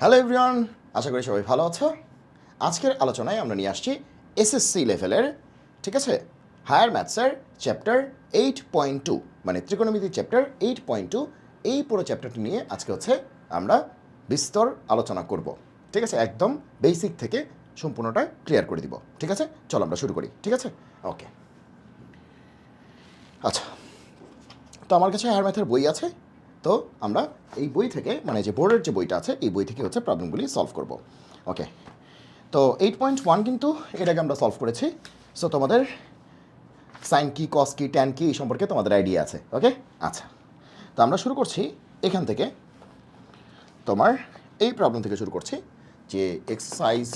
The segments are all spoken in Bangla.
হ্যালো এভরিওয়ান, আশা করি সবাই ভালো আছো। আজকের আলোচনায় আমরা নিয়ে আসছি এসএসসি লেভেলের, ঠিক আছে, হায়ার ম্যাথসের চ্যাপ্টার 8.2, মানে ত্রিকোণমিতি চ্যাপ্টার 8.2। এই পুরো চ্যাপ্টারটি নিয়ে আজকে হচ্ছে আমরা বিস্তর আলোচনা করব, ঠিক আছে, একদম বেসিক থেকে সম্পূর্ণটা ক্লিয়ার করে দিব, ঠিক আছে। চলো আমরা শুরু করি, ঠিক আছে, ওকে। আচ্ছা, তো আমার কাছে হায়ার ম্যাথের বই আছে, তো আমরা এই বই থেকে, মানে যে বোর্ডের যে বইটা আছে এই বই থেকে হচ্ছে প্রবলেমগুলি সলভ করব, ওকে। তো 8.1 কিন্তু এর আগে আমরা সলভ করেছি, সো তোমাদের সাইন কি, কস কি, ট্যান কি এই সম্পর্কে তোমাদের আইডিয়া আছে, ওকে। আচ্ছা, তো আমরা শুরু করছি এখান থেকে, তোমার এই প্রবলেম থেকে শুরু করছি, যে এক্সারসাইজ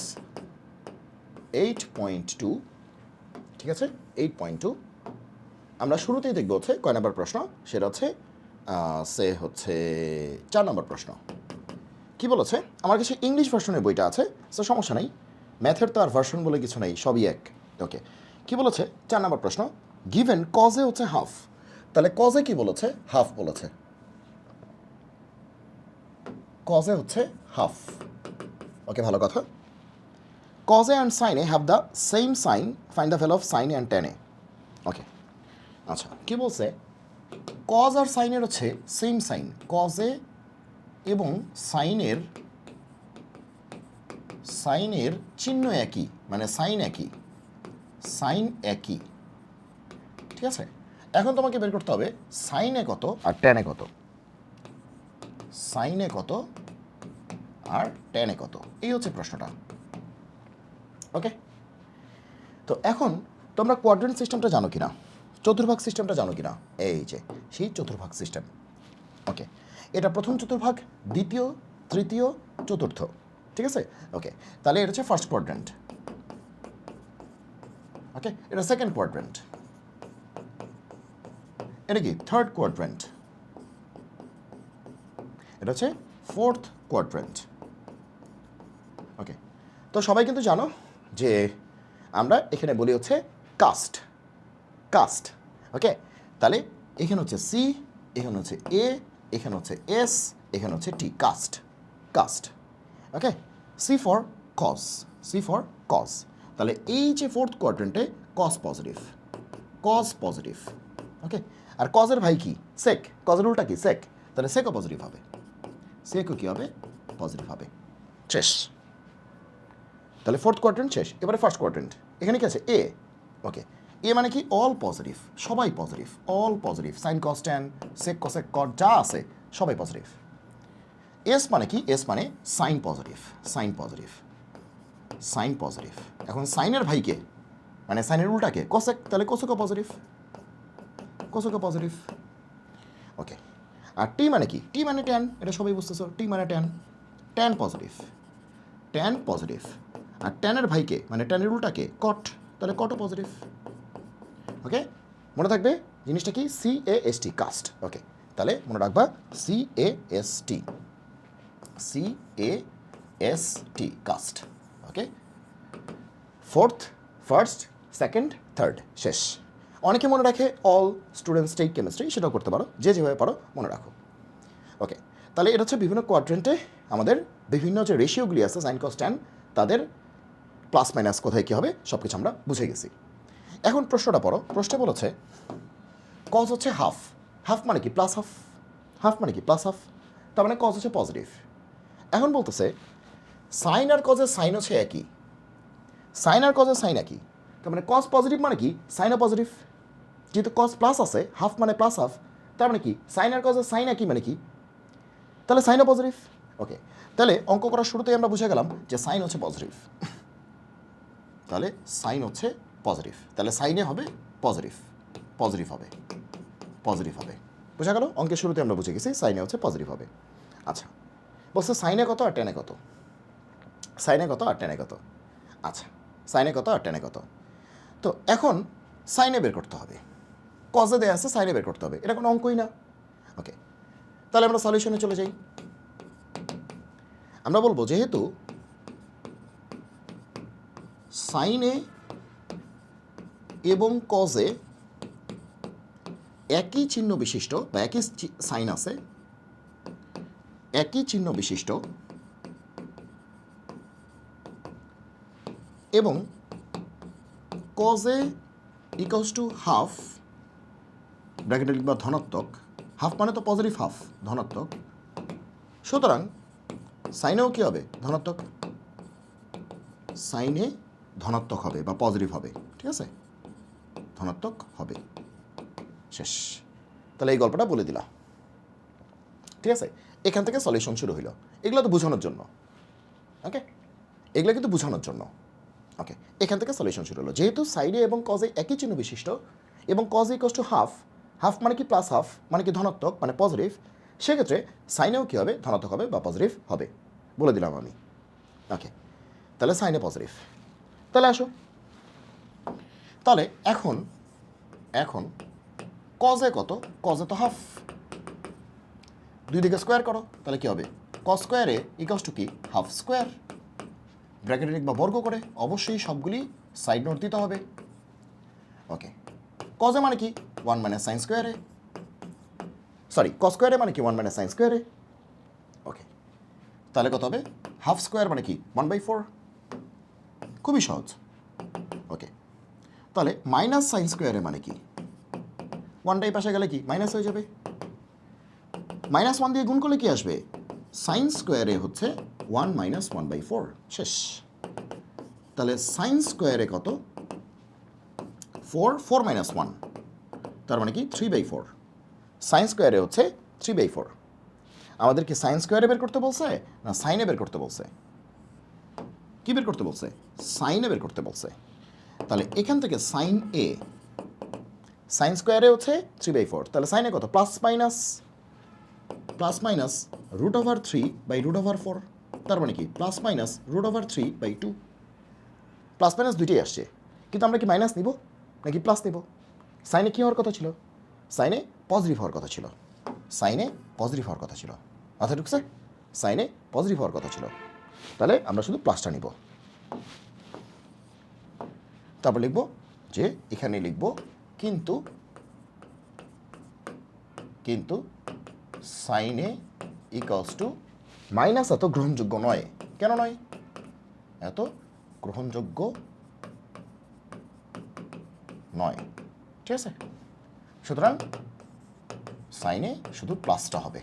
8.2, ঠিক আছে, 8.2 আমরা শুরুতেই দেখবো হচ্ছে কয় নম্বর প্রশ্ন, সেটা হচ্ছে সে হচ্ছে 4 নম্বর প্রশ্ন। কি বলেছে? আমার কাছে ইংলিশ ভার্সনের বইটা আছে, সো সমস্যা নেই, ম্যাথের তো আর ভার্সন বলে কিছু নেই, সবই এক, ওকে। কি বলেছে? 4 নম্বর প্রশ্ন, গিভেন কজে হচ্ছে হাফ, তাহলে কজে কি বলেছে? হাফ বলেছে, কজে হচ্ছে হাফ, ওকে, ভালো কথা। Cos A and sine A have the same sign, find the value of sine A and tan A, okay. আচ্ছা, কি বলছে? কজ আর সাইনের হচ্ছে সেম সাইন, কজে এবং সাইনের চিহ্ন একই, মানে সাইন একই, সাইন একই, ঠিক আছে। এখন তোমাকে বের করতে হবে সাইনে কত আর ট্যানে কত, সাইনে কত আর ট্যানে কত, এই হচ্ছে প্রশ্নটা, ওকে। তো এখন তোমরা কোয়াড্রেন্ট সিস্টেমটা জানো কিনা, চতুর্ভাগ সিস্টেমটা জানো কিনা? এই যে সেই চতুর্ভাগ সিস্টেম, ওকে। এটা প্রথম চতুর্ভাগ, দ্বিতীয়, তৃতীয়, চতুর্থ, ঠিক আছে, ওকে। তাহলে এটা হচ্ছে ফার্স্ট কোয়াড্রেন্ট, ওকে। এটা সেকেন্ড কোয়াড্রেন্ট, এটা কি থার্ড কোয়াড্রেন্ট, এটা হচ্ছে ফোর্থ কোয়াড্রেন্ট, ওকে। তো সবাই কিন্তু জানো যে আমরা এখানে বলি হচ্ছে কাস্ট, কাস্ট, ওকে। তাহলে এখানে হচ্ছে সি, এখানে হচ্ছে এ, এখানে হচ্ছে এস, এখানে হচ্ছে T, cast, cast, okay. C for cos, C for cos. তাহলে এই যে ফোর্থ কোয়াড্রেন্টে cos positive, cos positive, okay. আর কজের ভাই কি? সেক, কজের উল্টা কি? সেক, তাহলে সেকও পজিটিভ হবে, সেকও কী হবে? পজিটিভ হবে, শেষ। তাহলে ফোর্থ কোয়াড্রেন্ট শেষ। এবারে ফার্স্ট কোয়াড্রেন্ট, এখানে কি আছে? এ, ওকে। এ মানে কি? অল পজিটিভ, সবাই positive, all positive, sine cos tan, sec cosec cot যা আছে সবাই পজিটিভ। এস মানে কি? এস মানে sine positive, sine positive, sine positive. এখন সাইনের ভাইকে, মানে সাইনের উল্টাকে কসেক, তাহলে কোসেকও পজিটিভ, কোসেকও পজিটিভ, ওকে। আর টি মানে কি? টি মানে ট্যান, এটা সবাই বুঝতেছো, টি মানে tan, tan positive, tan positive. আর ট্যানের ভাইকে, মানে ট্যানের উল্টাকে কট, তাহলে কটও পজিটিভ, ওকে। মনে থাকবে জিনিসটা কি? C A S T, cast, okay. তাহলে মনে রাখবা C A S T, C A S T, cast, okay. Fourth, first, second, third, শেষ। অনেকে মনে রাখে অল স্টুডেন্টস টেক কেমিস্ট্রি, সেটাও করতে পারো, যে যেভাবে পারো মনে রাখো, ওকে। তাহলে এটা হচ্ছে বিভিন্ন কোয়াড্রেন্টে আমাদের বিভিন্ন যে রেশিওগুলি আছে সাইন কস ট্যান, তাদের প্লাস মাইনাস কোথায় কী হবে সব কিছু আমরা বুঝে গেছি। এখন প্রশ্নটা পড়ো, প্রশ্নে বলেছে কজ হচ্ছে হাফ, হাফ মানে কি? প্লাস হাফ, হাফ মানে কি? প্লাস হাফ, তার মানে কজ হচ্ছে পজিটিভ। এখন বলতেছে সাইন আর কজের সাইন হচ্ছে একই, সাইন আর কজের সাইন একই, তার মানে কজ পজিটিভ মানে কি? সাইনও পজিটিভ, যেহেতু কজ প্লাস আছে, হাফ মানে প্লাস হাফ, তার মানে কি? সাইন আর কজের সাইন একই মানে কি? তাহলে সাইনও পজিটিভ, ওকে। তাহলে অঙ্ক করার শুরুতেই আমরা বুঝে গেলাম যে সাইন হচ্ছে পজিটিভ, তাহলে সাইন হচ্ছে পজিটিভ, তাহলে সাইনে হবে পজিটিভ, পজিটিভ হবে, পজিটিভ হবে, বোঝা গেল? অঙ্কের শুরুতে আমরা বুঝে গেছি সাইনে হচ্ছে পজিটিভ হবে। আচ্ছা, বলছে সাইনে কত আর টেনে কত, সাইনে কত আর টেনে কত, আচ্ছা, সাইনে কত আর টেনে কত। তো এখন সাইনে বের করতে হবে, কজে দেয়া আছে, সাইনে বের করতে হবে, এটা কোনো অঙ্কই না, ওকে। তাহলে আমরা সলিউশনে চলে যাই। আমরা বলবো যেহেতু সাইনে এবং কজে একই চিহ্ন বিশিষ্ট বা একই সাইন আছে, একই চিহ্ন বিশিষ্ট, এবং cos A equals to half, ব্র্যাকেটে লিখবা ধনাত্মক, হাফ মানে তো পজিটিভ হাফ, ধনাত্মক, সুতরাং সাইনেও কী হবে? ধনাত্মক। সাইনে ধনাত্মক হবে বা পজিটিভ হবে, ঠিক আছে, ধনাত্মক হবে, শেষ। তাহলে এই গল্পটা বলে দিলাম, ঠিক আছে। এখান থেকে সলিউশন শুরু হইল। এগুলো তো বোঝানোর জন্য, ওকে, এগুলো কিন্তু বোঝানোর জন্য, ওকে। এখান থেকে সলিউশন শুরু হলো। যেহেতু সাইডে এবং কজে একই চিহ্ন বিশিষ্ট এবং cos equals to half, half মানে কি প্লাস হাফ মানে কি ধনাত্মক মানে পজিটিভ, সেক্ষেত্রে সাইনেও কী হবে? ধনাত্মক হবে বা পজিটিভ হবে, বলে দিলাম আমি, ওকে। তাহলে সাইনে পজিটিভ। তাহলে আসো, তাহলে এখন এখন কজে কত? কজে তো হাফ, দুই দিকে স্কোয়ার করো, তাহলে কী হবে? কজ স্কোয়ারে ইকুয়ালস টু কি? হাফ স্কোয়ার, ব্র্যাকেটে লিখবা বর্গ করে, অবশ্যই সবগুলি সাইড নোট দিতে হবে, ওকে। কজে মানে কি? 1 মাইনাস সাইন স্কোয়ারে, সরি কজ স্কোয়ারে মানে কি? 1 মাইনাস সাইন স্কোয়ারে, ওকে। তাহলে কত হবে? হাফ স্কোয়ার মানে কি? 1/4, খুবই সহজ, ওকে। তাহলে মাইনাস সাইন স্কোয়ারে মানে কি? 1টাই পাশে গেলে কি মাইনাস হয়ে যাবে, -1 দিয়ে গুণ করলে কি আসবে? সাইন স্কোয়ারে হচ্ছে 1 মাইনাস 1/4, শেষ। তাহলে সাইন স্কোয়ারে কত? 4 মাইনাস 1, তার মানে কি 3/4। সাইন স্কোয়ারে হচ্ছে 3/4। আমাদের কি সাইন স্কোয়ারে বের করতে বলছে না সাইনে বের করতে বলছে? কি বের করতে বলছে? সাইনে বের করতে বলছে। তাহলে এখান থেকে সাইন এ, সাইন স্কোয়ারে হচ্ছে 3/4, তাহলে সাইনে কত? প্লাস মাইনাস √3/√4, তার মানে কি প্লাস মাইনাস √3/2। প্লাস মাইনাস দুইটাই আসছে, কিন্তু আমরা কি মাইনাস নিব নাকি প্লাস নিব? সাইনে কী হওয়ার কথা ছিল? সাইনে পজিটিভ হওয়ার কথা ছিল, সাইনে পজিটিভ হওয়ার কথা ছিল, মাথায় ঢুকছে? সাইনে পজিটিভ হওয়ার কথা ছিল, তাহলে আমরা শুধু প্লাসটা নিব। তারপর লিখব যে এখানে লিখব কিন্তু সাইনে ইকুয়ালস টু মাইনাস এত গ্রহণযোগ্য নয়। কেন নয়? এত গ্রহণযোগ্য নয়, ঠিক আছে। সুতরাং সাইনে শুধু প্লাসটা হবে,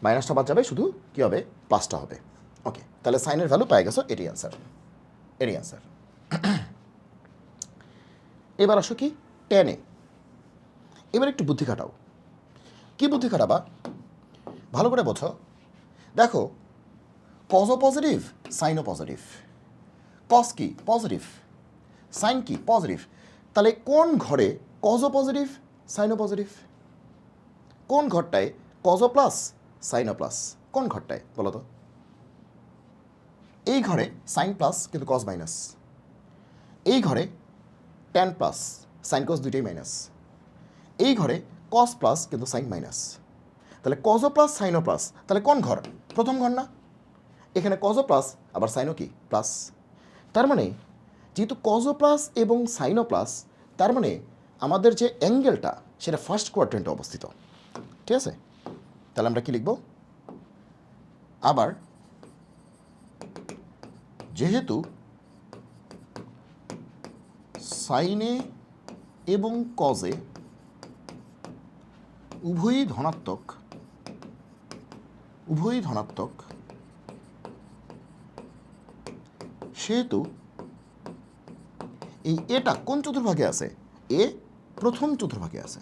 মাইনাসটা বাদ যাবে, শুধু কী হবে? প্লাসটা হবে, ওকে। তাহলে সাইনের ভ্যালু পাই গেছো, এটি অ্যান্সার, এটি অ্যান্সার। এবার আসো কি টেনে, এবার একটু বুদ্ধি খাটাও। কি বুদ্ধি খাটাবা? ভালো করে বোঝো। দেখো, কজও পজিটিভ, সাইনও পজিটিভ। কজ কি? পজিটিভ। সাইন কি? পজিটিভ। তাহলে কোন ঘরে কজও পজিটিভ সাইনও পজিটিভ? কোন ঘরটায় কজও প্লাস সাইনও প্লাস? কোন ঘরটায় বলো তো? এই ঘরে সাইন প্লাস কিন্তু কজ মাইনাস, এই ঘরে ট্যান প্লাস সাইন কজ দুইটাই মাইনাস, এই ঘরে কজ প্লাস কিন্তু সাইন মাইনাস। তাহলে কজও প্লাস সাইনও প্লাস, তাহলে কোন ঘর? প্রথম ঘর না? এখানে কজও প্লাস আবার সাইনও কি? প্লাস। তার মানে যেহেতু কজও প্লাস এবং সাইনও প্লাস, তার মানে আমাদের যে অ্যাঙ্গেলটা সেটা ফার্স্ট কোয়াড্রেন্টে অবস্থিত, ঠিক আছে। তাহলে আমরা কি লিখব? আবার যেহেতু সাইনে এবং কজে উভয়ই ধনাত্মক, সেহেতু এই এটা কোন চতুর্ভাগে আছে? এ প্রথম চতুর্ভাগে আছে,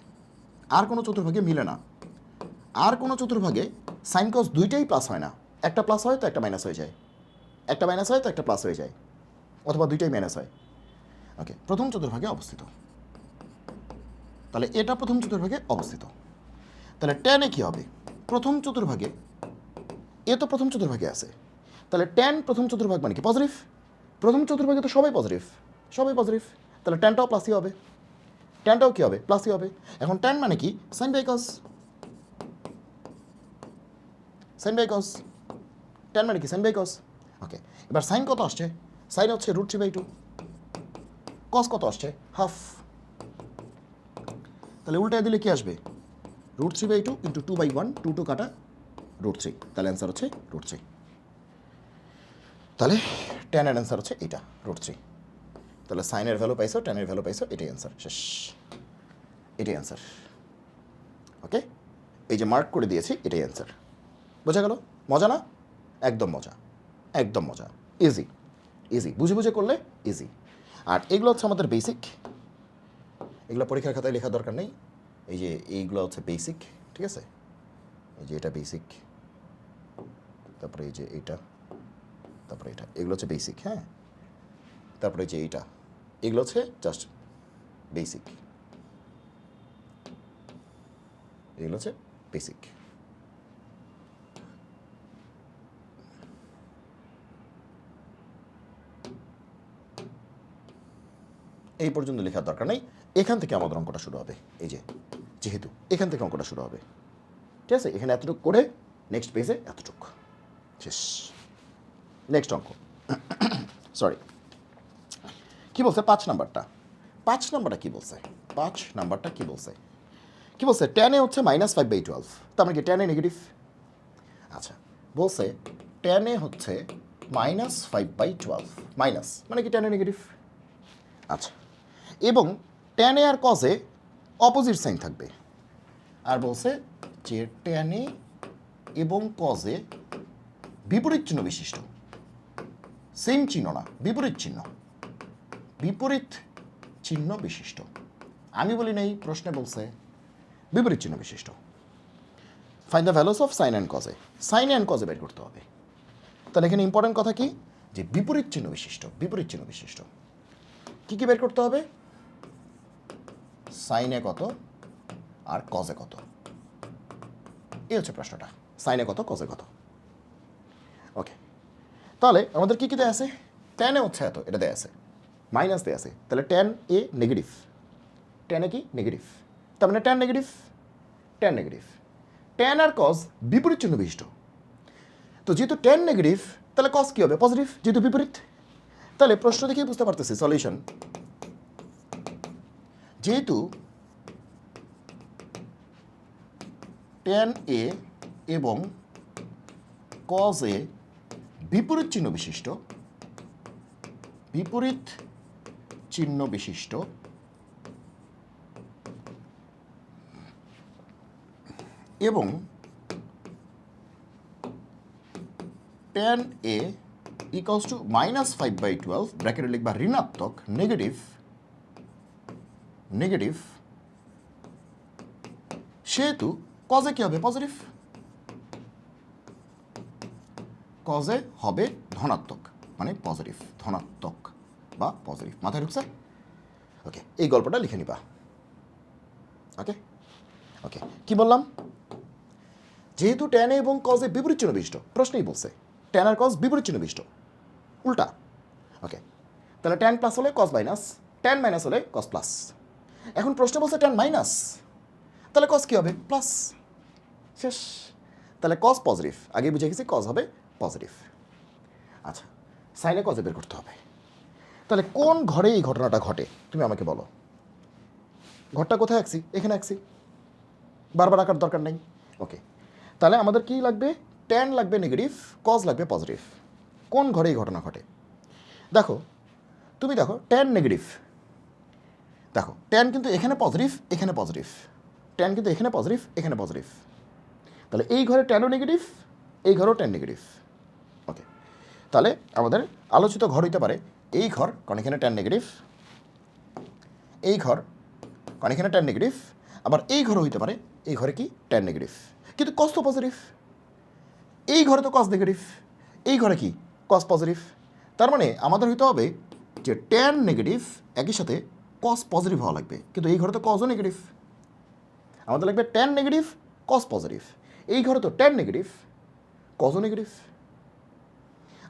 আর কোনো চতুর্ভাগে মিলে না। আর কোনো চতুর্ভাগে সাইন কজ দুইটাই প্লাস হয় না, একটা প্লাস হয় তো একটা মাইনাস হয়ে যায়, একটা মাইনাস হয় তো একটা প্লাস হয়ে যায়, অথবা দুইটাই মাইনাস হয়, ওকে। প্রথম চতুর্ভাগে অবস্থিত, তাহলে এটা প্রথম চতুর্ভাগে অবস্থিত। তাহলে ট্যানে কী হবে? প্রথম চতুর্ভাগে, এ তো প্রথম চতুর্ভাগে আছে, তাহলে ট্যান প্রথম চতুর্ভাগ মানে কি? পজিটিভ। প্রথম চতুর্ভাগে তো সবাই পজিটিভ, তাহলে ট্যানটাও প্লাসই হবে, ট্যানটাও কী হবে? প্লাসই হবে। এখন ট্যান মানে কি? সাইন বাই কজ, ট্যান মানে কি? সাইন বাই কজ, ওকে। এবার সাইন কত আসছে? সাইন হচ্ছে √3/2, কজ কত আসছে? হাফ। তাহলে উল্টায় দিলে কি আসবে? √3/2 ইন্টু 2/1, 2 কাটা √3, তাহলে অ্যান্সার হচ্ছে √3। তাহলে ট্যানের অ্যান্সার হচ্ছে এটা √3। তাহলে সাইনের ভ্যালু পাইছো, ট্যানের ভ্যালু পাইছো, এটাই অ্যান্সার, শেষ, এটাই অ্যান্সার। ওকে, এই যে মার্ক করে দিয়েছি এটাই অ্যান্সার। বোঝা গেল? মজা না? একদম মজা, একদম মজা, ইজি ইজি, বুঝে বুঝে করলে ইজি। আর এগুলো হচ্ছে আমাদের বেসিক, এগুলো পরীক্ষার খাতায় লেখার দরকার নেই। এই যে এইগুলো হচ্ছে বেসিক, ঠিক আছে? এই যে এটা বেসিক, তারপরে এই যে এইটা, তারপরে এটা, এগুলো হচ্ছে বেসিক, হ্যাঁ। তারপরে যে এইটা, এগুলো হচ্ছে জাস্ট বেসিক, এগুলো হচ্ছে বেসিক। এই পর্যন্ত লেখার দরকার নেই। এখান থেকে আমাদের অঙ্কটা শুরু হবে। এই যে যেহেতু এখান থেকে অঙ্কটা শুরু হবে, ঠিক আছে? এখানে এতটুকু করে নেক্সট পেজে এতটুকু, শেষ। নেক্সট অঙ্ক, সরি, কী বলছে 5 নাম্বারটা? 5 নাম্বারটা কী বলছে? 5 নাম্বারটা কী বলছে? কী বলছে? ট্যানে হচ্ছে -5/12, তার মানে কি ট্যানে নেগেটিভ? আচ্ছা, বলছে ট্যানে হচ্ছে -5/12, মাইনাস মানে কি ট্যানে নেগেটিভ। আচ্ছা, এবং ট্যানে আর কজে অপোজিট সাইন থাকবে। আর বলছে যে ট্যানে এবং কজে বিপরীত চিহ্ন বিশিষ্ট, সেম চিহ্ন না, বিপরীত চিহ্ন, বিপরীত চিহ্ন বিশিষ্ট। আমি বলি নাই, প্রশ্নে বলছে বিপরীত চিহ্ন বিশিষ্ট। Find the values of sine and cos A, sine and cos A বের করতে হবে। তাহলে এখানে ইম্পর্টেন্ট কথা কি, যে বিপরীত চিহ্ন বিশিষ্ট, বিপরীত চিহ্ন বিশিষ্ট কী কী বের করতে হবে? সাইনে কত আর কজে কত, এই হচ্ছে প্রশ্নটা। সাইনে কত, কজে কত। ওকে, তাহলে আমাদের কী কী দেয়া আছে? ট্যানে হচ্ছে এত, এটা দেয়া আছে, মাইনাস দেয়া আছে, তাহলে ট্যান এ নেগেটিভ, ট্যানে কি নেগেটিভ, তার মানে tan negative, tan negative. Tan আর কজ বিপরীত চিহ্ন বিশিষ্ট, তো যেহেতু ট্যান নেগেটিভ তাহলে কজ কী হবে? পজিটিভ, যেহেতু বিপরীত। তাহলে প্রশ্ন দেখেই বুঝতে পারতেছি সলিউশন, যেহেতু ট্যান এ এবং কজ এ বিপরীত চিহ্ন বিশিষ্ট, বিপরীত চিহ্ন বিশিষ্ট, এবং ট্যান এ ইকুয়ালস টু -5/12, ব্র্যাকেটে লিখবা ঋণাত্মক, নেগেটিভ, নেগেটিভ, সেহেতু কজে কী হবে? পজিটিভ, কজে হবে ধনাত্মক, মানে পজিটিভ, ধনাত্মক বা পজিটিভ। মাথায় ঢুকছে? ওকে, এই গল্পটা লিখে নিবা। ওকে ওকে, কি বললাম? যেহেতু ট্যান এবং কজে বিপরীত চিহ্ন বিশিষ্ট, প্রশ্নেই বলছে ট্যান আর কজ বিপরীত চিহ্ন বিশিষ্ট, উল্টা। ওকে, তাহলে ট্যান প্লাস হলে কজ মাইনাস, ট্যান মাইনাস হলে কজ প্লাস। এখন প্রশ্ন বলছে ট্যান মাইনাস, তাহলে কজ কী হবে? প্লাস, শেষ। তাহলে কজ পজিটিভ, আগে বুঝে গেছি কজ হবে পজিটিভ। আচ্ছা, সাইনে কজে বের করতে হবে। তাহলে কোন ঘরে এই ঘটনাটা ঘটে তুমি আমাকে বলো। ঘরটা কোথায় আঁকছি? এখানে আঁকছি, বারবার আঁকার দরকার নেই। ওকে, তাহলে আমাদের কি লাগবে? ট্যান লাগবে নেগেটিভ, কজ লাগবে পজিটিভ। কোন ঘরে এই ঘটনা ঘটে? দেখো, তুমি দেখো ট্যান নেগেটিভ, দেখো ট্যান কিন্তু এখানে পজিটিভ, এখানে পজিটিভ, ট্যান কিন্তু এখানে পজিটিভ, এখানে পজিটিভ। তাহলে এই ঘরে ট্যানও নেগেটিভ, এই ঘরেও ট্যান নেগেটিভ। ওকে, তাহলে আমাদের আলোচিত ঘর হইতে পারে এই ঘর, কারণ এখানে ট্যান নেগেটিভ, এই ঘর, কারণ এখানে ট্যান নেগেটিভ, আবার এই ঘরও হইতে পারে, এই ঘরে কি ট্যান নেগেটিভ, কিন্তু কজ তো পজিটিভ। এই ঘরে তো কজ নেগেটিভ, এই ঘরে কি কজ পজিটিভ। তার মানে আমাদের হইতে হবে যে ট্যান নেগেটিভ একই সাথে কজ পজিটিভ হওয়া লাগবে, কিন্তু এই ঘরে তো কজও নেগেটিভ, আমাদের লাগবে ট্যান নেগেটিভ কজ পজিটিভ। এই ঘরে তো ট্যান নেগেটিভ, কজও নেগেটিভ,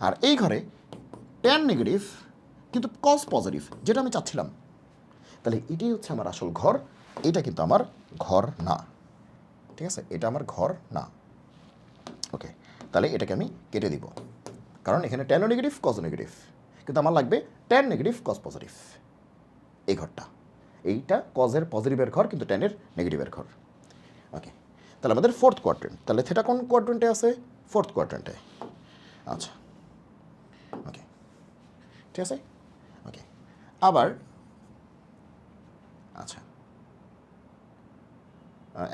আর এই ঘরে ট্যান নেগেটিভ কিন্তু কজ পজিটিভ, যেটা আমি চাচ্ছিলাম। তাহলে এটাই হচ্ছে আমার আসল ঘর, এটা কিন্তু আমার ঘর না, ঠিক আছে? এটা আমার ঘর না। ওকে, তাহলে এটাকে আমি কেটে দিব, কারণ এখানে ট্যানও নেগেটিভ, কজও নেগেটিভ, কিন্তু আমার লাগবে ট্যান নেগেটিভ কজ পজিটিভ, এই ঘরটা। এইটা কজের পজিটিভের ঘর, কিন্তু ট্যানের নেগেটিভের ঘর। ওকে, তাহলে আমাদের ফোর্থ কোয়াড্রেন্ট, তাহলে থেটা কোন কোয়াড্রেন্টে আছে? ফোর্থ কোয়াড্রেন্টে। আচ্ছা, ওকে, ঠিক আছে? ওকে, আবার আচ্ছা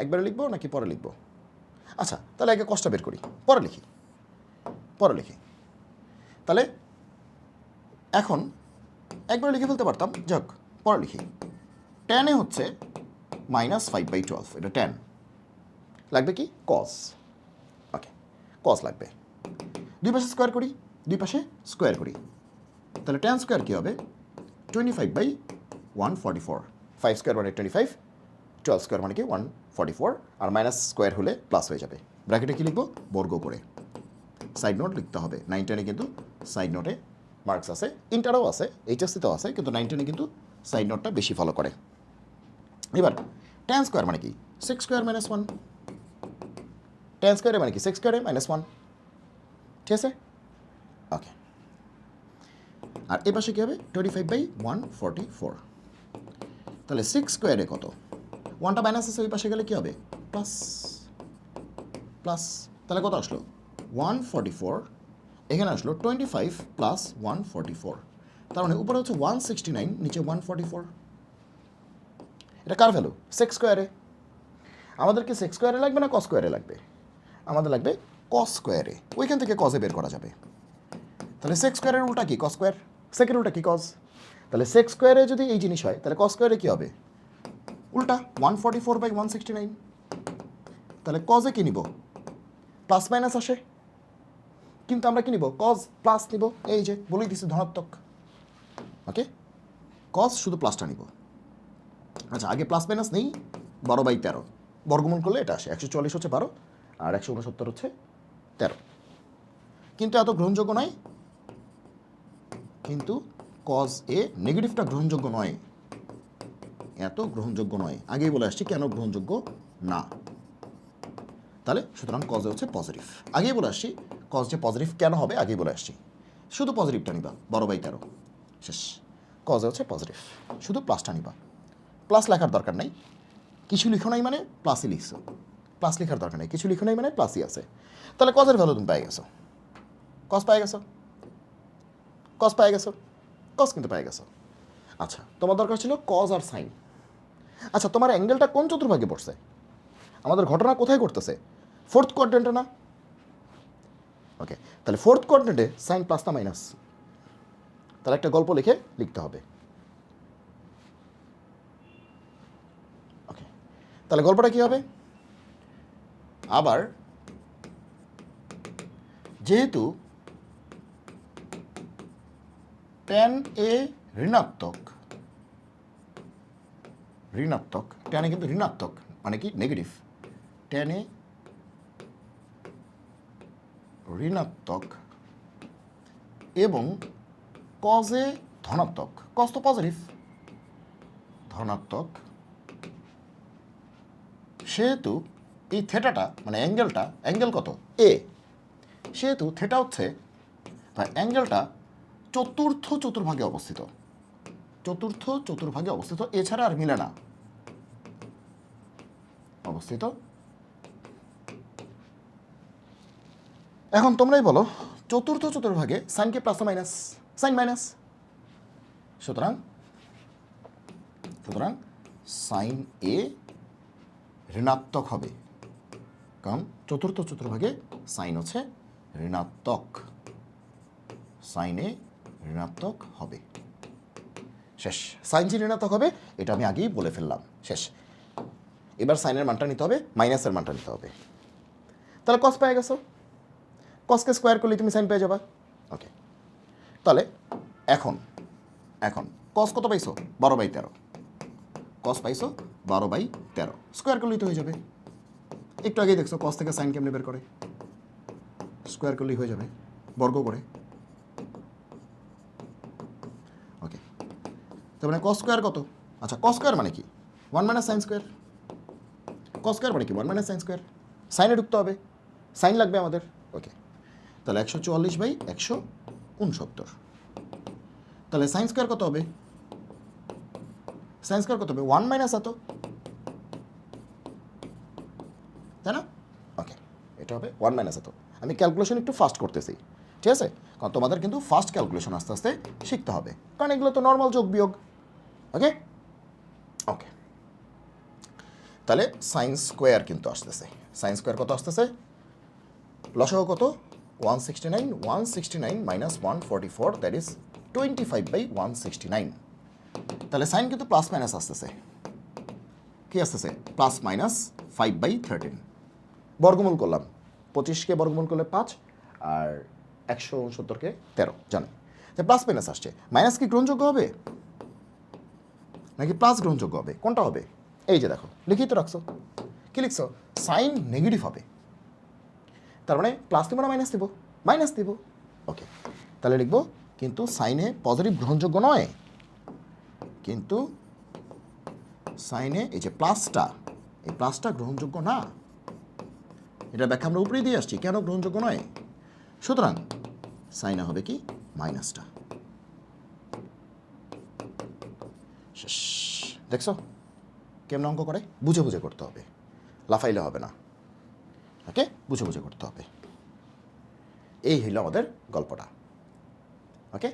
একবারে লিখবো নাকি পরে লিখবো? আচ্ছা, তাহলে আগে কষ্টটা বের করি, পরে লিখি। তাহলে এখন একবারে লিখে ফেলতে পারতাম, যাক পরে লিখি। ট্যানে হচ্ছে -5/12, এটা ট্যান। লাগবে কি? কস। ওকে, কস লাগবে। দুই পাশে স্কোয়ার করি। তাহলে ট্যান স্কোয়ার কী হবে? 25/144। 5 স্কোয়ার মানে 25, 12 স্কোয়ার মানে কি 144, আর মাইনাস স্কোয়ার হলে প্লাস হয়ে যাবে। ব্র্যাকেটে কী লিখবো? বর্গ করে। সাইড নোট লিখতে হবে। 9 10-এ কিন্তু সাইড নোটে মার্কস আছে, ইন্টারও আছে, এইচএসসিতেও আছে, কিন্তু 9 10-এ কিন্তু সাইড নোটটা বেশি ফলো করে। এবার ট্যান স্কোয়ার মানে কি? 6 স্কোয়ার মাইনাস 1। ট্যান স্কোয়ারে মানে কি? 6 স্কোয়ারে -1, ঠিক আছে? ওকে, আর এ পাশে কী হবে? 25/144। তাহলে 6 স্কোয়ারে কত? 1টা মাইনাস আছে, ওই পাশে গেলে কী হবে? প্লাস। তাহলে কত আসলো? 144। এখানে আসলো 25 + 144। তার মানে উপরে হচ্ছে 169, নিচে 144। এটা কার ভ্যালু? 6 স্কোয়ারে। আমাদেরকে 6 স্কোয়ারে লাগবে না কস স্কোয়ারে লাগবে? আমাদের লাগবে কস স্কোয়ারে। ওইখান থেকে কসে বের করা যাবে। তাহলে 6 স্কোয়ারের উল্টা কি? Cos square. সেকের উল্টা কি? কস। তাহলে 6 স্কোয়ারে যদি এই জিনিস হয়, তাহলে কস স্কোয়ারে কী হবে? উল্টা 144/169। তাহলে কজে কী নিব? প্লাস মাইনাস আসে, কিন্তু আমরা কী নিব? কজ প্লাস নিব। এই যে বলেই দিছি ধনাত্মক। ওকে, কজ শুধু প্লাসটা নিব। আচ্ছা, আগে প্লাস মাইনাস নেই। 12/13 বর্গমূল করলে এটা আসে। 144 হচ্ছে 12, আর 169 হচ্ছে 13। কিন্তু এত গ্রহণযোগ্য নয়, কিন্তু কজ এ নেগেটিভটা গ্রহণযোগ্য নয়, এত গ্রহণযোগ্য নয়। আগেই বলে আসছি কেন গ্রহণযোগ্য না। তাহলে সুতরাং কজে হচ্ছে পজিটিভ। আগেই বলে আসছি কজ যে পজিটিভ কেন হবে, আগেই বলে আসছি। শুধু পজিটিভটা নিবা, 12/13 শেষ। কজে হচ্ছে পজিটিভ, শুধু প্লাসটা নিবা। প্লাস লেখার দরকার নাই, কিছু লিখো নাই মানে প্লাসই লিখছো। প্লাস লেখার দরকার নেই, কিছু লিখো নাই মানে প্লাসই আছে। তাহলে কজের ভ্যালু তুমি পেয়ে গেছো। কজ পেয়ে গেছো, কজ কিন্তু পেয়ে গেছো। আচ্ছা, তোমার দরকার ছিল কজ আর সাইন। আচ্ছা, তোমার অ্যাঙ্গেলটা কোন চতুর্ভাগে পড়ছে? আমাদের ঘটনা কোথায় ঘটতেছে? ফোর্থ কোয়াড্রেন্টে না? ওকে, তাহলে ফোর্থ কোয়াড্রেন্টে সাইন প্লাস না মাইনাস? তাহলে একটা গল্প লিখে লিখতে হবে। ওকে, তাহলে গল্পটা কী হবে? আবার যেহেতু ট্যান এ ঋণাত্মক, ট্যানে কিন্তু ঋণাত্মক মানে কি? নেগেটিভ। ট্যানে ঋণাত্মক এবং কজে ধনাত্মক। কজ তো পজিটিভ, ধনাত্মক। সেহেতু এই থেটাটা মানে অ্যাঙ্গেল কত? এ। সেহেতু থেটা হচ্ছে বা অ্যাঙ্গেলটা চতুর্থ চতুর্ভাগে অবস্থিত, এছাড়া আর মিলে না। অবস্থিত। এখন তোমরাই বলো, চতুর্থ চতুর্ভাগে সাইনকে প্লাস মাইনাস? Sine minus. সুতরাং সাইন এ ঋণাত্মক হবে, কারণ চতুর্থ চতুর্ভাগে সাইন হচ্ছে ঋণাত্মক। সাইন এ ঋণাত্মক হবে। শেষ। সাইন যে ঋণাত্মক হবে এটা আমি আগেই বলে ফেললাম। শেষ। এবার সাইনের মানটা নিতে হবে, মাইনাসের মানটা নিতে হবে। তাহলে কস পেয়ে গেছো, কসকে স্কোয়ার করলে তুমি সাইন পেয়ে যাবা। ওকে, তাহলে এখন কস কত পাইছো? 12/13। কস পাইছো 12/13, স্কোয়ার করলেই তো হয়ে যাবে। একটু আগেই দেখছো কস থেকে সাইন কেমনে বের করে, স্কোয়ার করলেই হয়ে যাবে, বর্গ করে। ওকে, তার মানে কস স্কোয়ার কত? আচ্ছা, কস স্কোয়ার মানে কি? 1 - সাইন স্কোয়ার। কস স্কোয়ার মানে কি? 1 - সাইন স্কোয়ার। সাইনে ঢুকতে হবে, সাইন লাগবে আমাদের। ওকে, তাহলে 144/169। তাহলে সাইন স্কোয়ার কত হবে? 1 - এত, তাই না? ওকে, এটা হবে 1 - এত। আমি ক্যালকুলেশন একটু ফাস্ট করতেছি, ঠিক আছে? কারণ তোমাদের কিন্তু ফার্স্ট ক্যালকুলেশন আস্তে আস্তে শিখতে হবে, কারণ এগুলো তো নর্মাল যোগ বিয়োগ। ওকে ওকে, তাহলে সাইন স্কোয়ার কিন্তু আসতেছে। সাইন স্কোয়ার কত আসতেছে? লসাগু কত? 169, 169 মাইনাস 144, দ্যাট ইজ 25/169। তাহলে সাইন কিন্তু প্লাস মাইনাস আসতেছে, কি আসতেছে? Plus minus 5/13। বর্গমূল করলাম, 25কে বর্গমূল করলে 5 আর 169কে 13, জানেন যে প্লাস মাইনাস আসছে। মাইনাস কি গ্রহণযোগ্য হবে নাকি প্লাস গ্রহণযোগ্য হবে? কোনটা হবে? এই যে দেখো লিখিত রাখছো, কি লিখছো? সাইন নেগেটিভ হবে, তার মানে প্লাস দিব না মাইনাস দিব? মাইনাস দিব। ওকে, তাহলে লিখবো কিন্তু সাইনে পজিটিভ গ্রহণযোগ্য নয়, কিন্তু সাইনে এই যে প্লাসটা, এই প্লাসটা গ্রহণযোগ্য না। এটা ব্যাখ্যা আমরা উপরেই দিয়ে আসছি কেন গ্রহণযোগ্য নয়। সুতরাং সাইনে হবে কি? মাইনাসটা। শেষ। দেখছো কেমন অঙ্ক করে? বুঝে বুঝে করতে হবে, লাফাইলে হবে না। ওকে, বুঝে বুঝে করতে হবে। এই হইল আমাদের গল্পটা। ওকে,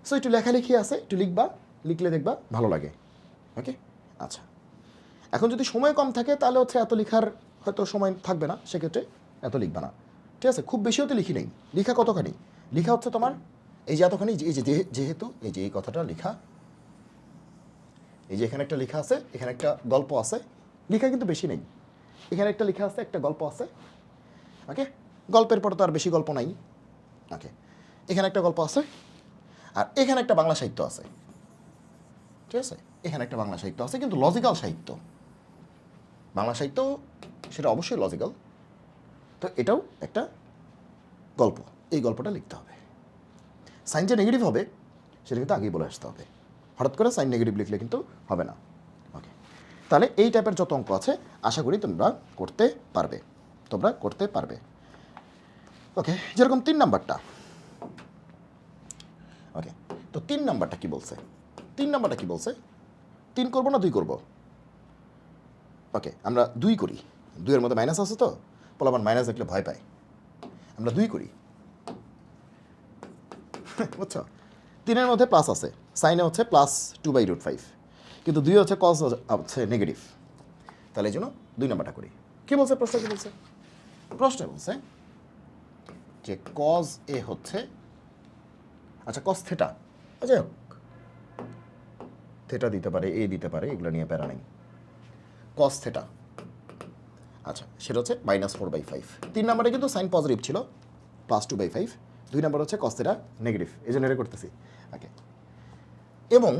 সো একটু লেখালেখি আছে, একটু লিখবা, লিখলে দেখবা ভালো লাগে। ওকে, আচ্ছা, এখন যদি সময় কম থাকে তাহলে হচ্ছে এত লেখার হয়তো সময় থাকবে না, সেক্ষেত্রে এত লিখবা না। ঠিক আছে, খুব বেশিও তো লিখি নেই। লিখা কতখানি? লিখা হচ্ছে তোমার এই যে এতখানি, এই যে যেহেতু এই যে এই কথাটা লেখা, এই যে এখানে একটা লেখা আছে, এখানে একটা গল্প আছে। লেখা কিন্তু বেশি নেই, এখানে একটা লেখা আছে, একটা গল্প আছে। ওকে, গল্পের পরে তো আর বেশি গল্প নাই। ওকে, এখানে একটা গল্প আছে, আর এখানে একটা বাংলা সাহিত্য আছে। ঠিক আছে, এখানে একটা বাংলা সাহিত্য আছে, কিন্তু লজিক্যাল সাহিত্য। বাংলা সাহিত্য সেটা অবশ্যই লজিক্যাল। তো এটাও একটা গল্প, এই গল্পটা লিখতে হবে। সাইন যে নেগেটিভ হবে সেটা কিন্তু আগেই বলে আসতে হবে, হঠাৎ করে সাইন নেগেটিভ লিখলে কিন্তু হবে না। ওকে, তাহলে এই টাইপের যত অঙ্ক আছে আশা করি তোমরা করতে পারবে, তোমরা করতে পারবে। ওকে, যেরকম 3 নাম্বারটা। ওকে, তো 3 নাম্বারটা কি বলছে? 3 নাম্বারটা কি বলছে? 3 করবো না 2 করবো? ওকে, আমরা 2 করি। 2 এর মধ্যে মাইনাস আছে তো, পোলাপান মাইনাস দেখলে ভয় পায়, আমরা 2 করি। বুঝছো? 3-এর মধ্যে প্লাস আছে, সাইনে হচ্ছে প্লাস 2/√5, কিন্তু 2 হচ্ছে কজ হচ্ছে নেগেটিভ। তাহলে এই জন্য 2 নাম্বারটা করি। কি বলছে প্রশ্ন? কি বলছে প্রশ্নে? বলছে যে কজ এ হচ্ছে, আচ্ছা কজ থেটা, যাই হোক থেটা দিতে পারে, এ দিতে পারে, এগুলো নিয়ে প্যারা নেই। কজ থেটা, আচ্ছা সেটা হচ্ছে -4/5। 3 নাম্বারে কিন্তু সাইন পজিটিভ ছিল, +2/5। 2 নাম্বার হচ্ছে কজ থেটা নেগেটিভ, এই জন্য এটা করতেছি। ওকে, এবং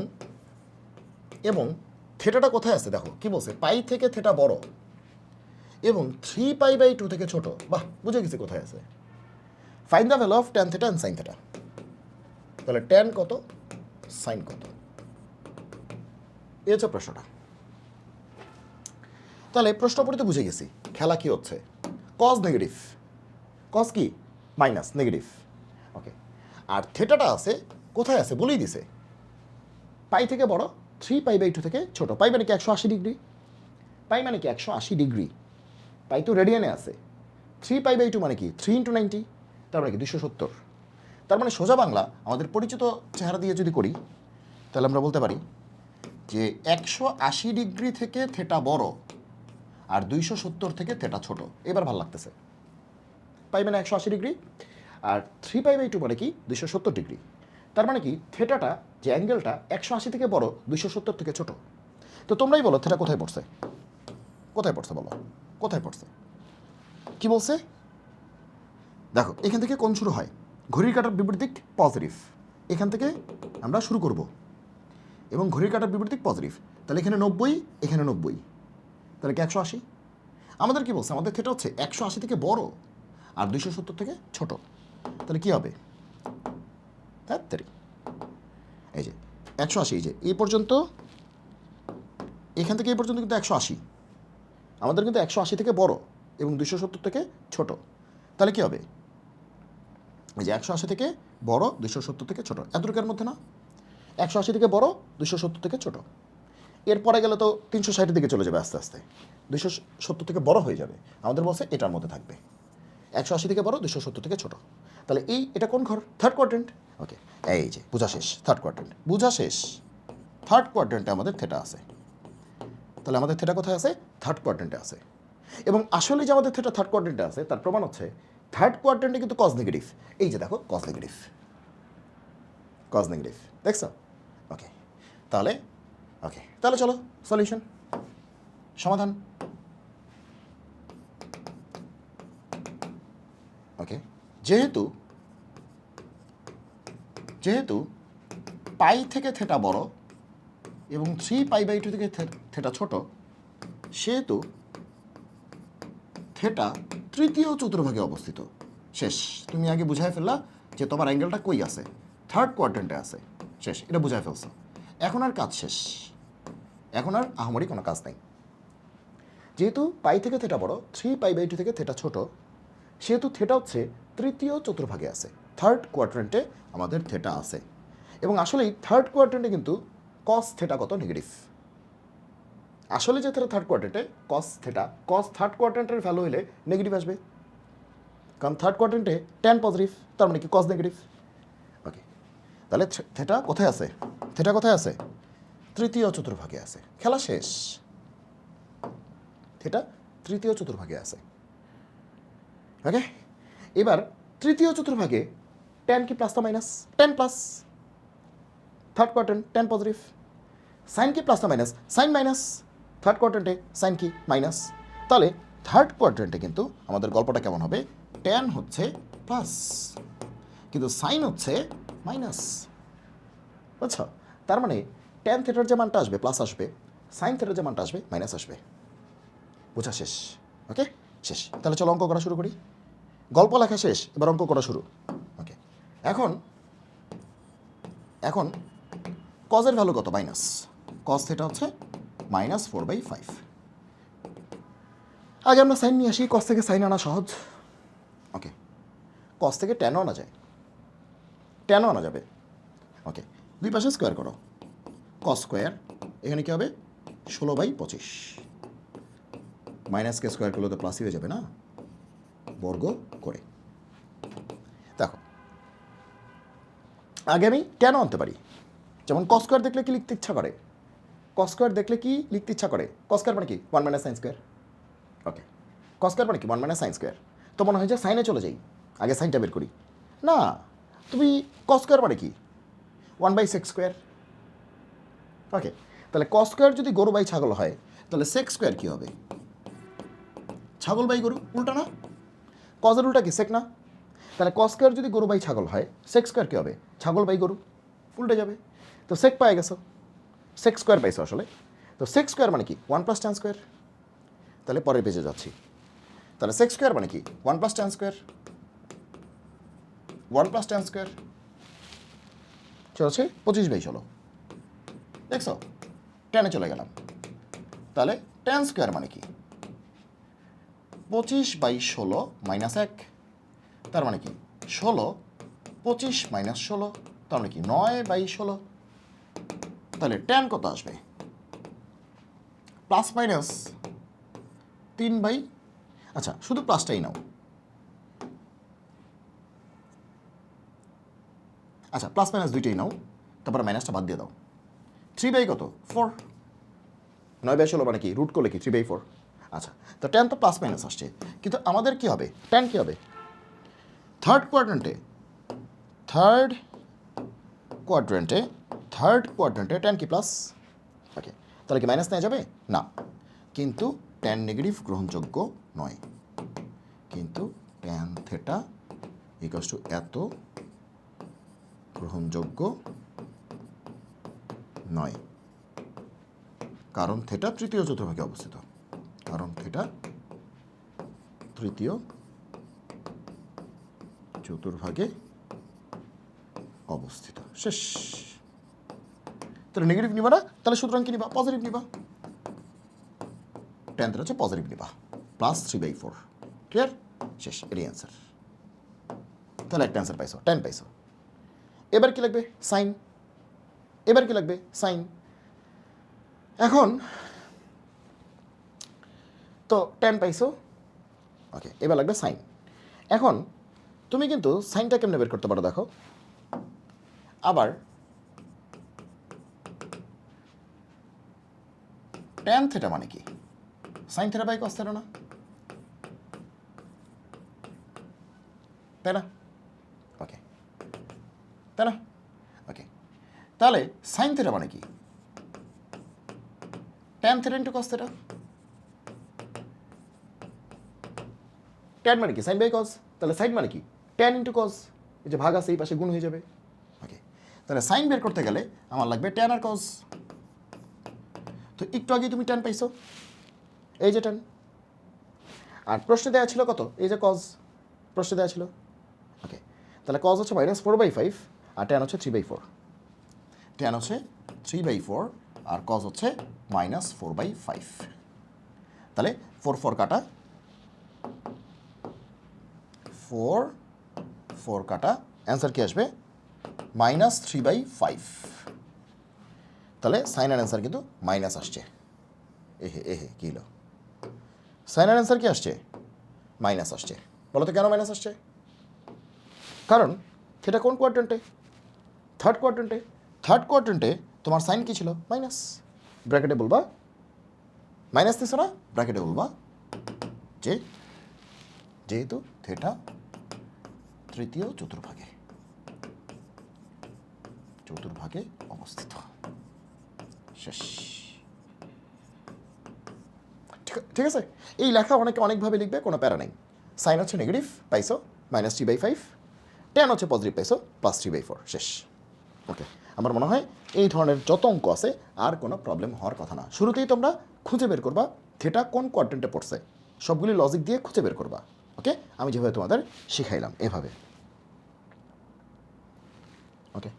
এবং থেটাটা কোথায় আছে দেখো, কি বলছে? পাই থেকে থেটা বড় এবং 3π/2 থেকে ছোট। বাহ, বুঝে গেছি কোথায় আছে। Find the value of tan theta and sine theta. তাহলে ট্যান কত, সাইন কত, এই হচ্ছে প্রশ্নটা। তাহলে প্রশ্ন পড়তে বুঝে গেছি খেলা কি হচ্ছে। কজ নেগেটিভ, কজ কি? Minus negative. ওকে, আর থেটাটা আছে কোথায় আছে বলেই দিছে, পাই থেকে বড়, 3π/2 থেকে ছোট। পাই মানে কি 180 ডিগ্রি, পাই মানে কি 180 ডিগ্রি, পাই তো রেডিয়ানে আছে। 3π/2 মানে কি 3 × 90, তার মানে কি 270। তার মানে সোজা বাংলা আমাদের পরিচিত চেহারা দিয়ে যদি করি তাহলে আমরা বলতে পারি যে 180 ডিগ্রি থেকে থেটা বড় আর 270 থেকে থেটা ছোট। এবার ভালো লাগতেছে। পাই মানে 180 ডিগ্রি আর 3π/2 মানে কি 270 ডিগ্রি। তার মানে কি থেটাটা যে অ্যাঙ্গেলটা 180 থেকে বড়, 270 থেকে ছোট। তো তোমরাই বলো থেটা কোথায় পড়ছে? কোথায় পড়ছে বলো, কোথায় পড়ছে? কি বলছে দেখো, এখান থেকে কোণ শুরু হয়, ঘড়ির কাঁটার বিপরীত দিক পজিটিভ, এখান থেকে আমরা শুরু করব এবং ঘড়ির কাঁটার বিপরীত দিক পজিটিভ। তাহলে এখানে 90, এখানে 90, তাহলে কি 180? আমাদের কি বলছে? আমাদের থেটা হচ্ছে 180 থেকে বড় আর 270 থেকে ছোট। তাহলে কি হবে? তাড়াতাড়ি এই যে 180, এই যে এই পর্যন্ত, এখান থেকে এই পর্যন্ত কিন্তু 180, আমাদের কিন্তু 180 থেকে বড় এবং 270 থেকে ছোট। তাহলে কি হবে? এই যে 180 থেকে বড়, 270 থেকে ছোট, এতটুকুর মধ্যে না? 180 থেকে বড়, 270 থেকে ছোট। এরপরে গেলে তো 360 দিকে চলে যাবে আস্তে আস্তে, 270 থেকে বড় হয়ে যাবে। আমাদের বলছে এটার মধ্যে থাকবে 180 থেকে বড়, 270 থেকে ছোট। তাহলে এটা কোন ঘর? Third quadrant. ওকে, এই যে বোঝা শেষ, থার্ড কোয়াড্রেন্ট বোঝা শেষ। থার্ড কোয়াড্রেন্টে আমাদের থেটা আছে। তাহলে আমাদের থেটা কোথায় আছে? থার্ড কোয়াড্রেন্টে আছে। এবং আসলে যে আমাদের থেটা থার্ড কোয়াড্রেন্টে আছে তার প্রমাণ হচ্ছে থার্ড কোয়াড্রেন্টে কিন্তু কজ নেগেটিভ। এই যে দেখো কজ নেগেটিভ, কজ নেগেটিভ, দেখছো? ওকে, তাহলে চলো সলিউশন, সমাধান। ওকে, যেহেতু পাই থেকে থেটা বড় এবং 3π/2 থেকে থেটা ছোট, সেহেতু থেটা তৃতীয় চতুর্ভাগে অবস্থিত। শেষ। তুমি আগে বুঝাই ফেললা যে তোমার অ্যাঙ্গেলটা কই আছে? থার্ড কোয়াড্রেন্টে আছে। শেষ, এটা বুঝাই ফেলছো। এখন আর কাজ শেষ, এখন আর আহামরি কোনো কাজ নেই। যেহেতু পাই থেকে থেটা বড়, 3π/2 থেকে থেটা ছোট, সেহেতু থেটা হচ্ছে তৃতীয় চতুর্ভাগে আছে। থার্ড কোয়াড্রেন্টে আমাদের থেটা আছে। এবং আসলেই থার্ড কোয়াড্রেন্টে কিন্তু কস থেটা কত? নেগেটিভ। আসলে যে থেটা থার্ড কোয়াড্রেন্টে কস থার্ড কোয়াড্রেন্টের ভ্যালু হলে নেগেটিভ আসবে, কারণ থার্ড কোয়াড্রেন্টে ট্যান পজিটিভ, তার মানে কি কস নেগেটিভ। ওকে, তাহলে থেটা কোথায় আছে? থেটা কোথায় আছে? তৃতীয় চতুর্ভাগে আছে। খেলা শেষ। থেটা তৃতীয় চতুর্ভাগে আছে। ওকে, এবার তৃতীয় চতুর্ভাগে ট্যান কি প্লাস না minus? Tan plus. Third quadrant tan positive. Sine কি প্লাস না মাইনাস? Sine minus. থার্ড কোয়াড্রেন্টে সাইন কি? মাইনাস। তাহলে থার্ড কোয়াড্রেন্টে কিন্তু আমাদের গল্পটা কেমন হবে? ট্যান হচ্ছে প্লাস কিন্তু সাইন হচ্ছে মাইনাস। বুঝছো? তার মানে ট্যান থেটার যে মানটা আসবে প্লাস আসবে, সাইন থেটার যে মানটা আসবে মাইনাস আসবে। বোঝা শেষ? ওকে, শেষ। তাহলে চলো অঙ্ক করা শুরু করি। গল্প লেখা শেষ, এবার অঙ্ক করা শুরু। ওকে, এখন কজের ভ্যালু কত? মাইনাস। কজ থেটা হচ্ছে -4/5। আগে আমরা সাইন নিয়ে আসি। কজ থেকে সাইন আনা সহজ। ওকে, কজ থেকে ট্যানও আনা যায়, ট্যানও আনা যাবে। ওকে, দুই পাশে স্কোয়ার করো। কজ স্কোয়ার এখানে কী হবে? 16/25। মাইনাসকে স্কোয়ার করলে তো প্লাসই হয়ে যাবে না, বর্গ করে। দেখো, আগে আমি ট্যানও আনতে পারি। যেমন কজ স্কোয়ার দেখলে কি লিখতে ইচ্ছা করে? কজ স্কোয়ার দেখলে কি লিখতে ইচ্ছা করে? কজ স্কোয়ার মানে কি? 1 - sin স্কোয়ার। ওকে, কজ স্কোয়ার মানে কি? 1 - sin স্কোয়ার। তো মনে হয় যে সাইনে চলে যাই, আগে সাইনটা বের করি। না, তুমি কজ স্কোয়ার মানে কি? 1/sec square. ওকে, তাহলে কজ স্কোয়ার যদি গরু বাই ছাগল হয়, তাহলে সেক স্কোয়ার কী হবে? ছাগল বাই গরু, উল্টা না? কজের উল্টা কি? সেক না? তাহলে কজ স্কোয়ার যদি গরু বাই ছাগল হয়, সেক স্কোয়ার কী হবে? ছাগল বাই গরু, উল্টে যাবে। তো সেক পাই গেছো, সেক স্কোয়ার পাইছো আসলে। তো সেক স্কোয়ার মানে কি? 1 + tan স্কোয়ার। তাহলে পরের পেজে যাচ্ছি। তাহলে সেক স্কোয়ার মানে কি? 1 + tan স্কোয়ার। 1 + tan স্কোয়ার চলছে 25/16। দেখছো, টেনে চলে গেলাম। তাহলে ট্যান স্কোয়ার মানে কি? 25/16 - 1। তার মানে কি? 16, 25 - 16, তার মানে কি? 9/16। তাহলে ট্যান কত আসবে? প্লাস মাইনাস 3/, আচ্ছা শুধু প্লাসটাই নাও। আচ্ছা, প্লাস মাইনাস দুইটাই নাও, তারপরে মাইনাসটা বাদ দিয়ে দাও। 3/, কত? 4। 9/16 মানে কি? রুট করলে কি? 3/4। আচ্ছা, তো ট্যান তো প্লাস মাইনাস আসছে, কিন্তু আমাদের কি হবে? ট্যান কি হবে? থার্ড কোয়াড্রেন্টে ট্যান কি প্লাস? ওকে, তাহলে কি মাইনাস নেওয়া যাবে? না, কিন্তু ট্যান নেগেটিভ গ্রহণযোগ্য নয়। কিন্তু ট্যান থেটা ইকুয়ালস টু এত গ্রহণযোগ্য নয়, কারণ থেটা তৃতীয় চতুর্ভাগে অবস্থিত। কারণ থেটা তৃতীয় চতুর্ভাগে অবস্থিত। শেষ। তাহলে নেগেটিভ নিবা না, তাহলে সুতরাং কি নিবা? পজিটিভ নিবা। ট্যান থেটা হচ্ছে পজিটিভ নিবা, +3/4। ক্লিয়ার? শেষ, এটাই অ্যান্সার। তাহলে একটা অ্যান্সার পাইছো, ট্যান পাইছো। এবার কি লাগবে? সাইন। এবার কি লাগবে? সাইন। এখন তো ট্যান পাইছো, ওকে, এবার লাগবে সাইন। এখন তুমি কিন্তু সাইনটা কেমনে বের করতে পারো দেখো। আবার ট্যান থিটা মানে কি? Sine theta by cos theta না, তাই না? ওকে, তাই না? ওকে, তাহলে সাইন থিটা মানে কি? Tan theta into cos theta. Tan মানে কি? Sine by cos. তাহলে সাইন মানে কি? Tan into cos. এই যে ভাগ আছে এই পাশে গুণ হয়ে যাবে। ওকে, তাহলে সাইন বের করতে গেলে আমার লাগবে ট্যান আর কস। তো একটু আগে তুমি ট্যান পাইছো, এই যে ট্যান। আর প্রশ্নে দেওয়া ছিল কত? এই যে কজ প্রশ্নে দেওয়া ছিল। ওকে, তাহলে কজ হচ্ছে -4/5 আর ট্যান হচ্ছে 3/4। ট্যান হচ্ছে 3/4 আর কজ হচ্ছে -4/5। তাহলে 4 কাটা, 4 কাটা, অ্যান্সার কি আসবে? -3/5। তাহলে সাইনের অ্যান্সার কিন্তু মাইনাস আসছে। এহে কি হলো? সাইনের অ্যান্সার কি আসছে? মাইনাস আসছে। বলো তো কেন মাইনাস আসছে? কারণ সেটা কোন কোয়াড্রেন্টে? থার্ড কোয়াড্রেন্টে। থার্ড কোয়াড্রেন্টে তোমার সাইন কি ছিল? মাইনাস। ব্র্যাকেটে বলবা মাইনাস দিছো না, ব্র্যাকেটে বলবা যে যেহেতু থিটা তৃতীয় চতুর্ভাগে অবস্থিত। শেষ। ঠিক আছে, এই লেখা অনেকে অনেকভাবে লিখবে, কোনো প্যারা নেই। সাইন হচ্ছে নেগেটিভ পাইছো -3/5, ট্যান হচ্ছে পজিটিভ পাইছো +3/4। শেষ। ওকে, আমার মনে হয় এই ধরনের যত অঙ্ক আছে আর কোনো প্রবলেম হওয়ার কথা না। শুরুতেই তোমরা খুঁজে বের করবা থিটা কোন কোয়াড্রেন্টে পড়ছে, সবগুলি লজিক দিয়ে খুঁজে বের করবা। ওকে, আমি যেভাবে তোমাদের শিখাইলাম এভাবে। ওকে,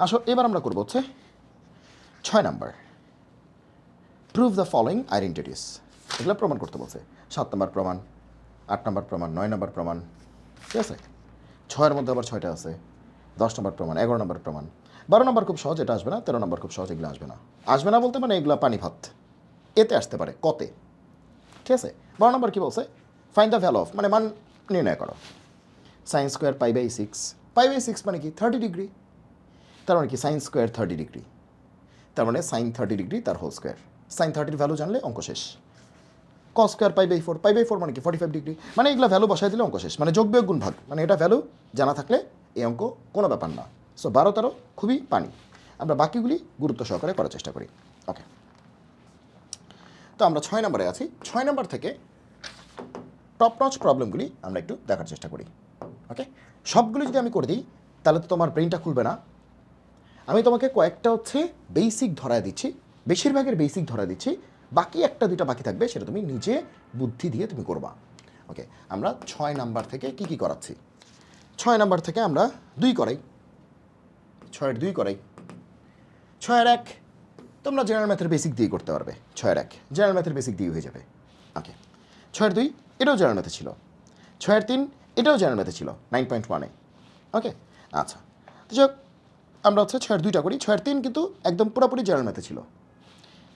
আসো এবার আমরা করবো হচ্ছে 6 number, prove the following identities. এগুলো প্রমাণ করতে বলছে। 7 নম্বর প্রমাণ, 8 নম্বর প্রমাণ, 9 নম্বর প্রমাণ, ঠিক আছে? 6-এর মধ্যে আবার 6টা আছে, 10 নম্বর প্রমাণ, 11 নম্বর প্রমাণ। 12 নম্বর খুব সহজ, এটা আসবে না। 13 নম্বর খুব সহজ, এগুলো আসবে না। আসবে না বলতে মানে এগুলো পানি ভাত, এতে আসতে পারে কতে, ঠিক আছে? 12 নম্বর কী বলছে? ফাইন্ড দ্য ভ্যালু অফ, মানে মান নির্ণয় করো। সাইন স্কোয়ার π/6, π/6 মানে কি? 30 ডিগ্রি। তার মানে কি? সাইন স্কোয়ার 30 ডিগ্রি, তার মানে সাইন 30 ডিগ্রি তার হোল স্কোয়ার। সাইন 30-র ভ্যালু জানলে অঙ্ক শেষ। কস স্কোয়ার π/4, π/4 মানে কি? 45 ডিগ্রি। মানে এগুলো ভ্যালু বসাই দিলে অঙ্ক শেষ। মানে যোগ বিয়োগ গুণ ভাগ, মানে এটা ভ্যালু জানা থাকলে এই অঙ্ক কোনো ব্যাপার না। সো 12-13 খুবই পানি। আমরা বাকিগুলি গুরুত্ব সহকারে করার চেষ্টা করি। ওকে, তো আমরা 6 নম্বরে আছি। 6 নম্বর থেকে টপ নচ প্রবলেমগুলি আমরা একটু দেখার চেষ্টা করি। ওকে, সবগুলি যদি আমি করে দিই তাহলে তো তোমার ব্রেনটা খুলবে না। আমি তোমাকে কয়েকটা হচ্ছে বেসিক ধরায় দিচ্ছি, বেশিরভাগের বেসিক ধরায় দিচ্ছি। বাকি 1-2টা বাকি থাকবে, সেটা তুমি নিজে বুদ্ধি দিয়ে তুমি করবা। ওকে, আমরা 6 নাম্বার থেকে কি করাচ্ছি? 6 নাম্বার থেকে আমরা 2 করাই, 6-এর 2 করাই। 6-এর 1 তোমরা জেনারেল ম্যাথের বেসিক দিয়ে করতে পারবে। 6-এর 1 জেনারেল ম্যাথের বেসিক দিয়ে হয়ে যাবে। ওকে, 6-এর 2 এটাও জেনারেল ম্যাথে ছিল। 6-এর 3 এটাও জেনারেল ম্যাথে ছিল 9.1-এ। ওকে, আচ্ছা, তো যাক আমরা হচ্ছে 6-এর 2টা করি। 6-এর 3 কিন্তু একদম পুরোপুরি জেনারেল ম্যাথে ছিল।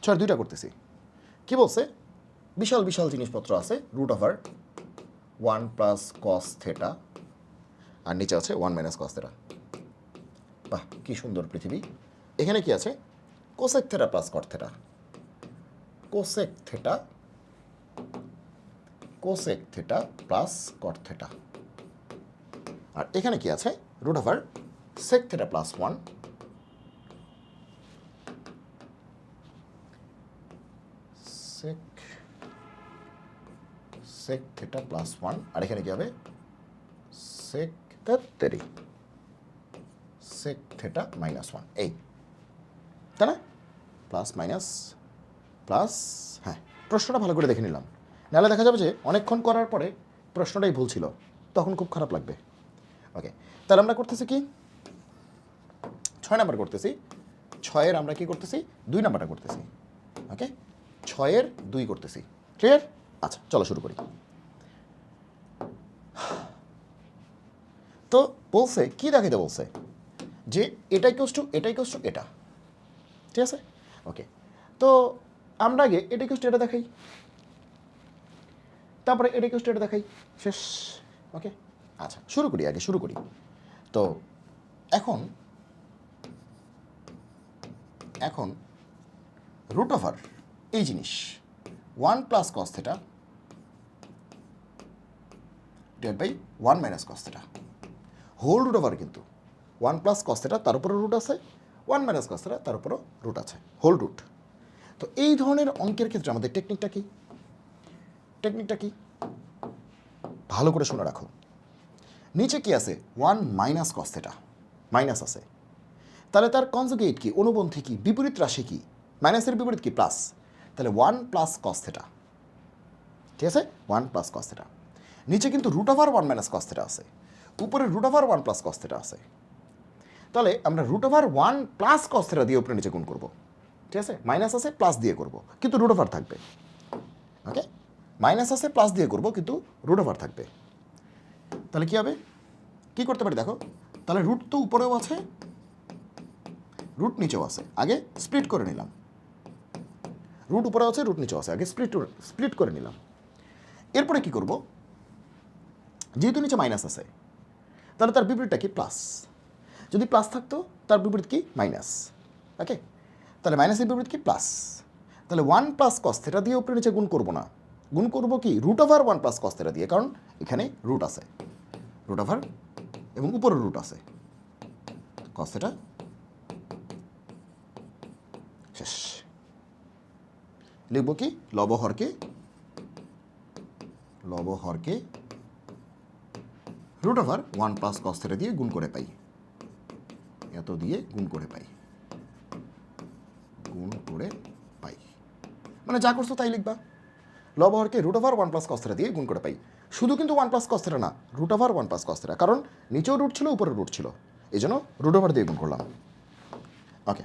6-এর 2টা করতেছি। কি বলছে? বিশাল বিশাল জিনিসপত্র আছে, √1 + cos থিটা আর নিচে আছে 1 - cos থিটা। বাহ, কি সুন্দর পৃথিবী। এখানে কি আছে? Cosec theta + cot theta, cosec theta + cot theta. আর এখানে কি আছে? √sec theta + 1 sec theta + 1। আর এখানে কি হবে? sec থিটা -1, এই, তাই না? Plus minus plus. হ্যাঁ, প্রশ্নটা ভালো করে দেখে নিলাম, নাহলে দেখা যাবে যে অনেকক্ষণ করার পরে প্রশ্নটাই ভুল ছিল, তখন খুব খারাপ লাগবে। ওকে, তাহলে আমরা করতেছি কি? 6 নাম্বার করতেছি। 6-এর আমরা কি করতেছি? 2 নাম্বারটা করতেছি। ওকে, 6-এর 2 করতেছি। ক্লিয়ার? আচ্ছা, চলো শুরু করি। তো বলছে কি দেখাইতে বলছে? যে এটা ইকুয়ালস টু এটা, ঠিক আছে? ওকে, তো আমরা আগে এটা ইকুয়ালস টু এটা দেখাই, তারপরে এটা ইকুয়ালস টু এটা দেখাই, শেষ। ওকে, আচ্ছা শুরু করি তো এখন রুট ওভার এই জিনিস 1 plus cos theta divide by 1 minus cos theta whole root over, কিন্তু 1 প্লাস কস থেটা তার উপরে রুট আছে, 1 মাইনাস কস থেটা তার উপরও রুট আছে, হোল রুট। তো এই ধরনের অঙ্কের ক্ষেত্রে আমাদের টেকনিকটা কি ভালো করে শুনে রাখো। নিচে কি আছে 1 মাইনাস কস থেটা, মাইনাস আছে, তাহলে তার কনজুগেট কি, অনুবন্ধী কি, বিপরীত রাশি কি, মাইনাসের বিপরীত কি প্লাস, তাহলে 1 প্লাস কস থেটা, ঠিক আছে 1 প্লাস কস থেটা। নিচে কিন্তু root over 1 minus cos theta আছে, উপরে root over 1 plus cos theta আছে। তাহলে আমরা root over 1 plus cos theta দিয়ে উপরে নিচে গুণ করব, ঠিক আছে, মাইনাস আছে প্লাস দিয়ে করব কিন্তু রুট ওভার থাকবে। ওকে, মাইনাস আছে প্লাস দিয়ে করব কিন্তু রুট ওভার থাকবে। তাহলে কি হবে, কি করতে পারি দেখো, তাহলে রুট তো উপরেও আছে রুট নিচেও আছে, আগে স্প্লিট করে নিলাম। রুট উপরে আছে রুট নিচেও আছে, আগে স্প্লিট করে নিলাম। এরপরে কি করব, যেহেতু নিচে মাইনাস আছে তাহলে তার বিপরীতটা কি প্লাস, যদি প্লাস থাকতো তার বিপরীত কি মাইনাস। ওকে, তাহলে মাইনাসের বিপরীত কি প্লাস, তাহলে 1 প্লাস কস থেটা দিয়ে উপরে নিচে গুণ করব না, গুণ করব কি root over 1 plus cos theta দিয়ে, কারণ এখানে রুট আছে, রুট ওভার এবং উপরে রুট আছে, কস থেটা শেষ। লিখব কি লবহরকে root over 1 plus cos theta দিয়ে গুণ করে পাই, এত দিয়ে গুণ করে পাই, মানে যা করছো তাই লিখবা, লবহরকে root over 1 plus cos theta দিয়ে গুণ করে পাই। শুধু কিন্তু 1 প্লাস কস থেটা না, root over 1 plus cos theta, কারণ নিচেও রুট ছিল উপরে রুট ছিল, এই জন্য রুট ওভার দিয়ে গুণ করলাম। ওকে,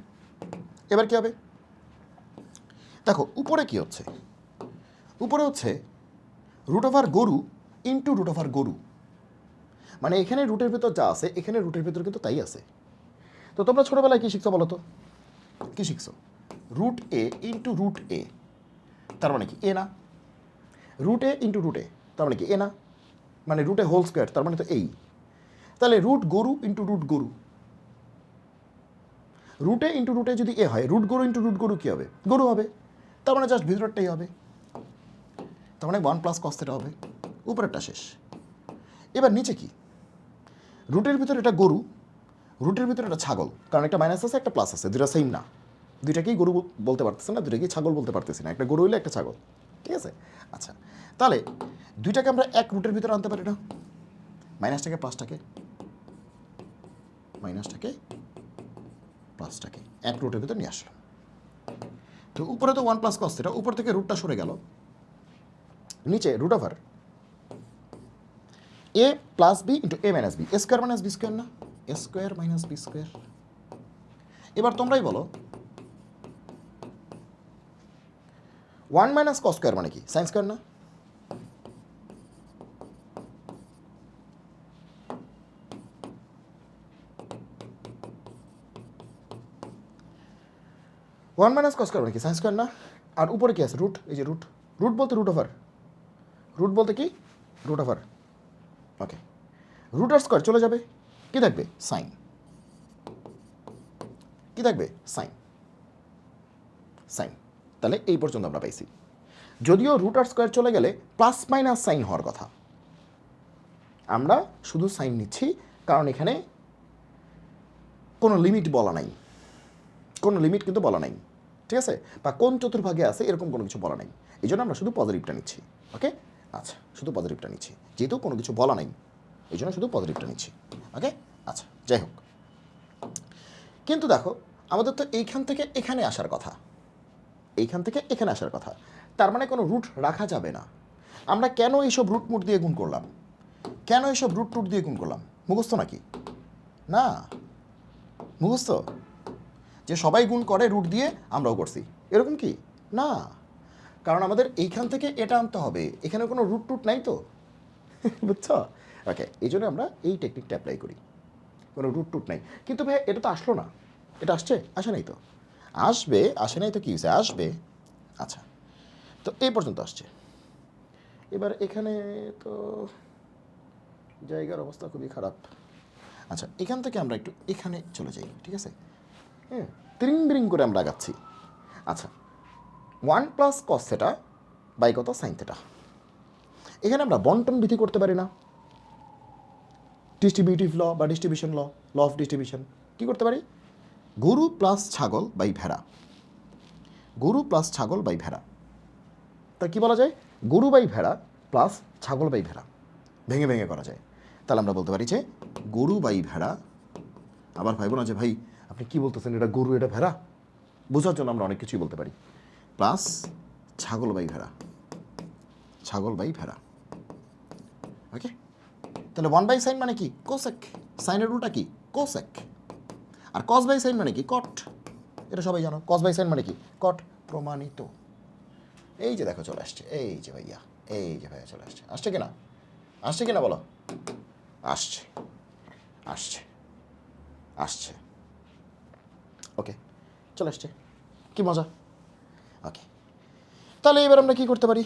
এবার কি হবে দেখো, উপরে কি হচ্ছে, উপরে হচ্ছে রুট ওভার গরু ইন্টু রুট ওভার গরু, মানে এখানে রুটের ভিতর যা আছে এখানে রুটের ভিতর কিন্তু তাই আছে। তো তোমরা ছোটোবেলায় কী শিখছো বলো তো, কী শিখছো, রুট এ ইন্টু রুট এ, তার মানে কি এ না, রুট এ ইন্টু রুট এ তার মানে কি এ না, মানে রুটে হোল স্কোয়ার তার মানে তো এই। তাহলে রুট গরু ইন্টু রুট গরু, রুটে ইন্টু রুটে যদি এ হয়, রুট গরু ইন্টু রুট গরু কী হবে, গরু হবে, তার মানে জাস্ট ভিতরটাই হবে, তার মানে 1 প্লাস কস থেটা হবে, উপরেরটা শেষ। এবার নিচে কি, রুটের ভিতরে এটা গরু, রুটের ভিতরে একটা ছাগল, কারণ একটা মাইনাস আছে একটা প্লাস আছে, দুটা সেম না, দুইটাকেই গরু বলতে পারতেছে না, দুইটাকেই ছাগল বলতে পারতেছি না, একটা গরু হইলে একটা ছাগল, ঠিক আছে। আচ্ছা, তাহলে দুইটাকে আমরা এক রুটের ভিতরে আনতে পারি না, মাইনাসটাকে প্লাসটাকে এক রুটের ভিতরে নিয়ে আসলাম। তো উপরে তো 1 প্লাস কস থেটা, উপর থেকে রুটটা সরে গেল, নিচে root over A plus B into A minus B, A square minus B square না, A square minus B square. এবার তোমরাই বলো 1 মাইনাস কস স্কোয়ার মানে কি, সাইন স্কোয়ার না, ওয়ান মাইনাস কস স্কোয়ার মানে কি সাইন স্কোয়ার না, আর উপরে কি আছে রুট, এই যে রুট, রুট বলতে রুট ওভার, রুট বলতে কি রুট ওভার। ওকে, রুট আর স্কোয়ার চলে যাবে, কি থাকবে সাইন, কি থাকবে সাইন, তাহলে এই পর্যন্ত আমরা পাইছি। যদিও রুট আর স্কোয়ার চলে গেলে প্লাস মাইনাস সাইন হওয়ার কথা, আমরা শুধু সাইন নিচ্ছি কারণ এখানে কোনো লিমিট বলা নাই, কোনো লিমিট কিন্তু বলা নাই, ঠিক আছে, বা কোন চতুর্ভাগে আছে এরকম কোনো কিছু বলা নাই, এই জন্য আমরা শুধু পজিটিভটা নিচ্ছি। ওকে, আচ্ছা, শুধু পজিটিভটা নিচ্ছি, যেহেতু কোনো কিছু বলা নাই এই জন্য শুধু পজিটিভটা নিচ্ছি। ওকে, আচ্ছা, যাই হোক, কিন্তু দেখো আমাদের তো এইখান থেকে এখানে আসার কথা, এইখান থেকে এখানে আসার কথা, তার মানে কোনো রুট রাখা যাবে না। আমরা কেন এইসব রুট মুট দিয়ে গুণ করলাম, কেন এইসব রুট টুট দিয়ে গুণ করলাম, মুখস্থ নাকি না, মুখস্থ যে সবাই গুণ করে রুট দিয়ে আমরাও করছি এরকম কি না, কারণ আমাদের এইখান থেকে এটা আনতে হবে, এখানে কোনো রুট টুট নাই তো বুঝছো। ওকে, এই জন্য আমরা এই টেকনিকটা অ্যাপ্লাই করি, কোনো রুট টুট নাই। কিন্তু ভাই এটা তো আসলো না, এটা আসছে, আসে নাই তো, আসবে, আসে নাই তো কী হয়েছে, আসবে। আচ্ছা, তো এই পর্যন্ত আসছে, এবার এখানে তো জায়গার অবস্থা খুবই খারাপ। আচ্ছা, এখান থেকে আমরা একটু এখানে চলে যাই, ঠিক আছে? হ্যাঁ, ত্রিং বিরিং করে আমরা আগাচ্ছি। আচ্ছা, 1 প্লাস কস থেটা বাই কত সাইন থেটা। এখানে আমরা বন্টন বিধি করতে পারি না? ডিস্ট্রিবিউটিভ ল বা distribution law, law of distribution. কী করতে পারি? গরু প্লাস ছাগল বাই ভেড়া, গরু প্লাস ছাগল বাই ভেড়া। তা কী বলা যায়? গরু বাই ভেড়া প্লাস ছাগল বাই ভেড়া ভেঙে ভেঙে করা যায়। তাহলে আমরা বলতে পারি যে গরু বাই ভেড়া, আবার ভাইব না যে ভাই আপনি কী বলতেছেন, এটা গরু এটা ভেড়া, বোঝার জন্য আমরা অনেক কিছুই বলতে পারি, প্লাস ছাগল বাই ভেড়া, ছাগল বাই ভেড়া। ওকে, তাহলে 1 বাই সাইন মানে কি? কোসেক। সাইনের রুলটা কি? কোসেক। আর কস বাই সাইন মানে কি? কট। এটা সবাই জানো, কস বাই সাইন মানে কি? কট। প্রমাণিত। এই যে দেখো চলে আসছে, এই যে ভাইয়া, এই যে ভাইয়া চলে আসছে। আসছে কিনা? আসছে কিনা বলো? আসছে, আসছে, আসছে। ওকে, চলে আসছে, কি মজা। ওকে, তাহলে এবার আমরা কি করতে পারি?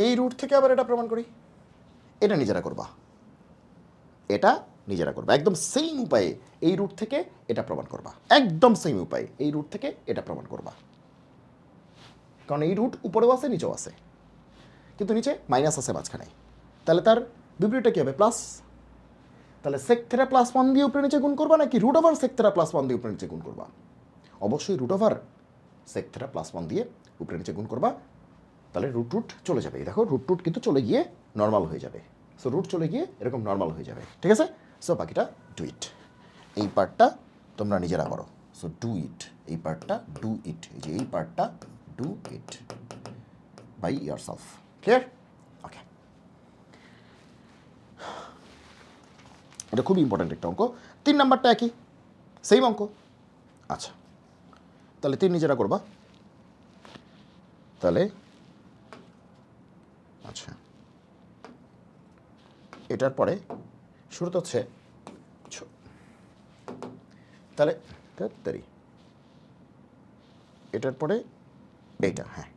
এই রুট থেকে আবার এটা প্রমাণ করি। এটা নিজেরা করবা, এটা নিজেরা করবা, একদম সেম উপায়ে এই রুট থেকে এটা প্রমাণ করবা, একদম সেম উপায়ে এই রুট থেকে এটা প্রমাণ করবা। কারণ এই রুট উপরেও আছে নিচেও আছে, কিন্তু নিচে মাইনাস আছে মাঝখানে। তাহলে তার বিপরীতটা কী হবে? প্লাস। তাহলে সেক থেটা প্লাস 1 দিয়ে উপরে নিচে গুণ করবা নাকি root over sec theta plus 1 দিয়ে উপরে নিচে গুণ করবা? অবশ্যই root over sec theta plus 1 দিয়ে উপরে নিচে গুণ করবা। তাহলে রুট রুট চলে যাবে, দেখো রুট রুট কিন্তু চলে গিয়ে নর্মাল হয়ে যাবে। সো রুট চলে গিয়ে এরকম নর্মাল হয়ে যাবে, ঠিক আছে? সো বাকিটা ডু ইট। এই পার্টটা তোমরা নিজেরা করো। সো ডু ইট, এই পার্টটা ডু ইট, এই যে এই পার্টটা do it by yourself. Clear? Okay, এটা খুবই ইম্পর্ট্যান্ট একটা অঙ্ক। 3 নাম্বারটা একই, সেম অঙ্ক। আচ্ছা, তাহলে 3 নিজেরা করবা। তাহলে আচ্ছা, এটার পরে শুরুতে হচ্ছে তাহলে তাড়াতাড়ি এটার পরে এইটা, হ্যাঁ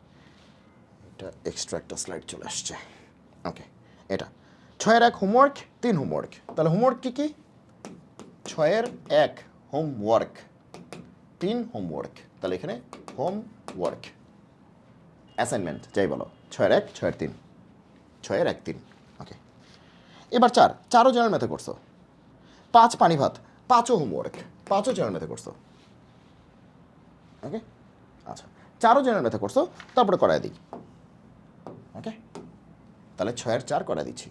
এটা এক্সট্রা একটা স্লাইড চলে আসছে। ওকে, এটা 6-এর 1 হোমওয়ার্ক, 3 হোমওয়ার্ক। তাহলে হোমওয়ার্ক কী কী? 6-এর 1 হোমওয়ার্ক, 3 হোমওয়ার্ক। তাহলে এখানে হোমওয়ার্ক, অ্যাসাইনমেন্ট যাই বলো। 6-এর 1, 6-এর 3, 6-এর 1 3। ওকে, এবার 4, 4ও জেনারেল ম্যাথে করছো। 5 পানি ভাত, 5ও হোমওয়ার্ক, 5ও জেনারেল ম্যাথে করছো। ওকে, আচ্ছা 4ও জেনারেল ম্যাথে করছো, তারপরে করায় দিই। ওকে, তাহলে 6-এর 4 করায় দিচ্ছি।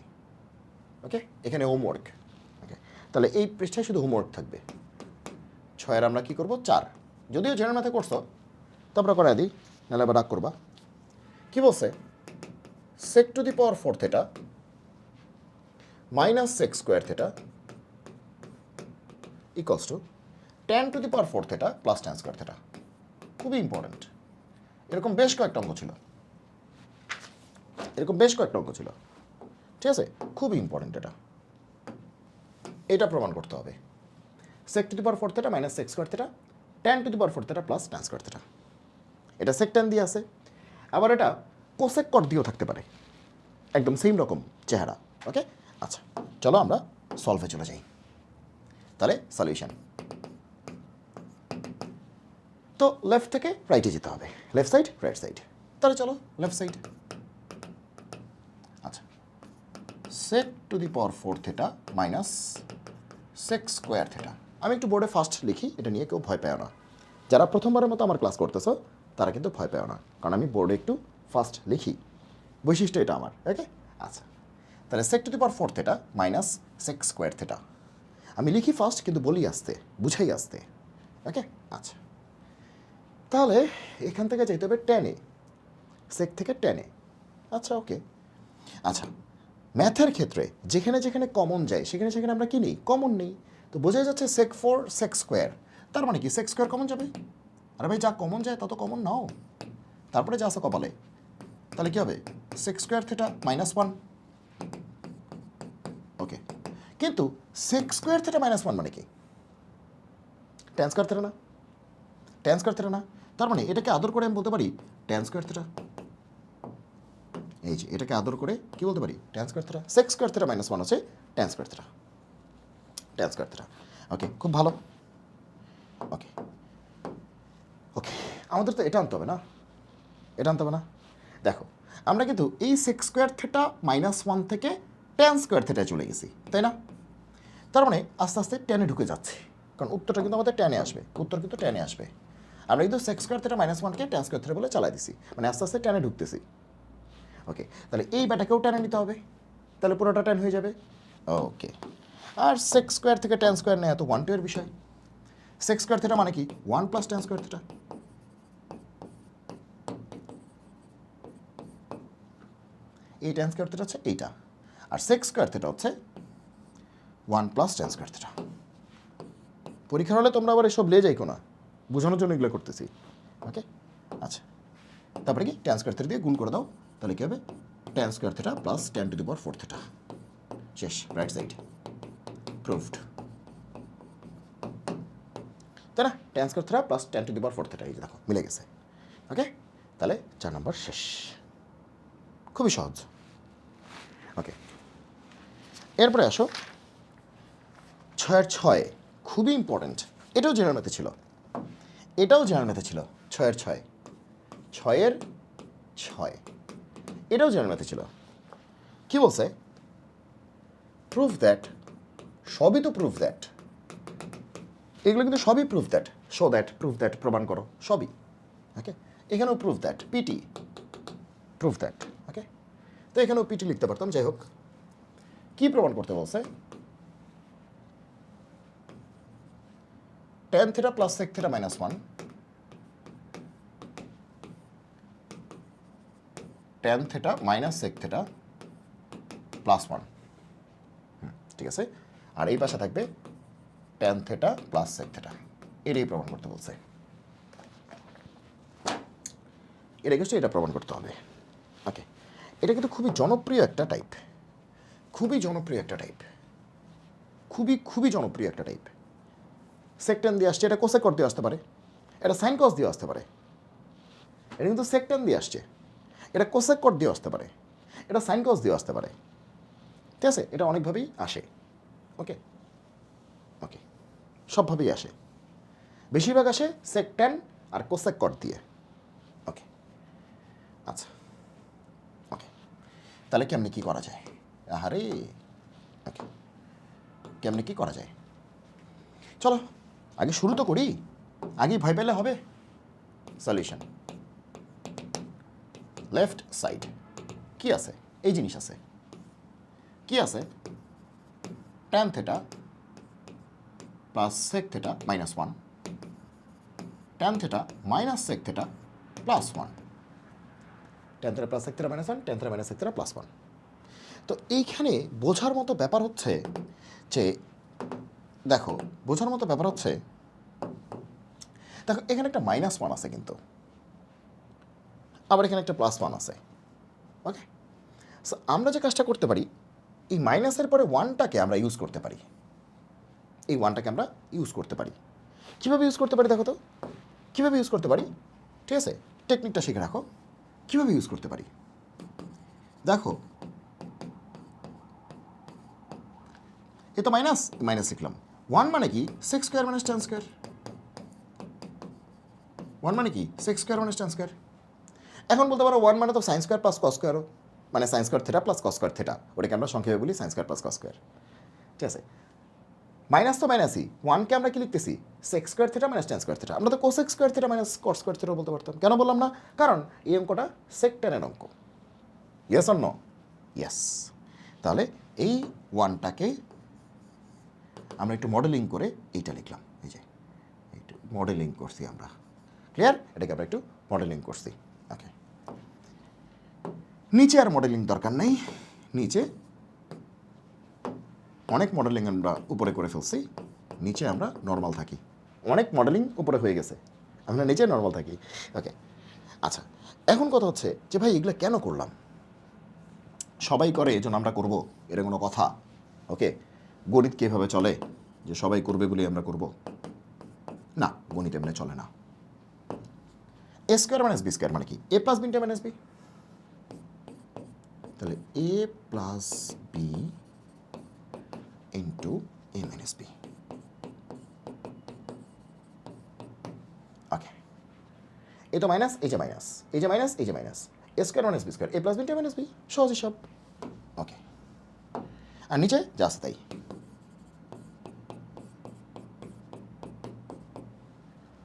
ওকে, এখানে হোমওয়ার্ক। ওকে, তাহলে এই পৃষ্ঠায় শুধু হোমওয়ার্ক থাকবে। 6-এর আমরা কী করবো? 4, যদিও জেনারেল ম্যাথে করছো, তারপরে করায় দিই, নাহলে আবার রাগ করবা। কী বলছে? sec to the power 4 theta minus sec square theta equals to tan to the power 4 theta plus tan square theta. খুবই ইম্পর্ট্যান্ট। এরকম বেশ কয়েকটা অঙ্ক ছিল, এরকম বেশ কয়েকটা অঙ্ক ছিল, ঠিক আছে? খুবই ইম্পর্ট্যান্ট এটা, এটা প্রমাণ করতে হবে। sec to the power 4 theta minus sec square theta tan to the power 4 theta plus tan square theta. এটা sec tan দিয়ে আছে, আবার এটা কোসেক কট দিয়েও থাকতে পারে, একদম সেম রকম চেহারা। ওকে, আচ্ছা চলো আমরা সলভে চলে যাই। তাহলে সলিউশন, তো লেফট থেকে রাইটে যেতে হবে, লেফট সাইড রাইট সাইড। তাহলে চলো লেফট সাইড। আচ্ছা, sec to the power 4 theta minus sec square theta. আমি একটু বোর্ডে ফার্স্ট লিখি, এটা নিয়ে কেউ ভয় পেও না। যারা প্রথমবারের মতো আমার ক্লাস করতেছো তারা কিন্তু ভয় পেও না, কারণ আমি বোর্ডে একটু ফার্স্ট লিখি, বৈশিষ্ট্য এটা আমার। ওকে, আচ্ছা তাহলে sec to the power 4 theta minus sec square theta. আমি লিখি ফার্স্ট, কিন্তু বলি আসতে, বুঝাই আসতে। ওকে, আচ্ছা তাহলে এখান থেকে যেতে হবে টেনে, সেক থেকে টেনে। আচ্ছা ওকে, আচ্ছা ম্যাথের ক্ষেত্রে যেখানে যেখানে কমন যায় সেখানে সেখানে আমরা কি নিই? কমন নেই। তো বোঝাই যাচ্ছে sec 4 sec স্কোয়ার, তার মানে কি sec স্কোয়ার কমন যাবে? আরে ভাই যা কমন যায় তত কমন নাও, তারপরে যা আছে কপালে। তাহলে কী হবে? sec square theta minus 1। ওকে, কিন্তু sec স্কোয়ার থেটা মাইনাস 1 মানে কি? tan স্কোয়ার থেটা না? tan স্কোয়ার থেটা না, তার মানে এটাকে আদর করে আমি বলতে পারি tan স্কোয়ার থেটা। এই যে এটাকে আদর করে কি বলতে পারি tan square theta, sec square theta minus one হচ্ছে tan square theta, tan square theta. Okay, খুব ভালো। ওকে ওকে, আমাদের তো এটা আনতে হবে না, এটা আনতে হবে না। দেখো আমরা কিন্তু এই sec square theta minus one থেকে ট্যান স্কোয়ার থিটায় চলে গেছি, তাই না? তার মানে আস্তে আস্তে টেনে ঢুকে যাচ্ছে, কারণ উত্তরটা কিন্তু আমাদের টেনে আসবে, উত্তর কিন্তু টেনে আসবে। আমরা কিন্তু সেক্স স্কোয়ার থিটা মাইনাস ওয়ানকে ট্যান স্কোয়ার থিটা বলে চালাই দিছি, মানে আস্তে আস্তে টেনে ঢুকতেছি। ওকে, তাহলে এই ব্যাটাকেও টেনে নিতে হবে, তাহলে পুরোটা টেন হয়ে যাবে। ওকে, আর সেক্স স্কোয়ার থেকে ট্যান স্কোয়ার নেয় তো 1/2 এর বিষয়। সেক্স স্কোয়ার থিটা মানে কি 1 প্লাস ট্যান স্কোয়ার থিটা, এই ট্যান স্কোয়ার থিটা হচ্ছে এইটা, আর সেক্স স্কোয়ার থিটা হচ্ছে 1 প্লাস ট্যান স্কোয়ার থিটা। পরীক্ষার হলে তোমরা আবার এসব লিয়ে যাইকো না, বোঝানোর জন্য এগুলো করতেছি। ওকে, আচ্ছা, তারপরে কি ট্যান স্কোয়ার থিটা দিয়ে গুণ করে দাও, তাহলে কি হবে tan square theta plus tan to the power 4 theta. শেষ, রাইট সাইড প্রুভড, তাই না? Tan square theta plus tan to the power 4 theta, এই যে দেখো মিলে গেছে। ওকে, তাহলে 4 নম্বর শেষ, খুবই সহজ। ওকে, এরপরে আসো 6-এর 6, খুবই ইম্পর্টেন্ট। এটাও জেনারেল ম্যাথে ছিল, এটাও জেনারেল ম্যাথে ছিল। 6-এর 6, 6-এর 6, এটাও জেনারেল ম্যাথে ছিল। কি বলছে? প্রুফ দ্যাট, সবই তো প্রুফ দ্যাট, এগুলো কিন্তু সবই proof that, show that, proof that, প্রমাণ করো, সবই। ওকে, এখানেও proof that, PT, proof that. Okay, তো এখানেও পিটি লিখতে পারতাম, যাই হোক। কি প্রমাণ করতে বলছে? Tan theta plus sec theta minus 1, tan theta minus sec theta plus 1, ঠিক আছে। আর এই পাশে থাকবে tan theta plus sec theta, এটাই প্রমাণ করতে বলছে। এটা কিছু, এটা প্রমাণ করতে হবে। ওকে, এটা কিন্তু খুবই জনপ্রিয় একটা টাইপ, খুবই জনপ্রিয় একটা টাইপ, খুবই খুবই জনপ্রিয় একটা টাইপ। সেকট্যান দিয়ে আসছে, এটা কোসেকট দিয়ে আসতে পারে, এটা সাইন কস দিয়ে আসতে পারে। এটা কিন্তু সেকট্যান দিয়ে আসছে, এটা কোসেকট দিয়ে আসতে পারে, এটা সাইন কস দিয়ে আসতে পারে, ঠিক আছে। এটা অনেকভাবেই আসে। ওকে ওকে, সবভাবেই আসে, বেশিরভাগ আসে সেকট্যান আর কোসেকট দিয়ে। ওকে, আচ্ছা, ওকে, তাহলে কেমনি কী করা যায়? আহারে, ওকে, কেমনি কী করা যায়? চলো আগে শুরু তো করি, আগে ভয় পেলে হবে। সলিউশন, লেফট সাইড কি আছে? এই জিনিস আছে, কি আছে? Tan theta plus sec theta minus 1, tan theta minus sec theta plus 1, tan theta plus sec theta minus 1, tan theta minus sec theta plus 1। তো এইখানে বোঝার মতো ব্যাপার হচ্ছে যে, দেখো বোঝার মতো ব্যাপার হচ্ছে, দেখো এখানে একটা মাইনাস 1 আছে, কিন্তু আবার এখানে একটা প্লাস 1 আছে। ওকে, সো আমরা যে কাজটা করতে পারি, এই মাইনাসের পরে 1টাকে আমরা ইউজ করতে পারি, এই 1টাকে আমরা ইউজ করতে পারি। কীভাবে ইউজ করতে পারি দেখো তো, কীভাবে ইউজ করতে পারি? ঠিক আছে, টেকনিকটা শিখে রাখো, কীভাবে ইউজ করতে পারি। দেখো এ তো মাইনাস, মাইনাস লিখলাম। 1 মানে কি sex square minus tan square, 1 মানে কি sex square minus tan square. এখন বলতে পারো 1 মানে তো সাইন স্কোয়ার প্লাস কস স্কোয়ারও, মানে sine square theta plus cos square theta, ওটাকে আমরা সংক্ষেপে বলি sign square plus cos square. ঠিক আছে, মাইনাস তো মাইনাসই, 1কে আমরা কি লিখতেছি sex square theta minus tan square theta, আমরা তো cosec square theta minus cos square theta বলতে পারতাম। কেন বললাম না? কারণ এই অঙ্কটা সেক ট্যানের অঙ্ক। Yes or no? ইয়েস। তাহলে এই 1টাকে আমরা একটু মডেলিং করে এইটা লিখলাম, এই যে একটু মডেলিং করছি আমরা, ক্লিয়ার? এটাকে আমরা একটু মডেলিং করছি। ওকে, নিচে আর মডেলিং দরকার নেই, নিচে অনেক মডেলিং আমরা উপরে করে ফেলছি, নিচে আমরা নর্মাল থাকি। অনেক মডেলিং উপরে হয়ে গেছে, আমরা নিচে নর্মাল থাকি। ওকে, আচ্ছা, এখন কথা হচ্ছে যে ভাই এগুলো কেন করলাম? সবাই করে এই জন্য আমরা করবো, এটা কোনো কথা? ওকে, গণিত কীভাবে চলে যে সবাই করবে বলে আমরা করব? না, গণিত এমনি চলে না। A square minus B square মানে কি? A plus B into minus B. তাহলে এ plus B into A minus B. Okay, এই তো মাইনাস, এই যে মাইনাস, এই যে মাইনাস, এই যে minus, A square minus B square, a plus B into A minus B, সহজ হিসাব। ওকে, আর নিচে যা আছে তাই।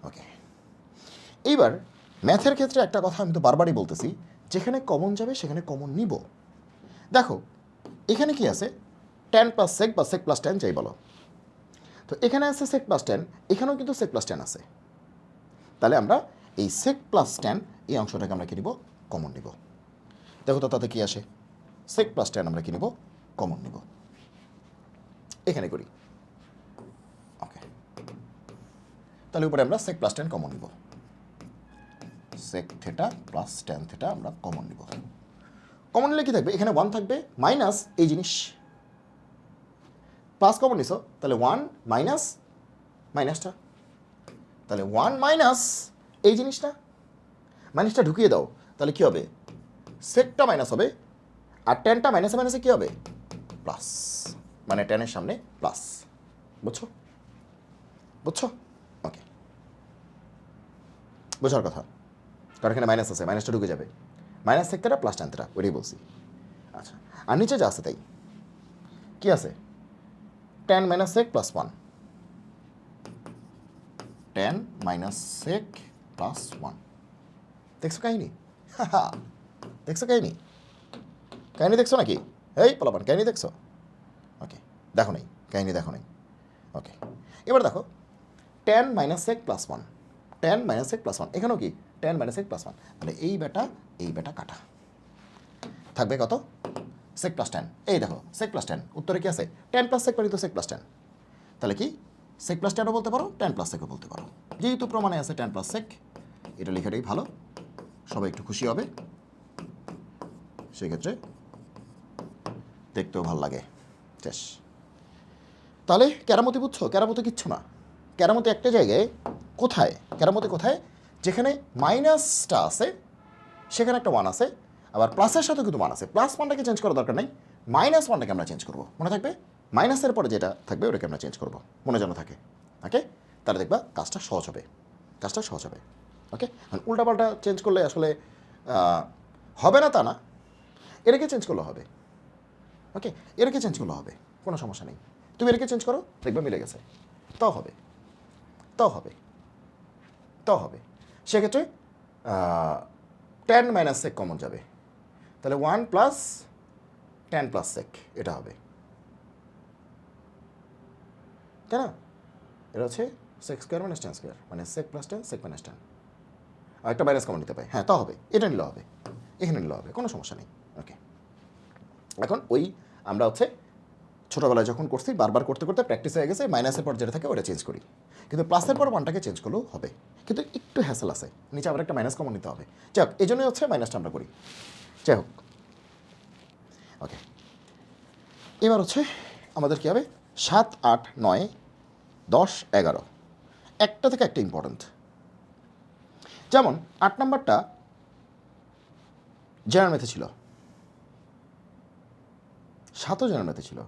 ওকে, এইবার ম্যাথের ক্ষেত্রে একটা কথা আমি তো বারবারই বলতেছি, যেখানে কমন যাবে সেখানে কমন নিব। দেখো এখানে কি আছে, টেন প্লাস সেক বা সেক প্লাস টেন যাই বলো, তো এখানে আছে সেক প্লাস টেন, এখানেও কিন্তু সেক প্লাস টেন আছে। তাহলে আমরা এই সেক প্লাস টেন এই অংশটাকে আমরা কি নিব, কমন নিব। দেখো তো তাতে কি আসে, সেক প্লাস টেন আমরা কি নিব, কমন নিব। এখানে করি। ওকে, তাহলে উপরে আমরা সেক প্লাস টেন কমন নিব, sec theta plus tan theta আমরা কমন নিব। কমন নিলে কি থাকবে, এখানে ওয়ান থাকবে, মাইনাস এই জিনিস, প্লাস কমন নিছো তাহলে ওয়ান মাইনাস মাইনাসটা, তাহলে ওয়ান মাইনাস এই জিনিসটা, মাইনাসটা ঢুকিয়ে দাও, তাহলে কী হবে, সেকটা মাইনাস হবে, আর টেনটা মাইনাসে মাইনাসে কী হবে, প্লাস, মানে টেনের সামনে প্লাস। বুঝছো, বুঝছো? ওকে, বোঝার কথা, কারণ এখানে মাইনাস আছে, মাইনাসটা ঢুকে যাবে, মাইনাস সেকটা প্লাস টেনটা, ওইটাই বলছি। আচ্ছা, আর নিচে যা আছে তাই, কি আছে, tan minus sec plus one, tan minus sec plus one. দেখছো কাহিনি? দেখছো কাহিনি? কাহিনি দেখছো নাকি? এই পোলাপান, কাহিনি দেখছো? ওকে, দেখো নেই কাহিনি, দেখো নেই। ওকে, এবার দেখো tan minus sec plus one, tan minus sec plus one, এখানেও কি tan minus sec plus one, মানে এই বেটা কাটা, থাকবে কত, সেক প্লাস টেন। এই দেখো সেক প্লাস টেন, উত্তরে কি আছে, টেন প্লাস সেক মানে তো সেক প্লাস টেন, তাহলে কি সেক প্লাস টেনও বলতে পারো, টেন প্লাস সেকও বলতে পারো, যেহেতু প্রমাণে আছে টেন প্লাস সেক, এটা লেখাটাই ভালো, সবাই একটু খুশি হবে, সেক্ষেত্রে দেখতেও ভালো লাগে। শেষ। তাহলে কেরামতি বুঝছো, কেরামতি কিচ্ছু না, কেরামতি একটা জায়গায়, কোথায় কেরামতি, কোথায়, যেখানে মাইনাসটা আছে সেখানে একটা ওয়ান আছে, আবার প্লাসের সাথে কিন্তু ওয়ান আছে, প্লাস ওয়ানটাকে চেঞ্জ করার দরকার নেই, মাইনাস ওয়ানটাকে আমরা চেঞ্জ করবো, মনে থাকবে, মাইনাসের পরে যেটা থাকবে ওটাকে আমরা চেঞ্জ করবো, মনে যেন থাকে। ওকে, তাহলে দেখবা কাজটা সহজ হবে, কাজটা সহজ হবে। ওকে, উল্টাপাল্টা চেঞ্জ করলে আসলে হবে না তা না, এটাকে চেঞ্জ করলে হবে। ওকে, এটাকে চেঞ্জ করলে হবে, কোনো সমস্যা নেই, তুমি এটাকে চেঞ্জ করো, দেখবে মিলে গেছে, তাও হবে, তাও হবে, তাও হবে। সেক্ষেত্রে টেন মাইনাস সেক কমন যাবে, তাহলে one plus tan plus sec এটা হবে, তাই না? এটা হচ্ছে sec square minus tan square, মানে sec plus tan sec minus tan, আর একটা মাইনাস কমন নিতে পারে, হ্যাঁ তাও হবে, এটা নিলে হবে, এখানে নিলে হবে, কোনো সমস্যা নেই। ওকে, এখন ওই আমরা হচ্ছে ছোটোবেলায় যখন করছি বারবার করতে করতে প্র্যাকটিস হয়ে গেছে, মাইনাসের পর যেটা থাকে ওটা চেঞ্জ করি, কিন্তু প্লাসের পর ওয়ানটাকে চেঞ্জ করলেও হবে, কিন্তু একটু হ্যাসেল আছে, নিচে আবার একটা মাইনাস কমন নিতে হবে, যাই হোক এই জন্যই হচ্ছে মাইনাসটা আমরা করি, যাই হোক। ওকে, এবার হচ্ছে আমাদের কী হবে, 7, 8, 9, 10, 11, একটা থেকে একটা ইম্পর্ট্যান্ট, যেমন 8 নাম্বারটা জেনারেল ম্যাথে ছিল, 7ও জেনারেল ম্যাথে ছিল,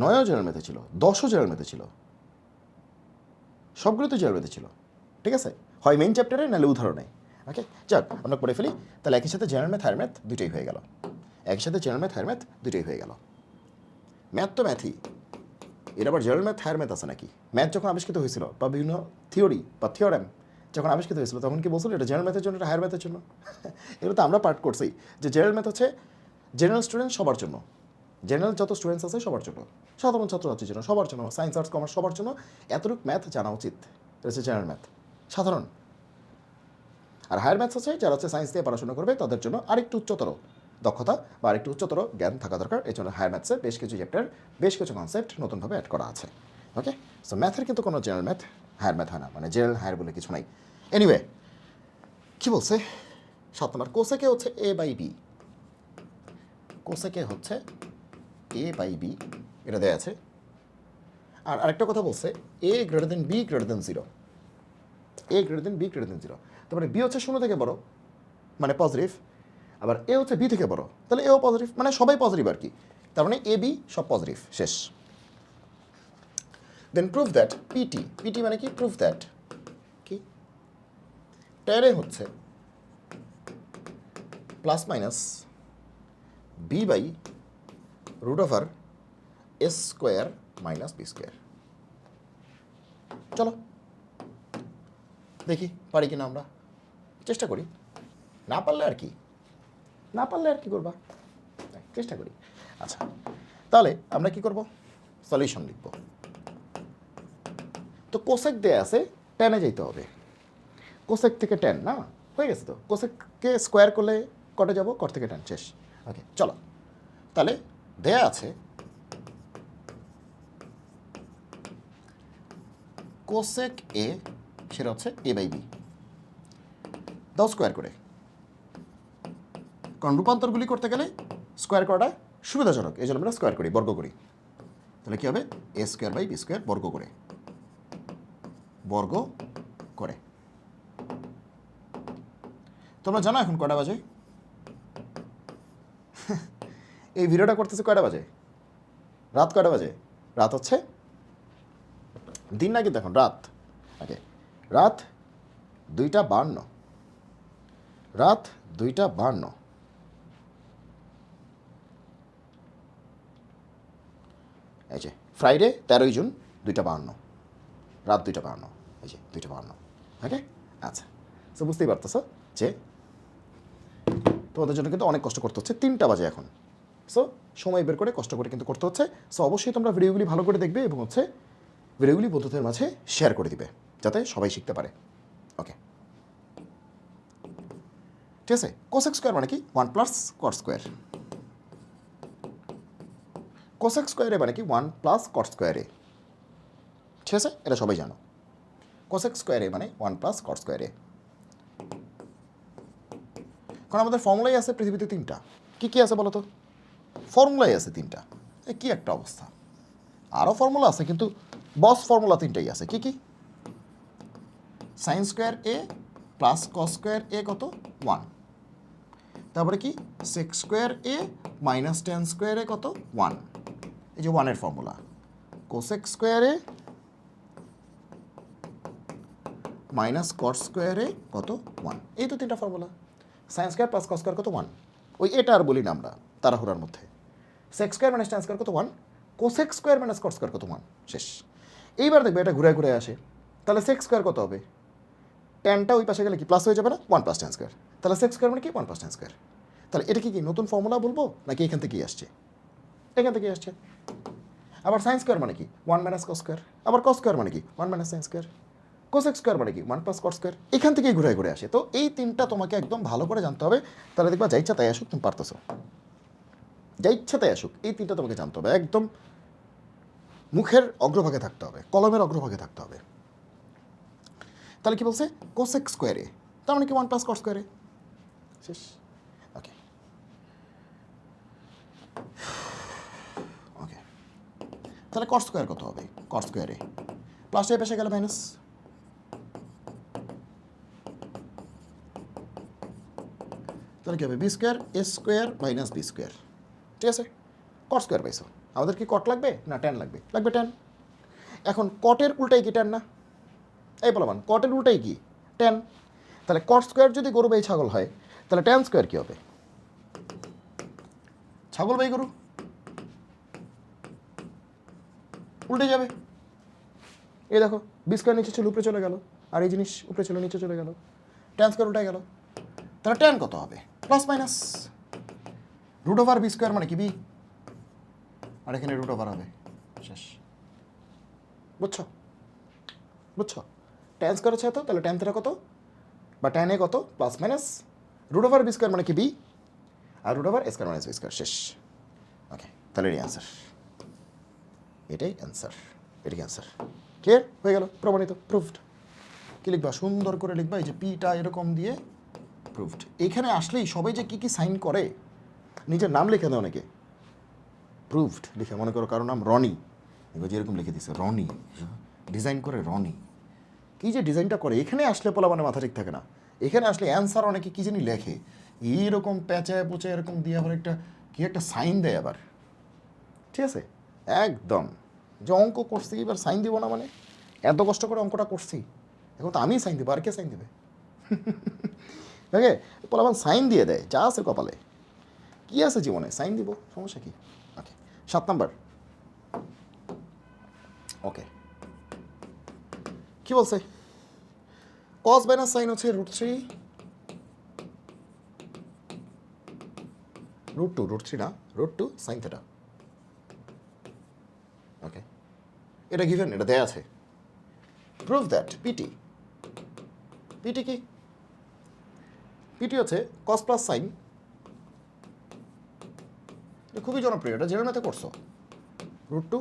9ও জেনারেল ম্যাথে ছিল, 10ও জেনারেল ম্যাথে ছিল, সবগুলো তো জেনারেল ম্যাথে ছিল, ঠিক আছে, হয় মেইন চ্যাপ্টারে নাহলে উদাহরণে। ওকে, যাক আমরা পড়ে ফেলি, তাহলে একই সাথে জেনারেল ম্যাথ হায়ার ম্যাথ দুটোই হয়ে গেল, একই সাথে জেনারেল ম্যাথ হায়ার ম্যাথ দুটোই হয়ে গেল। ম্যাথ তো ম্যাথই, এর আবার জেনারেল ম্যাথ হায়ার ম্যাথ আছে নাকি? ম্যাথ যখন আবিষ্কৃত হয়েছিল বা বিভিন্ন থিওরি বা থিওরেম যখন আবিষ্কৃত হয়েছিল তখন কি বলছিল এটা জেনারেল ম্যাথের জন্য, এটা হায়ার ম্যাথের জন্য? এগুলো তো আমরা পার্ট করছি যে জেনারেল ম্যাথ হচ্ছে জেনারেল স্টুডেন্ট সবার জন্য, জেনারেল যত স্টুডেন্টস আছে সবার জন্য, সাধারণ ছাত্রছাত্রীর জন্য, সবার জন্য, সায়েন্স আর্টস কমার্স সবার জন্য এতটুকু ম্যাথ জানা উচিত, এটা হচ্ছে জেনারেল ম্যাথ, সাধারণ। আর হায়ার ম্যাথস হচ্ছে যারা হচ্ছে সায়েন্স দিয়ে পড়াশোনা করবে তাদের জন্য আরেকটু উচ্চতর দক্ষতা বা আরেকটু উচ্চতর জ্ঞান থাকা দরকার, এই জন্য হায়ার ম্যাথসে বেশ কিছু চ্যাপ্টার, বেশ কিছু কনসেপ্ট নতুনভাবে অ্যাড করা আছে। ওকে, সো ম্যাথের কিন্তু কোনো জেনারেল ম্যাথ হায়ার ম্যাথ হয় না, মানে জেনারেল হায়ার বলে কিছু নাই। এনিওয়ে, কী বলছে 7 নম্বর, কোসেকে হচ্ছে এ বাই বি, কোসেকে হচ্ছে এ বাই বি, এটা দেওয়া আছে। আর আরেকটা কথা বলছে A greater than B greater than 0, A greater than B greater than 0, তারপরে বি হচ্ছে 0 থেকে বড়, মানে পজিটিভ, আবার এ হচ্ছে বি থেকে বড়, তাহলে এও পজিটিভ, মানে সবাই পজিটিভ আর কি। তার মানে এ বি সব পজিটিভ, শেষ। Then prove that PT, PT মানে কি, প্রুভ দ্যাট কি, ট্যান এ হচ্ছে plus minus B by root over A square minus B square. চলো দেখি পারি কিনা, আমরা চেষ্টা করি, না পারলে আর কি, না পারলে আর কি করবা, চেষ্টা করি। আচ্ছা তাহলে আমরা কি করব, সলিউশন লিখব। তো কোসেক দেয়া আছে, টেনে যেতে হবে, কোসেক থেকে টেন না, হয়ে গেছে তো, কোসেককে স্কোয়ার করলে কটে যাব, কট থেকে টেন, শেষ। ওকে চলো তাহলে দেয়া আছে কোসেক এ, সেটা হচ্ছে এ বাই বি, দাও স্কোয়ার করে, কারণ রূপান্তরগুলি করতে গেলে স্কোয়ার করাটা সুবিধাজনক, এই জন্য আমরা স্কোয়ার করি, বর্গ করি। তাহলে কী হবে, এ স্কোয়ার বাই বি স্কোয়ার বর্গ করে, বর্গ করে। তোমরা জানো এখন কটা বাজে? এই ভিডিওটা করতেছে কয়টা বাজে, রাত কয়টা বাজে? রাত হচ্ছে দিন না কিন্তু এখন রাত। ওকে, রাত 2:52, রাত 2:52। এই যে ফ্রাইডে 13ই জুন 2:52, রাত 2:52, এই যে 2:52। ওকে আচ্ছা, তো বুঝতেই পারতেছ যে তোমাদের জন্য কিন্তু অনেক কষ্ট করতে হচ্ছে, 3টা বাজে এখন। সো সময় বের করে কষ্ট করে কিন্তু করতে হচ্ছে। সো অবশ্যই তোমরা ভিডিওগুলি ভালো করে দেখবে এবং হচ্ছে ভিডিওগুলি বন্ধুদের মাঝে শেয়ার করে দিবে, যাতে সবাই শিখতে পারে। ওকে ঠিক আছে। কোসেক স্কোয়ার মানে কি, 1 প্লাস কট স্কোয়ার। কোসেক স্কোয়ারে মানে কি 1 প্লাস কট স্কোয়ারে, ঠিক আছে, এটা সবাই জানো। কোসেক স্কোয়ারে মানে 1 প্লাস কট স্কোয়ারে। কারণ আমাদের ফর্মুলাই আছে পৃথিবীতে 3টা। কী কী আছে বলো তো? ফর্মুলাই আছে 3টা, এ কী একটা অবস্থা। আরও ফর্মুলা আছে কিন্তু বস ফর্মুলা 3টাই আছে। কী কী? Sine square a plus cos square এ কত, 1। তারপরে কি, sec square A minus tan square এ কত, 1। এই যে 1-এর formula, cosec square A minus cot square এ কত, 1। এই তো 3টা formula. Sign square plus cos square কত, 1। ওই এটা আর বলি না আমরা তাড়াহুড়ার মধ্যে। Sec square minus tan square কত, 1। Cosec square minus cot square কত, 1, শেষ। এইবার দেখবে এটা ঘুরে ঘুরে আসে, তাহলে সেক স্কোয়ার কত হবে, টেনটা ওই পাশে গেলে কি প্লাস হয়ে যাবে না, 1 প্লাস টেন স্কোয়ার। তাহলে সেক স্কোয়ার মানে কি, 1 প্লাস টেন স্কোয়ার। তাহলে এটা কি নতুন ফর্মুলা বলবো নাকি এখান থেকেই আসছে? এখান থেকেই আসছে। আবার সাইন স্কোয়ার মানে কি, 1 মাইনাস কস স্কোয়ার। আবার কস স্কোয়ার মানে কি, 1 minus sine square. Cosec square মানে কি, 1 প্লাস কট স্কোয়ার। এখান থেকেই ঘুরে ঘুরে আসে। তো এই 3টা তোমাকে একদম ভালো করে জানতে হবে, তাহলে দেখবা যা ইচ্ছা তাই আসুক তুমি পারতেছো, যা ইচ্ছা তাই আসুক, এই 3টা তোমাকে জানতে হবে, একদম মুখের অগ্রভাগে থাকতে হবে, কলমের অগ্রভাগে থাকতে হবে। তাহলে কি বলছে, কোসেক স্কোয়ারে, তার মানে কি 1 প্লাস কট স্কোয়ারে, শেষ। ওকে ওকে, তাহলে কট স্কোয়ার কত হবে, কট স্কোয়ারে প্লাস এ পেশে গেলে মাইনাস, তাহলে কি হবে, B square A square minus B square. ঠিক আছে, কট স্কোয়ার পাইছো। আমাদের কি কট লাগবে না ট্যান লাগবে, লাগবে ট্যান। এখন কটের উল্টাই কি ট্যান না? এই বলবান, কটের উল্টাই কি, ট্যান। তাহলে কট স্কোয়ার যদি গরু বাই ছাগল হয়, তাহলে ট্যান স্কোয়ার কী হবে, ছাগল বাই গরু, উল্টে যাবে। এই দেখো, বি স্কোয়ার নিচে ছিল উপরে চলে গেল, আর এই জিনিস উপরে ছিল নিচে চলে গেল, ট্যান স্কোয়ার উল্টে গেল। তাহলে ট্যান কত হবে, plus minus root over B square মানে কি বি, আর এখানে রুট ওভার হবে, শেষ। বুঝছো, বুঝছো? ট্যান স্কোয়ার আছে তো, তাহলে ট্যান থিটা কত বা ট্যান এ কত, plus minus root over B square মানে কি বি, আর root over A square minus B square, শেষ। ওকে, তাহলে এটাই অ্যান্সার, এটাই অ্যান্সার, এটাই অ্যান্সার। ক্লিয়ার হয়ে গেল, প্রমাণিত, প্রুভড। কী লিখবা, সুন্দর করে লিখবা, এই যে পিটা এরকম দিয়ে প্রুভড। এইখানে আসলেই সবাই যে কী কী সাইন করে, নিজের নাম লিখে দেয় অনেকে, প্রুভড লিখে, মনে করো কারো নাম রনি, এবার যেরকম লিখে দিচ্ছে রনি, ডিজাইন করে রনি, কী যে ডিজাইনটা করে, এখানে আসলে পোলা মানে মাথা ঠিক থাকে না। এখানে আসলে অ্যান্সার অনেকে কী জানি লেখে, এইরকম প্যাঁচায় পোচায় এরকম দিয়ে আবার একটা কি একটা সাইন দেয় আবার, ঠিক আছে? একদম যে অঙ্ক করছি এবার সাইন দিব না মানে, এত কষ্ট করে অঙ্কটা করছি, এখন তো আমিই সাইন দেবো, আর কে সাইন দেবে? ওকে, পোলাপান সাইন দিয়ে দেয়, যা আছে কপালে, কি আছে জীবনে, সাইন দিব, সমস্যা কি? ওকে, 7 নাম্বার। ওকে, কি বলছে? কস মাইনাস সাইন হচ্ছে √3, √2 না, √2 সাইন থিটা। ওকে, এটা গিভেন, এটা দেয়া আছে। প্রুভ দ্যাট পিটি, পিটি কি? পিটি হচ্ছে কস প্লাস সাইন, এটা খুবই জনপ্রিয়, এটা জেনে নিতে করছো, √2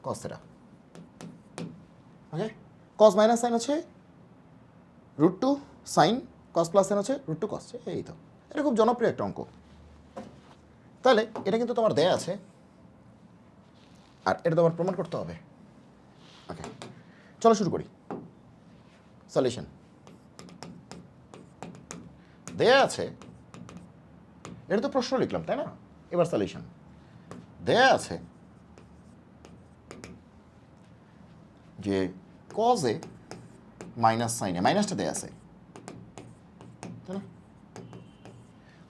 কস থিটা। ওকে, কস মাইনাস সাইন হচ্ছে √2 সাইন, কস প্লাস সাইন হচ্ছে √2 কস। এই তো, এটা খুব জনপ্রিয় একটা অঙ্ক। তাহলে এটা কিন্তু তোমার দেয়া আছে, আর এটা তোমার প্রমাণ করতে হবে। ওকে, চলো শুরু করি। সলিউশন দেয়া আছে, এটা তো প্রশ্ন লিখলাম তাই না? এবার সলিউশন দেয়া আছে যে কজে মাইনাস সাইনে, মাইনাসটা দেয়া আছে তাই না?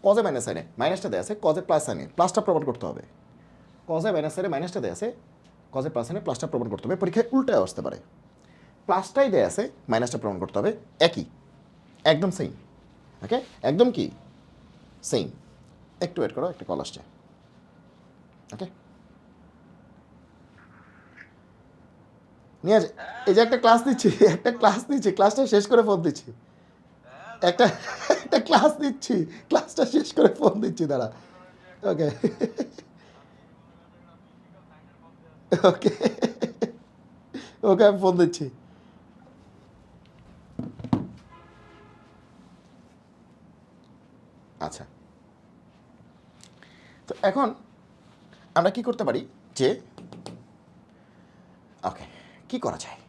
কজে মাইনাস সাইনে মাইনাসটা দেয়া আছে, কজে প্লাস সাইনে প্লাসটা প্রমাণ করতে হবে। কজে মাইনাস সাইনে মাইনাসটা দেয়া আছে, কজে প্লাস সাইনে প্লাসটা প্রমাণ করতে হবে। পরীক্ষায় উল্টায় আসতে পারে, প্লাসটাই দেয়া আছে, মাইনাসটা প্রমাণ করতে হবে, একই, একদম সেম। ওকে, একদম কি সেম। একটু ওয়েট করো, একটা কল আসছে। ওকে, নিয়ে এই যে একটা ক্লাস নিচ্ছি, একটা ক্লাস নিচ্ছি, ক্লাসটা শেষ করে ফোন দিচ্ছি। একটা একটা ক্লাস নিচ্ছি, ক্লাসটা শেষ করে ফোন দিচ্ছি, দাঁড়া। ওকে ওকে ওকে, আমি ফোন দিচ্ছি। আচ্ছা, তো এখন আমরা কি করতে পারি যে, ওকে, কি করা যায়?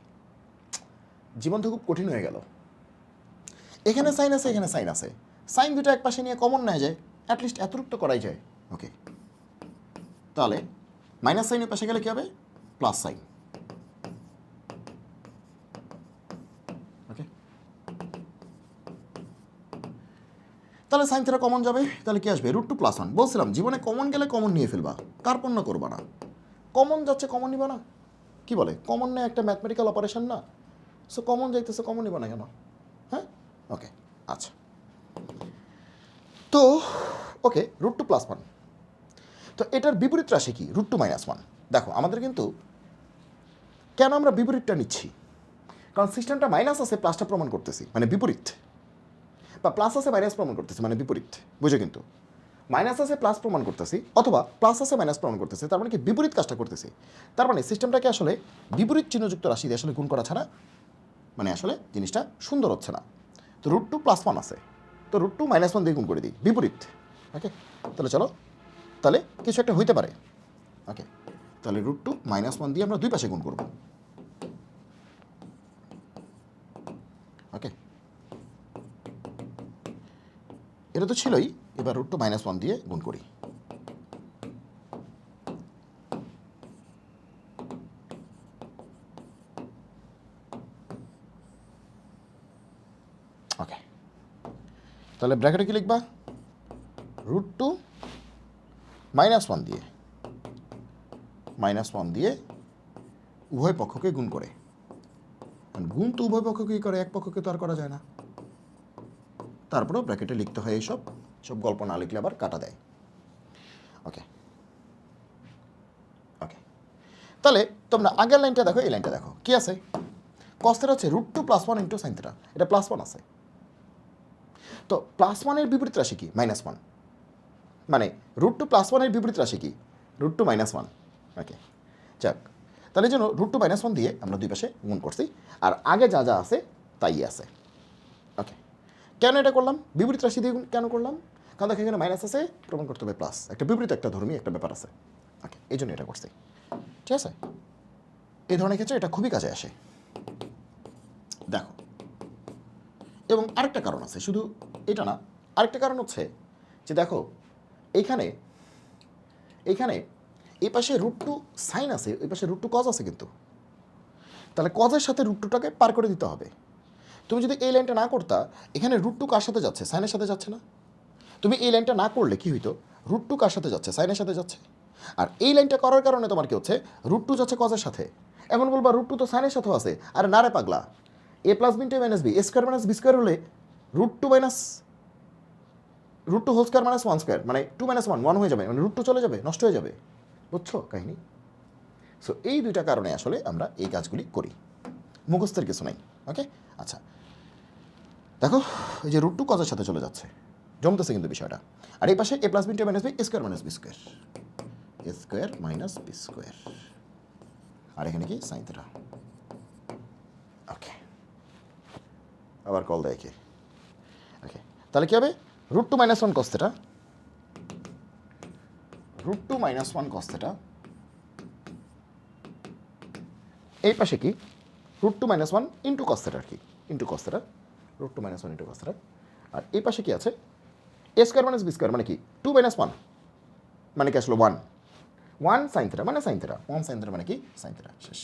জীবন তো খুব কঠিন হয়ে গেল। এখানে সাইন আছে, এখানে সাইন আছে, সাইন দুটো এক পাশে নিয়ে কমন নেওয়া যায়, অ্যাটলিস্ট এতটুকু তো করাই যায়। ওকে, তাহলে মাইনাস সাইনের পাশে গেলে কী হবে? Plus sign. ওকে, তাহলে সাইন থিটা কমন যাবে, তাহলে কি আসবে? √2 + 1। বলছিলাম জীবনে কমন গেলে কমন নিয়ে ফেলবা, কার্পণ্য করবা না। কমন যাচ্ছে কমন নিবা না, কি বলে কমন নেই একটা ম্যাথমেটিক্যাল অপারেশন না? সো কমন যাইতেছে, কমন নিবা না কেন? হ্যাঁ, ওকে, আচ্ছা। তো ওকে, √2 + 1, তো এটার বিপরীত রাশি কি? √2 - 1। দেখো আমাদের কিন্তু, কেন আমরা বিপরীতটা নিচ্ছি? কারণ সিস্টেমটা মাইনাস আছে, প্লাসটা প্রমাণ করতেছি, মানে বিপরীত, বা প্লাস আছে মাইনাস প্রমাণ করতেছি, মানে বিপরীত। বুঝো কিন্তু, মাইনাস আছে প্লাস প্রমাণ করতেছি, অথবা প্লাস আছে মাইনাস প্রমাণ করতেছি, তার মানে কি বিপরীত কাজটা করতেছি। তার মানে সিস্টেমটাকে আসলে বিপরীত চিহ্নযুক্ত রাশি দিয়ে আসলে গুণ করা ছাড়া মানে আসলে জিনিসটা সুন্দর হচ্ছে না। তো √2 + 1 আছে, তো √2 - 1 দিয়ে গুণ করে দিই, বিপরীত। ওকে, তাহলে চলো, তাহলে কিছু একটা হইতে পারে। ওকে, তাহলে √2 - 1 দিয়ে আমরা দুই পাশে গুণ করব। ওকে, এটা তো ছিলই, এবার √2 - 1 দিয়ে গুণ করি। ওকে, তাহলে ব্র্যাকেটে কি লিখবা? √2 - 1 দিয়ে, -1 দিয়ে উভয় পক্ষকে গুণ করে। গুণ তো উভয় পক্ষকেই করে, এক পক্ষকে তো আর করা যায় না। তারপরেও ব্র্যাকেটে লিখতে হয় এইসব, সব গল্প না লিখলে আবার কাটা দেয়। ওকে ওকে, তাহলে তোমরা আগের লাইনটা দেখো, এই লাইনটা দেখো, কি আছে? cos থিটা হচ্ছে √2 + 1 × sin থিটা, এটা +1 আছে। তো +1 বিপরীত রাশি কি? -1, মানে √2 + 1 বিপরীত রাশি কি? √2 - 1। ওকে, যাক, তাহলে জন্য √2 - 1 দিয়ে আমরা দুই পাশে গুণ করছি, আর আগে যা যা আছে তাই আছে। ওকে, কেন এটা করলাম? বিপরীত রাশি দিয়ে কেন করলাম? কারণ দেখো এখানে মাইনাস আছে, প্রমাণ করতে হবে প্লাস, একটা বিপরীত একটা ধর্মী একটা ব্যাপার আছে। ওকে, এই জন্য এটা করছি, ঠিক আছে? এই ধরনের ক্ষেত্রে এটা খুবই কাজে আসে। দেখো, এবং আরেকটা কারণ আছে, শুধু এটা না, আরেকটা কারণ হচ্ছে যে দেখো এইখানে এইখানে এই পাশে রুট টু সাইন আছে, এই পাশে রুট টু কজ আছে, কিন্তু তাহলে কজের সাথে রুট টুটাকে পার করে দিতে হবে। তুমি যদি এই লাইনটা না করতা, এখানে রুট টু কার সাথে যাচ্ছে? সাইনের সাথে যাচ্ছে না? তুমি এই লাইনটা না করলে কি হইতো? রুট টু কার সাথে যাচ্ছে? সাইনের সাথে যাচ্ছে। আর এই লাইনটা করার কারণে তোমার কি হচ্ছে? রুট টু যাচ্ছে কজের সাথে। এখন বলবা রুট টু তো সাইনের সাথেও আছে। আর না রে পাগলা, এ প্লাস বিনটে minus B, A square minus B square হলে root two minus root two whole square minus one square, মানে টু মাইনাস ওয়ান ওয়ান হয়ে যাবে, মানে রুট টু চলে যাবে, নষ্ট হয়ে যাবে। বুঝছো কাহিনি? সো এই দুইটা কারণে আসলে আমরা এই কাজগুলি করি, মুখস্থের কিছু নাই। ওকে, আচ্ছা দেখো এই যে রুট টু কজের সাথে চলে যাচ্ছে, জমতেছে কিন্তু বিষয়টা। আর এই পাশে এ প্লাস বিনটে minus B, A square minus B square, A square minus B square, আর এখানে কি সাইন থিটা। ওকে, আবার কল দেয় কে? ওকে, তাহলে কী হবে? Root two minus one cos theta, root two minus one cos theta, এই পাশে কি root two minus one into cos theta, আর কি into cos theta, root two minus one into cos theta. আর এই পাশে কি আছে? A square minus B square, মানে কি টু মাইনাস ওয়ান, মানে কি আসলো ওয়ান, ওয়ান সাইন থিটা মানে sine theta, one sine theta মানে কি সাইন থিটা। শেষ,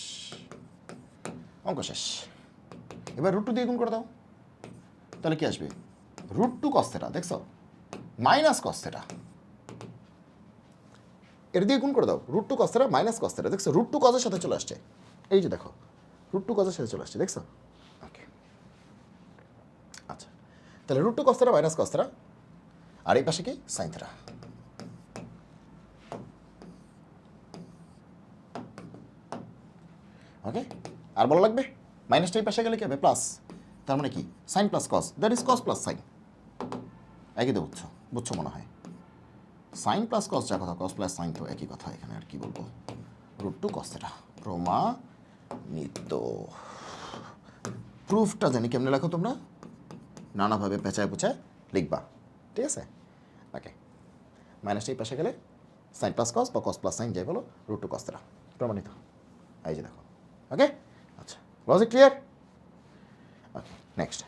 অঙ্ক শেষ। এবার রুট টু দিয়ে গুণ করে দাও, তাহলে কি আসবে? রুট টু কস থিটা, দেখছো, মাইনাস কস থিটা। এর দিয়ে গুণ করে দাও, root two cos theta minus cos theta, দেখছো রুট টু কজের সাথে চলে আসছে। এই যে দেখো রুট টু কজের সাথে চলে আসছে, দেখছো? ওকে, আচ্ছা তাহলে root two cos theta minus cos theta, আর এই পাশে কি সাইন থিটা। ওকে, আর বলা লাগবে মাইনাসটা এই পাশে গেলে কি হবে? প্লাস, তার মানে কি sine plus cos, that is cos plus sine. একই তো বুঝছো, বুঝছো মনে হয়। সাইন প্লাস কস যা কথা, কস প্লাস সাইন তো একই কথা, এখানে আর কি বলবো। রুট টু কস থিটা প্রমাণিত। প্রুফটা জানি কেমনে লেখো তোমরা, নানাভাবে পেঁচায় পুচায় লিখবা, ঠিক আছে? ওকে, মাইনাসটা এই পাশে গেলে সাইন প্লাস কস বা কস প্লাস সাইন যাই বলো, রুট টু কস থিটা প্রমাণিত। এই যে দেখো, ওকে, আচ্ছা লজিক ক্লিয়ার? ওকে, নেক্সট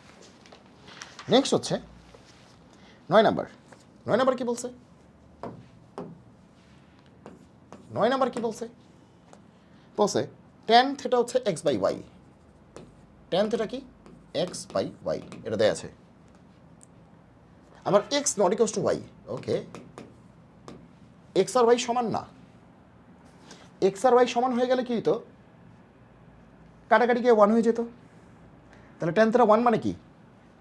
নেক্সট হচ্ছে 9 নাম্বার। 9 নাম্বার কি বলছে? 9 নাম্বার কি বলছে? বলছে ট্যান থিটা হচ্ছে X by Y. Tan theta কি? এক্স বাই ওয়াই, এটা দেয়া আছে। আমার X not equals to Y. Okay, X আর ওয়াই সমান না। এক্স আর ওয়াই সমান হয়ে গেলে কি হতো? কাটাকাটি গিয়ে ওয়ান হয়ে যেত। তাহলে ট্যান থিটা ওয়ান মানে কি?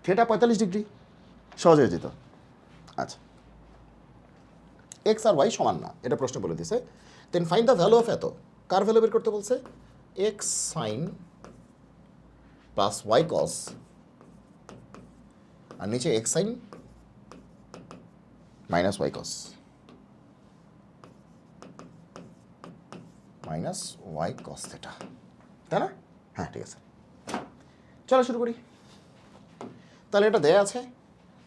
থিটা 45 ডিগ্রি, সহজ হয়ে যেত। আচ্ছা, এক্স আর ওয়াই সমান না, এটা প্রশ্ন বলে দিছে। Then find the value of এত। কার ভ্যালু বের করতে বলছে? X sine plus Y cos, আর নিচে X sine minus Y cos, minus Y cos theta, তাই না? হ্যাঁ ঠিক আছে, চলো শুরু করি। তাহলে এটা দেয়া আছে,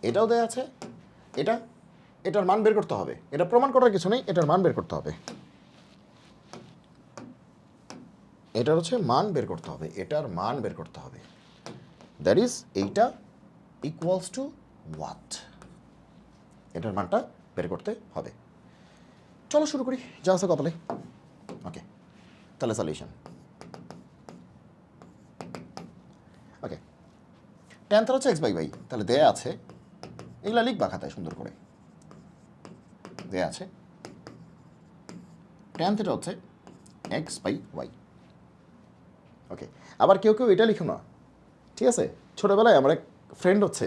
এটাও দেয়া আছে, এটার মান বের করতে হবে। এটা প্রমাণ করার কিছু নেই, এটার মান বের করতে হবে। এটার হচ্ছে মান বের করতে হবে, এটার মান বের করতে হবে। দ্যাট ইজ এইটা ইকুয়ালস টু হোয়াট, এটার মানটা বের করতে হবে। চলো শুরু করি, যা আছে কপালে। ওকে, তাহলে সলিউশন। ওকে, ট্যান থিটা হচ্ছে এক্স বাই ওয়াই, তাহলে দেয়া আছে, এগুলা লিখবা খাতায় সুন্দর করে। দেয়া আছে ট্যান থিটা হচ্ছে এক্স বাই ওয়াই। ওকে, আবার কেউ কেউ এটা লিখো না, ঠিক আছে? ছোটোবেলায় আমার এক ফ্রেন্ড হচ্ছে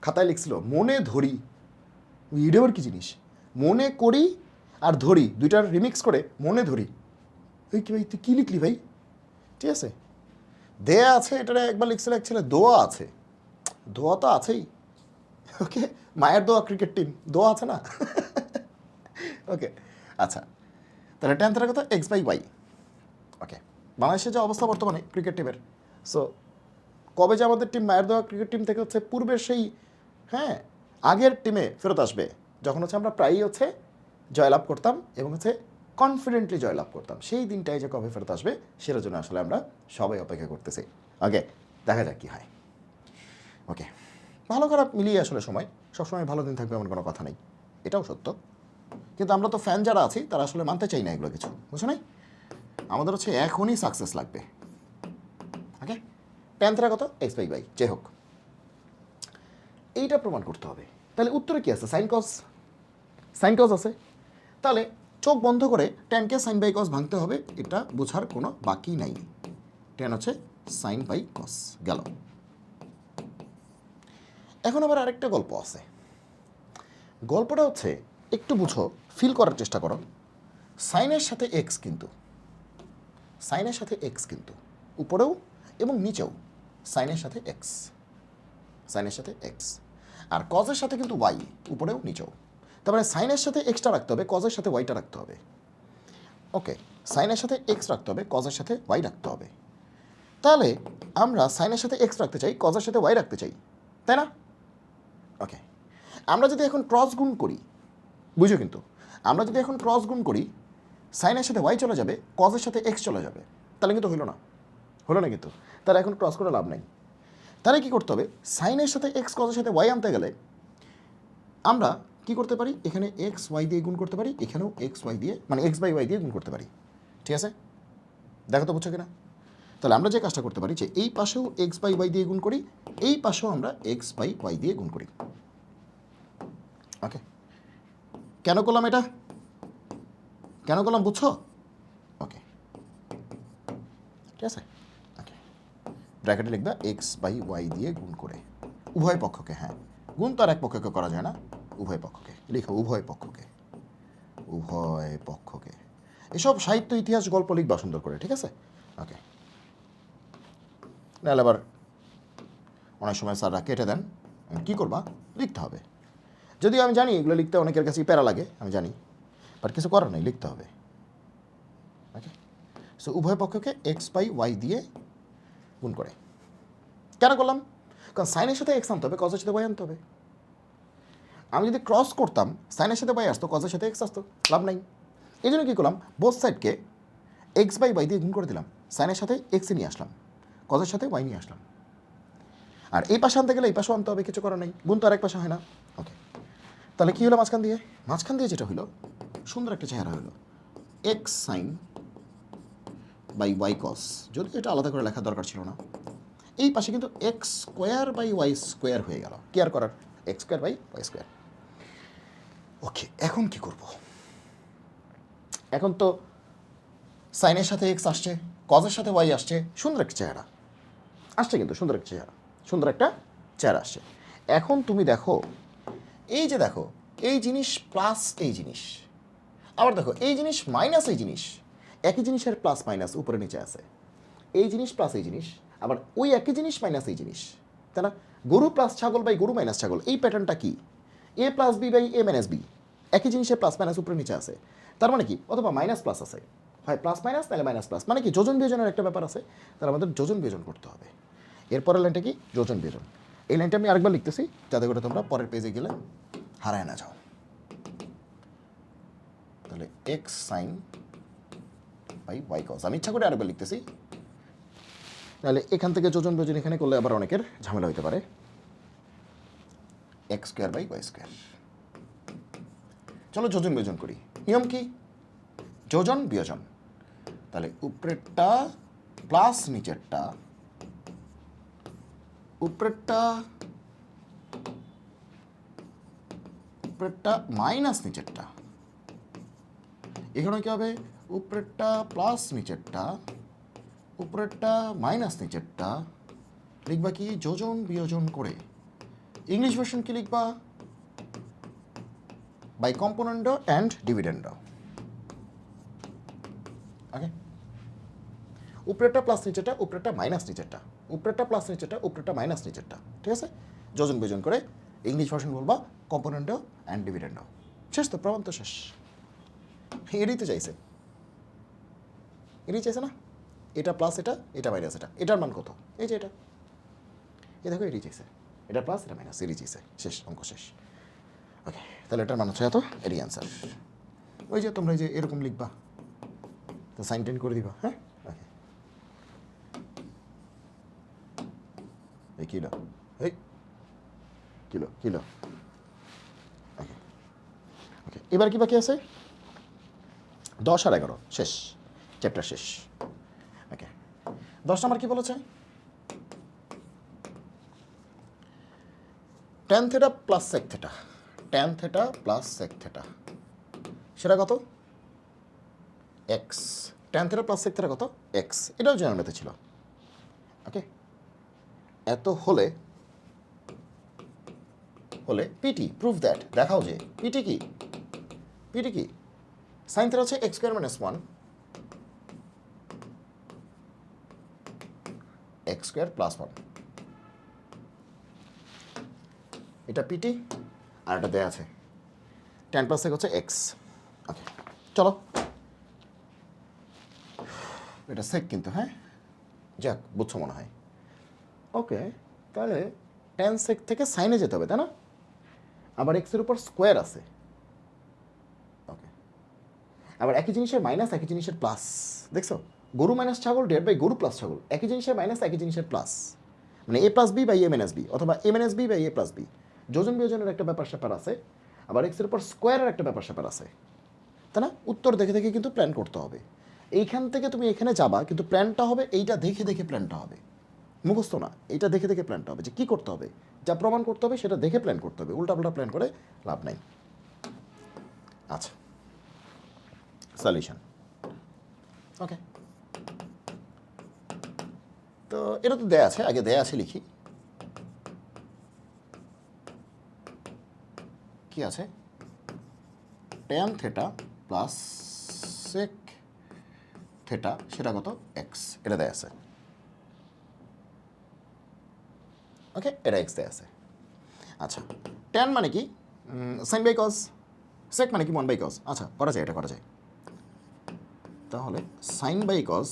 খাতায় লিখছিল মনে ধরি। এটা আবার কি জিনিস? মনে করি আর ধরি দুইটার রিমিক্স করে মনে ধরি। ওই কি ভাই, তুই কী লিখলি ভাই? ঠিক আছে, দেয়া আছে, এটা একবার লিখছিল এক ছেলে দোয়া আছে। দোয়া তো আছেই। ওকে, মায়ের দোয়া ক্রিকেট টিম, দোয়া আছে না? ওকে, আচ্ছা তাহলে ট্যান থিটার কথা এক্স বাই ওয়াই। ওকে, বাংলাদেশের যে অবস্থা বর্তমানে ক্রিকেট টিমের, সো কবে যে আমাদের টিম মায়ের দেওয়া ক্রিকেট টিম থেকে হচ্ছে পূর্বের সেই, হ্যাঁ, আগের টিমে ফেরত আসবে, যখন হচ্ছে আমরা প্রায়ই হচ্ছে জয়লাভ করতাম এবং হচ্ছে কনফিডেন্টলি জয়লাভ করতাম, সেই দিনটাই যে কবে ফেরত আসবে সেটার জন্য আসলে আমরা সবাই অপেক্ষা করতেছি। ওকে, দেখা যাক কী হয়। ওকে, ভালো খারাপ মিলিয়ে আসলে সময় সবসময় ভালো দিন থাকবে এমন কোনো কথা নেই, এটাও সত্য। কিন্তু আমরা তো ফ্যান যারা আছি তারা আসলে মানতে চাই না এগুলো কিছু, বুঝছো নাই? আমাদের হচ্ছে এখনই সাকসেস লাগবে। ওকে, tan θ কত? x বাই y, যাই হোক এইটা প্রমাণ করতে হবে। তাহলে উত্তরে কি আছে? সাইন কস, সাইন কস আছে। তাহলে চোখ বন্ধ করে ট্যানকে সাইন বাই কস ভাঙতে হবে, এটা বোঝার কোনো বাকি নাই। ট্যান হচ্ছে সাইন বাই কস গেল। এখন আবার আরেকটা গল্প আছে। গল্পটা হচ্ছে একটু বুঝো, ফিল করার চেষ্টা করো। সাইনের সাথে এক্স কিন্তু, সাইনের সাথে এক্স কিন্তু উপরেও এবং নিচেও সাইনের সাথে এক্স, সাইনের সাথে এক্স। আর কজের সাথে কিন্তু ওয়াই, উপরেও নিচেও। তারপরে সাইনের সাথে এক্সটা রাখতে হবে, কজের সাথে ওয়াইটা রাখতে হবে। ওকে, সাইনের সাথে এক্স রাখতে হবে, কজের সাথে ওয়াই রাখতে হবে। তাহলে আমরা সাইনের সাথে এক্স রাখতে চাই, কজের সাথে ওয়াই রাখতে চাই, তাই না? ওকে, আমরা যদি এখন ক্রস গুণ করি, বুঝো কিন্তু, আমরা যদি এখন ক্রস গুণ করি, সাইনের সাথে ওয়াই চলে যাবে, কজের সাথে এক্স চলে যাবে, তাহলে কিন্তু হলো না, হলো না কিন্তু। তাহলে এখন ক্রস করে লাভ নেই। তাহলে কী করতে হবে? সাইনের সাথে এক্স কজের সাথে ওয়াই আনতে গেলে আমরা কি করতে পারি? এখানে এক্স ওয়াই দিয়ে গুণ করতে পারি, এখানেও এক্স ওয়াই দিয়ে, মানে এক্স বাই ওয়াই দিয়ে গুণ করতে পারি। ঠিক আছে, দেখো তো বুঝছো কিনা? তাহলে আমরা যে কাজটা করতে পারি যে এই পাশেও এক্স বাই ওয়াই দিয়ে গুণ করি, এই পাশেও আমরা এক্স বাই ওয়াই দিয়ে গুণ করি। ওকে, কেন করলাম এটা? কেন করলাম বুঝছো? ওকে, ঠিক আছে। ওকে, ব্র্যাকেটে লিখবা এক্স বাই ওয়াই দিয়ে গুণ করে উভয় পক্ষকে। হ্যাঁ, গুণ তো আর এক পক্ষকে করা যায় না, উভয় পক্ষকে লিখো, উভয় পক্ষকে, উভয় পক্ষকে। এসব সাহিত্য ইতিহাস গল্প লিখবা সুন্দর করে, ঠিক আছে? ওকে, নাহলে আবার অনেক সময় স্যাররা কেটে দেন, কী করবা? লিখতে হবে। যদিও আমি জানি এগুলো লিখতে অনেকের কাছেই প্যারা লাগে, আমি জানি, বাট কিছু করার নেই, লিখতে হবে। ওকে, সো উভয় পক্ষকে এক্স বাই ওয়াই দিয়ে গুণ করে। কেন করলাম? কারণ সাইনের সাথে এক্স আনতে হবে, কজের সাথে ওয়াই আনতে হবে। আমি যদি ক্রস করতাম, সাইনের সাথে ওয়াই আসতো, কজের সাথে এক্স আসতো, লাভ নাই। এই জন্য কী করলাম? বোথ সাইডকে এক্স বাই ওয়াই দিয়ে গুণ করে দিলাম, সাইনের সাথে এক্সে নিয়ে আসলাম, কজের সাথে ওয়াই নিয়ে আসলাম। আর এই পাশে আনতে গেলে এই পাশেও আনতে হবে, কিছু করার নেই, গুণ তো আর এক পাশে হয় না। ওকে, তাহলে কী হলো মাঝখান দিয়ে? মাঝখান দিয়ে যেটা হলো, সুন্দর একটা চেহারা হলো এক্স সাইন বাই ওয়াই কস। যদি এটা আলাদা করে লেখার দরকার ছিল না। এই পাশে কিন্তু X square by Y square হয়ে গেল, কি আর করার, X square by Y square. Okay, এখন কি করব? এখন তো সাইনের সাথে এক্স আসছে, কজের সাথে ওয়াই আসছে, সুন্দর একটা চেহারা আসছে, কিন্তু সুন্দর একটা চেহারা, সুন্দর একটা চেহারা আসছে। এখন তুমি দেখো, এই যে দেখো, এই জিনিস প্লাস এই জিনিস, আবার দেখো এই জিনিস মাইনাস এই জিনিস, একই জিনিসের প্লাস মাইনাস উপরে নিচে আছে। এই জিনিস প্লাস এই জিনিস, আবার ওই একই জিনিস মাইনাস এই জিনিস, তাই না? গরু প্লাস ছাগল বাই গরু মাইনাস ছাগল, এই প্যাটার্নটা কি? A plus B by A minus B, একই জিনিসের প্লাস মাইনাস উপরে নিচে আছে। তার মানে কি? অথবা মাইনাস প্লাস আছে, হয় প্লাস মাইনাস নাহলে মাইনাস প্লাস, মানে কি যোজন বিয়োজনের একটা ব্যাপার আছে, তাহলে আমাদের যোজন বিয়োজন করতে হবে। এরপরের লাইনটা কি? যোজন বিয়োজন। এই লাইনটা আমি আরেকবার লিখতেছি যাতে করে তোমরা পরের পেজে গেলে হারায় না যাও। তাহলে এক্স সাইন বাই ওয়াই কস, আমি ইচ্ছা করে আরেকবার লিখতেছি, তাহলে এখান থেকে যোজন বিয়োজন এখানে করলে আবার অনেকের ঝামেলা হতে পারে। X square by Y square. চলো যোজন বিয়োজন করি। নিয়ম কি? যোজন বিয়োজন। তাহলে উপরেরটা প্লাস নিচেরটা, উপরেরটা উপরেরটা মাইনাস নিচেরটা। এখানে কি হবে? উপরেরটা প্লাস নিচেরটা, উপরেরটা মাইনাস নিচেরটা। লিখবা কি? যোজন বিয়োজন করে। ইংলিশ ভার্সন কি লিখবা? By কম্পোনেন্ডো and ডিভিডেন্ডো। ওকে, উপরেরটা প্লাস নিচেরটা, উপরেরটা মাইনাস নিচেরটা, উপরেরটা প্লাস নিচেরটা, উপরেরটা মাইনাস নিচেরটা। ঠিক আছে, যোজন বিয়োজন করে ইংলিশ ভার্সন বলবা কম্পোনেন্ডো অ্যান্ড ডিভিডেন্ডো। শেষ তো, প্রমাণ তো শেষ। এটাই তো চাইছে, এটাই চাইছে না? এটা প্লাস এটা, এটা মাইনাস এটা, এটার মান কত? এই যে এটা, এ দেখো এটাই চাইছে, এটা প্লাস এটা মাইনাস, এটাই চাইছে। শেষ, অঙ্ক শেষ। ওকে, তাহলে এটার মান হচ্ছে এত, এটাই অ্যান্সার। ওই যে তোমরা যে এরকম লিখবা, তো সাইন টেন করে দিবা। হ্যাঁ, ওকে, এই কী এই কিলো কিলো। ওকে ওকে, এবার কি বাকি আছে? 10 আর 11 শেষ, চ্যাপ্টার শেষ। ওকে, 10 নম্বর কি বলেছে? Tan theta plus sec theta, tan theta plus sec theta, সেটা কত? X. Tan theta plus sec theta কত? এক্স। এটাও জেনারেলতে ছিল। ওকে, এত হলে হলে পিটি, প্রুভ দ্যাট, দেখাও যে পিটি কি, পিটি কি? সাইন থেটা হচ্ছে x square minus 1 x square plus 1, এটা পিটি আর এটা দেয়া আছে ট্যান প্লাস সেক হচ্ছে এক্স। ওকে চলো, এটা সেক কিন্তু, হ্যাঁ যাক বুঝছো মনে হয়। ওকে, তাহলে ট্যান সেক থেকে সাইনে যেতে হবে, তাই না? আবার এক্সের উপর স্কোয়ার আছে। ওকে, আবার একই জিনিসের মাইনাস, একই জিনিসের প্লাস, দেখছো? গরু মাইনাস ছাগল ডিভাইড বাই গরু প্লাস ছাগল, একই জিনিসের মাইনাস, একই জিনিসের প্লাস, মানে A plus B by A minus B, অথবা A minus B by A plus B. যোজন বিয়োজনের একটা ব্যাপার স্যাপার আছে, আবার এক্সের উপর স্কোয়ারের একটা ব্যাপার স্যাপার আছে, তাই না? উত্তর দেখে দেখে কিন্তু প্ল্যান করতে হবে। এইখান থেকে তুমি এখানে যাবা, কিন্তু প্ল্যানটা হবে এইটা দেখে দেখে, প্ল্যানটা হবে মুখস্থ না, এইটা দেখে দেখে প্ল্যানটা হবে, যে কী করতে হবে, যা প্রমাণ করতে হবে সেটা দেখে প্ল্যান করতে হবে, উল্টাপাল্টা প্ল্যান করে লাভ নাই। আচ্ছা, সলিউশন। ওকে, তো এটা তো দেয়া আছে, আগে দেয়া আছে লিখি। কি আছে? Tan theta plus sec theta, সেটা কত? এক্স, এটা দেয়া আছে। ওকে, এটা এক্স দেয়া আছে। আচ্ছা, ট্যান মানে কি? Sine by cause. সেক মানে কি? 1/cos। আচ্ছা, করা যায়, এটা করা যায়। তাহলে সাইন বাই কজ,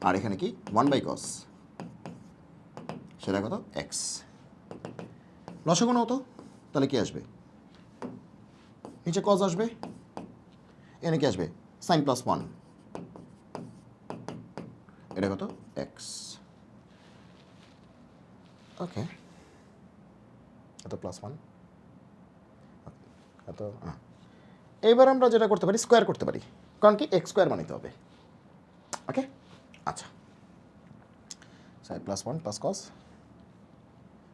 আর এখানে কি? 1/cos, সেটা কত? এক্স। লসাগু নাও তো, তাহলে কি আসবে? নিচে কজ আসবে, এখানে কি আসবে? সাইন প্লাস 1, এটা কত? এক্স। ওকে, এত প্লাস 1, এত। এইবার আমরা যেটা করতে পারি, স্কোয়ার করতে পারি, কারণ কি এক্স স্কোয়ার বানাইতে হবে। ওকে, আচ্ছা, sine plus 1 plus cos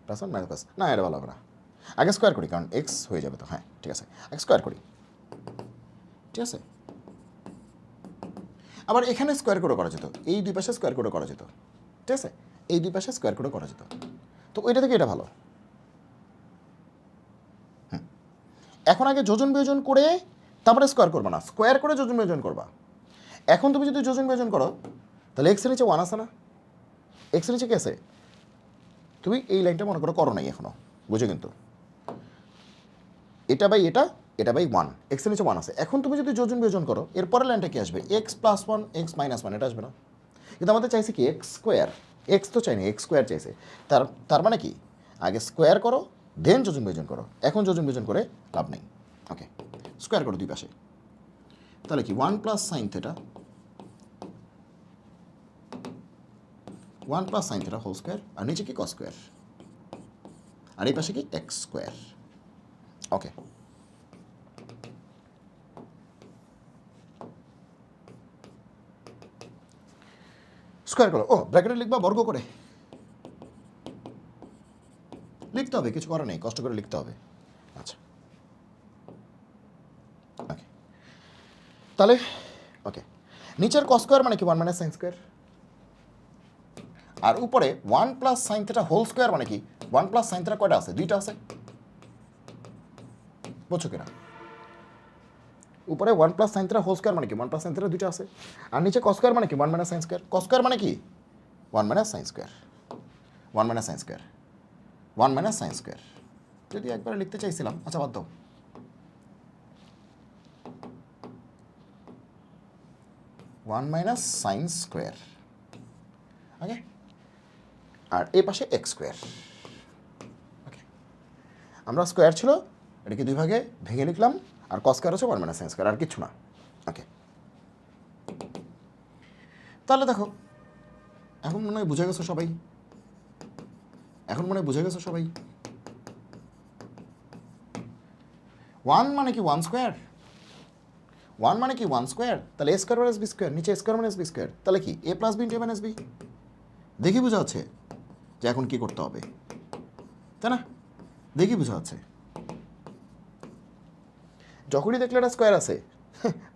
plus 1 minus cos, না এটা ভালো হবে না, আগে স্কোয়ার করি, কারণ এক্স হয়ে যাবে তো। হ্যাঁ ঠিক আছে, আগে স্কোয়ার করি, ঠিক আছে। আবার এখানে স্কোয়ার করে করা যেত, এই দুই পাশে স্কোয়ার করে করা যেত, ঠিক আছে, এই দুই পাশে স্কোয়ার করে করা যেত, তো ওইটা থেকে এটা ভালো। এখন আগে যোজন বিয়োজন করে তারপরে স্কোয়ার করবা না, স্কোয়ার করে যোজন বিয়োজন করবা। এখন তুমি যদি যোজন বিয়োজন করো, তাহলে এক্সের নিচে 1 আছে না? এক্সের নিচে কি আছে? তুমি এই লাইনটা মনে করো নাই এখনো, বুঝো কিন্তু, এটা বাই এটা, এটা বাই 1, এক্সের নিচে 1 আছে। এখন তুমি যদি যোজন বিয়োজন করো, এরপরের লাইনটা কি আসবে? এক্স প্লাস 1 এক্স মাইনাস 1, এটা আসবে না? কিন্তু আমাদের চাইছে কি? এক্স স্কোয়ার, এক্স তো চাইনি, এক্স স্কোয়ার চাইছে। তার মানে কি? আগে স্কোয়ার করো, দেন যোজন বিয়োজন করো, এখন যোজন বিয়োজন করে লাভ নেই। ওকে, স্কোয়ার করো দুই পাশে, তাহলে কি? 1 plus sine theta, 1 plus sine theta whole square, আর নিচে কি? কস স্কোয়ার, আর এই পাশে কি? X square. ওকে, স্কোয়ার করো, ও ব্র্যাকেটে লিখবা বর্গ করে, লিখতে হবে, কিছু করার নেই, কষ্ট করে লিখতে হবে। আচ্ছা, ওকে, তাহলে ওকে, নিচের কস স্কোয়ার মানে কি? 1 মাইনাস সাইন স্কোয়ার, আর উপরে 1 plus sine theta whole square মানে কি? 1 প্লাস সাইন থেটা কয়টা আছে? 2টা আছে, বুঝছো কিনা? উপরে 1 plus sine theta whole square মানে কি? 1 প্লাস সাইন থেটা 2টা আছে, আর নিচে কস স্কোয়ার মানে কি? 1 minus sine square. Cos square মানে কি? 1 minus sine square, 1 minus sine square, 1 minus sine square. যদি একবার লিখতে চাইছিলাম, আচ্ছা বাদ দাও, 1 মাইনাস সাইন স্কোয়ার। ওকে, আর এই পাশে এক্স স্কোয়ার। ওকে, আমরা স্কোয়ার ছিল, এটাকে দুই ভাগে ভেঙে লিখলাম, আর কস স্কোয়ার হচ্ছে 1 মাইনাস সাইন স্কোয়ার, আর কিছু না। ওকে, তাহলে দেখো, এখন মনে হয় বুঝে গেছো সবাই, এখন মনে হয় বুঝে গেছো সবাই। ওয়ান মানে কি ওয়ান স্কোয়ার, ওয়ান মানে কি ওয়ান স্কোয়ার, তাহলে এ স্কোয়ার মাইনাস বি স্কোয়ার, নিচে স্কোয়ার মাইনাস বি স্কোয়ার, তাহলে কি A plus B into A minus B. দেখি বোঝা যাচ্ছে যে এখন কি করতে হবে, তাই না? দেখি বোঝা যাচ্ছে। যখনই দেখলে একটা স্কোয়ার আছে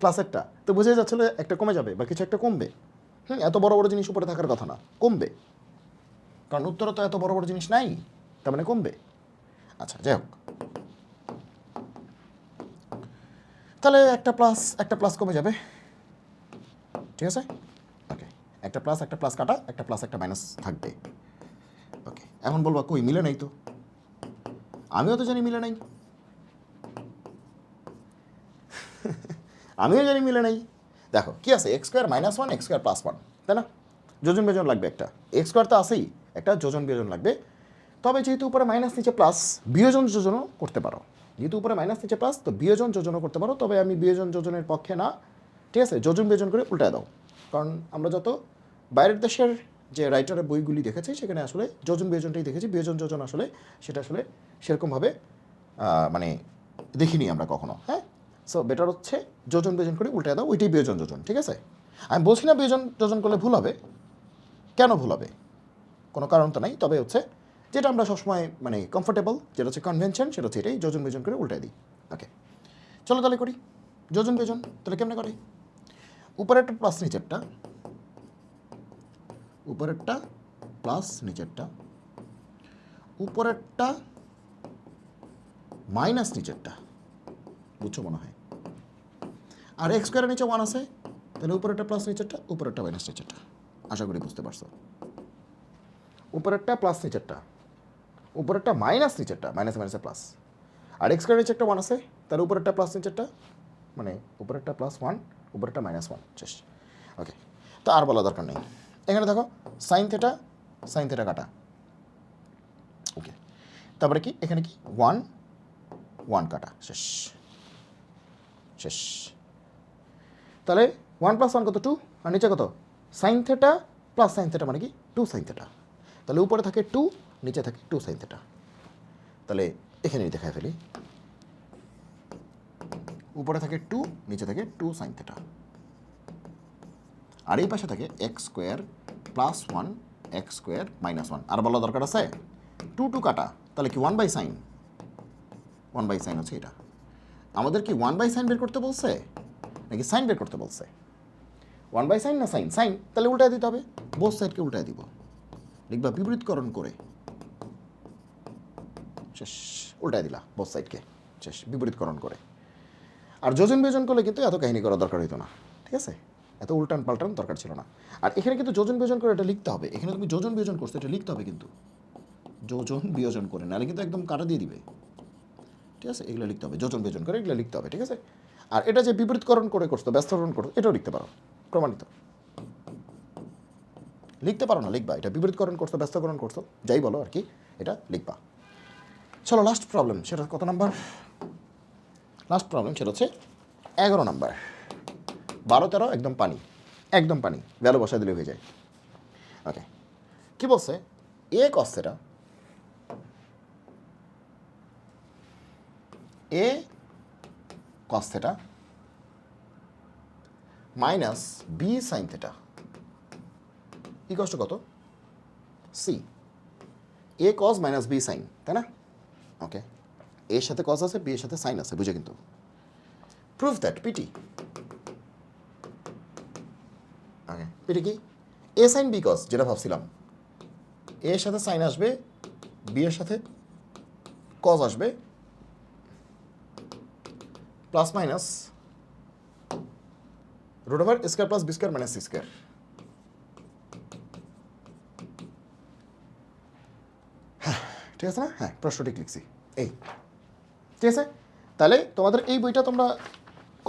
প্লাসেরটা, তো বোঝাই যাচ্ছিল একটা কমে যাবে বা কিছু একটা কমবে। এত বড় বড় জিনিস উপরে থাকার কথা না, কমবে, কারণ উত্তরে তো এত বড় বড় জিনিস নাই, তার মানে কমবে। আচ্ছা যাই হোক, তাহলে একটা প্লাস কমে যাবে, ঠিক আছে? ওকে, একটা প্লাস কাটা, একটা প্লাস একটা মাইনাস থাকবে। ওকে, এখন বলবা কই মিলে নাই তো, আমিও তো জানি মিলে নাই, আমিও জানি মিলে নাই। দেখো কি আছে, x square minus one X square plus one, তাই না? যোজন বিয়োজন লাগবে একটা, এক্স স্কোয়ার তো আছেই, একটা যোজন বিয়োজন লাগবে। তবে যেহেতু উপরে মাইনাস নিচে প্লাস, বিয়োজন যোজনও করতে পারো। যেহেতু উপরে মাইনাস নিচে প্লাস, তো বিয়োজন যোজনও করতে পারো, তবে আমি বিয়োজন যোজনের পক্ষে না, ঠিক আছে? যোজন বিয়োজন করে উল্টায় দাও, কারণ আমরা যত বাইরের দেশের যে রাইটারের বইগুলি দেখেছি সেখানে আসলে যোজন বিয়োজনটাই দেখেছি, বিয়োজন যোজন আসলে সেটা আসলে সেরকমভাবে মানে দেখিনি আমরা কখনো। হ্যাঁ, সো বেটার হচ্ছে যোজন বিয়োজন করে উল্টায় দাও, ওইটাই বিয়োজন যোজন, ঠিক আছে? আমি বলছি না বিয়োজন যোজন করলে ভুল হবে, কেন ভুল হবে, কোনো কারণ তো নাই, তবে হচ্ছে যেটা আমরা সবসময় মানে কমফোর্টেবল, যেটা হচ্ছে কনভেনশন, সেটা হচ্ছে এটাই, যোজন বিয়োজন করে উল্টাই দিই। ওকে, চলো তাহলে করি যোজন বিয়োজন। তাহলে কেমনে করে, উপরেরটা প্লাস নিচেরটা, উপরেরটা প্লাস নিচেরটা, উপরেরটা মাইনাস নিচেরটা, বুঝছো মনে হয়? আর এক্স স্কোয়ারের নিচে ওয়ান আছে, তাহলে উপরেরটা প্লাস নিচেরটা, উপরেরটা মাইনাস নিচেরটা। আশা করি বুঝতে পারছো। উপরেরটা প্লাস নিচেরটা, উপরেরটা মাইনাস নিচেরটা, মাইনাস মাইনাসে প্লাস। আর এক্স স্কোয়ারের নিচে একটা ওয়ান আছে, তার উপরেরটা প্লাস নিচেরটা, মানে উপরেরটা প্লাস ওয়ান, উপরেরটা মাইনাস ওয়ান, শেষ। ওকে, তো আর বলা দরকার নেই। এখানে দেখো সাইন থেটা কাটা। ওকে, তারপরে কি এখানে কি ওয়ান ওয়ান কাটা, শেষ শেষ। তাহলে ওয়ান প্লাস ওয়ান কত, টু, আর নিচে কত sine theta plus sine theta, মানে কি টু সাইন থেটা। তাহলে উপরে থাকে টু, নিচে থাকে টু সাইন থেটা। তাহলে এখানেই দেখায় ফেলি, উপরে থাকে টু, নিচে থাকে টু সাইন থেটা, আর এই পাশে থাকে X square plus one X square minus one. আর বলা দরকার আছে টু টু কাটা, তাহলে কি ওয়ান বাই সাইন হচ্ছে এটা। আমাদের কি ওয়ান বাই সাইন বের করতে বলছে নাকি সাইন বের করতে বলছে? ওয়ান বাই সাইন না সাইন, সাইন, তাহলে উল্টায় দিতে হবে, বোথ সাইডকে উল্টায় দিব, লিখবা বিপরীতকরণ করে, শেষ, উল্টায় দিলা বোথ সাইডকে, শেষ, বিপরীতকরণ করে। আর যোজন বিয়োজন করলে কিন্তু এত কাহিনী করার দরকার হতো না, ঠিক আছে? এত উল্টান পাল্টান দরকার ছিল না। আর এখানে কিন্তু যোজন বিয়োজন করে এটা লিখতে হবে, এখানে তুমি যোজন বিয়োজন করছো এটা লিখতে হবে কিন্তু, যোজন বিয়োজন করে, নাহলে কিন্তু একদম কাটা দিয়ে দিবে, ঠিক আছে? এগুলো লিখতে হবে, যোজন বিয়োজন করে এগুলো লিখতে হবে, ঠিক আছে? আর এটা যে বিপরীতকরণ করে করছো, ব্যস্তকরণ করছো, এটাও লিখতে পারো, প্রমাণিত। লিখতে পারো না, লিখবা, এটা বিপরীতকরণ করছো, ব্যস্তকরণ করছো, যাই বলো আর কি, এটা লিখবা। চলো লাস্ট প্রবলেম, সেটা কত নাম্বার? লাস্ট প্রবলেম সেটা হচ্ছে 11 নাম্বার। 12-13 একদম পানি, একদম পানি, ভ্যালু বসায় দিলে হয়ে যায়। ওকে, কি বলছে, A cos theta, A cos theta minus B sine theta equal to কত? C. A cos minus B sine, তাই না? ওকে, এর সাথে কস আছে, বি এর সাথে সাইন আছে, বুঝে কিন্তু। Proof that, PT. Okay, PT কি? এ সাইন বি কস, যেটা ভাবছিলাম, এ এর সাথে সাইন আসবে, বি এর সাথে কস আসবে, plus minus root over A square plus B square minus C square. হ্যাঁ, ঠিক আছে না? হ্যাঁ, প্রশ্ন ঠিক লিখছি, এই, ঠিক আছে? তাহলে তোমাদের এই বইটা তোমরা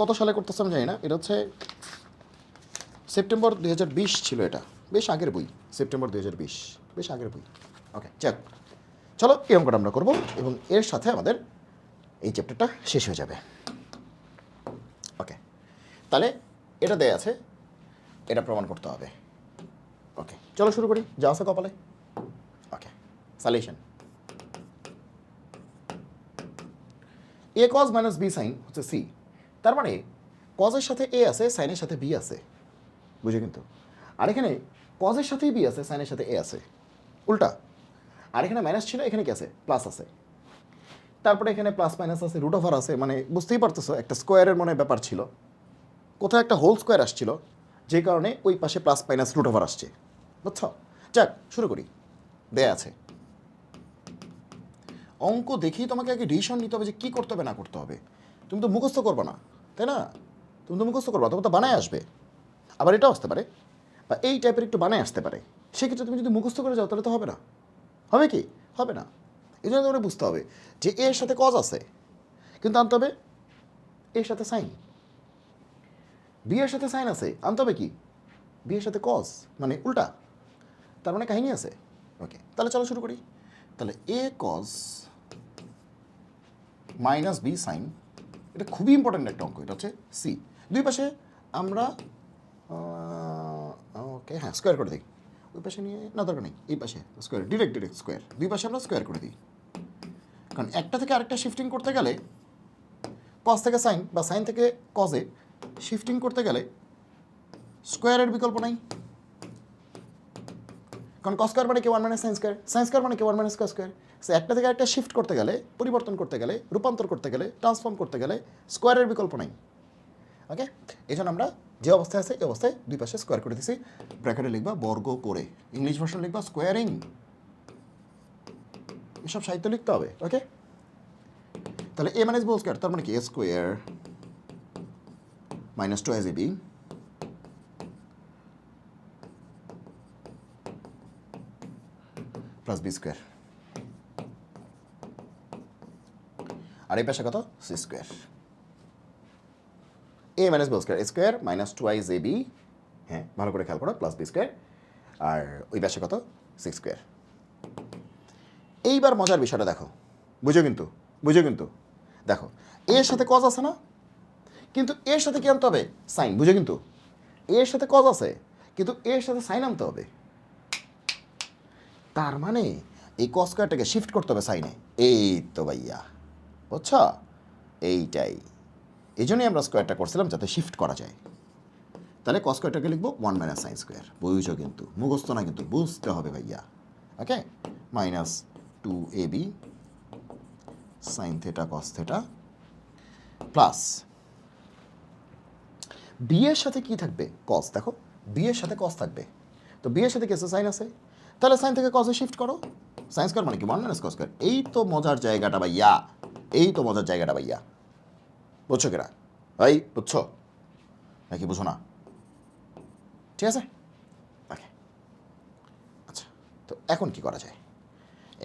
কত সালে করতেছো আমি জানি না, এটা হচ্ছে সেপ্টেম্বর 2020 ছিল, এটা বেশ আগের বই, সেপ্টেম্বর 2020, বেশ আগের বই। ওকে, যাক, চলো এই অঙ্কটা আমরা করবো এবং এর সাথে আমাদের এই চ্যাপ্টারটা শেষ হয়ে যাবে। ওকে, তাহলে এটা দেয়া আছে, এটা প্রমাণ করতে হবে। ওকে, চলো শুরু করি, যা আছে কপালে। ওকে, সলিউশন। এ কজ মাইনাস বি সাইন হচ্ছে সি। তার মানে কজের সাথে এ আছে, সাইনের সাথে বি আছে, বুঝে কিন্তু। আর এখানে কজের সাথেই বি আছে, সাইনের সাথে এ আছে, উল্টা। আর এখানে মাইনাস ছিল, এখানে কি আছে, প্লাস আছে। তারপরে এখানে প্লাস মাইনাস আছে, রুট ওভার আছে, মানে বুঝতেই পারতেছো একটা স্কোয়ারের মনে ব্যাপার ছিল, কোথাও একটা হোল স্কোয়ার আসছিল, যে কারণে ওই পাশে প্লাস মাইনাস রুট ওভার আসছে, বুঝছো। যাক শুরু করি, দেয়া আছে অঙ্ক দেখেই তোমাকে আগে ডিসিশন নিতে হবে যে কী করতে হবে না করতে হবে। তুমি তো মুখস্থ করবে না, তাই না? তুমি তো মুখস্থ করবা, তবে তো বানায় আসবে। আবার এটাও আসতে পারে, বা এই টাইপের একটু বানায় আসতে পারে। সেক্ষেত্রে তুমি যদি মুখস্থ করে যাও তাহলে তো হবে না। হবে কি? হবে না। এই জন্য তোমাকে বুঝতে হবে যে এর সাথে কজ আছে, কিন্তু আনতে হবে এর সাথে সাইন। বি এর সাথে সাইন আছে, আনতে হবে কি, বি এর সাথে কজ, মানে উল্টা। তার মানে কাহিনী আছে। ওকে, তাহলে চলো শুরু করি। তাহলে এ কজ মাইনাস বি সাইন, এটা খুবই ইম্পর্ট্যান্ট একটা অঙ্ক। এটা হচ্ছে সি। দুই পাশে আমরা ওকে হ্যাঁ স্কোয়ার করে দিই। ওই পাশে নিয়ে না দরকার নেই, এই পাশে স্কোয়ার, ডিরেক্ট স্কোয়ার। দুই পাশে আমরা স্কোয়ার করে দিই, কারণ একটা থেকে আরেকটা শিফটিং করতে গেলে, কজ থেকে সাইন বা সাইন থেকে কজে শিফটিং করতে গেলে স্কোয়ারের বিকল্প নাই। কারণ কস স্কোয়ার মানে কি one minus sine square, sine square মানে কি one minus cos square. So একটা থেকে একটা শিফট করতে গেলে, পরিবর্তন করতে গেলে, রূপান্তর করতে গেলে, ট্রান্সফর্ম করতে গেলে স্কোয়ারের বিকল্প নাই। ওকে, এই জন্য আমরা যে অবস্থায় আছে এই অবস্থায় দুই পাশে স্কোয়ার করে দিছি। ব্র্যাকেটে লিখবা বর্গ করে, ইংলিশ ভার্সন লিখবা স্কোয়ারিং, এসব সাহিত্য লিখতে হবে। ওকে, তাহলে A minus B whole square, তার মানে কি A square minus two S A B plus B square, আর এই পাশে কত, C square. A minus B whole square, A square minus two I J B, হ্যাঁ ভালো করে খেয়াল করো, প্লাস বি স্কোয়ার, আর ওই পাশে কত, সিক্স স্কোয়ার। এইবার মজার বিষয়টা দেখো, বুঝো কিন্তু, বুঝো কিন্তু। দেখো এর সাথে কজ আছে না, কিন্তু এর সাথে কি আনতে হবে, সাইন। বুঝো কিন্তু, এর সাথে কজ আছে কিন্তু এর সাথে সাইন আনতে হবে। তার মানে এই কস স্কোয়ারটাকে শিফট করতে হবে সাইনে। এই তো ভাইয়া, বুঝছো, এইটাই। এই জন্যই আমরা স্কোয়ারটা করছিলাম, যাতে শিফট করা যায়। তাহলে কস স্কোয়ারটাকে লিখবো ওয়ান মাইনাস সাইন স্কোয়ার। বুঝছো কিন্তু, মুখস্থ না কিন্তু, বুঝতে হবে ভাইয়া। Okay, minus two A B sine theta cos theta plus B এর সাথে কি থাকবে, কস। দেখো বি এর সাথে কস থাকবে, তো বি এর সাথে কি আছে, সাইন আছে। তাহলে সাইন থেকে কসে শিফট করো, সাইন স্কোয়ার মানে কি ওয়ান মাইনাস কস স্কোয়ার। এই তো মজার জায়গাটা ভাইয়া, এই তো মজার জায়গাটা ভাইয়া। বুঝছো কিনা ভাই, বুঝছো নাকি বুঝো না? ঠিক আছে, ওকে। আচ্ছা, তো এখন কি করা যায়?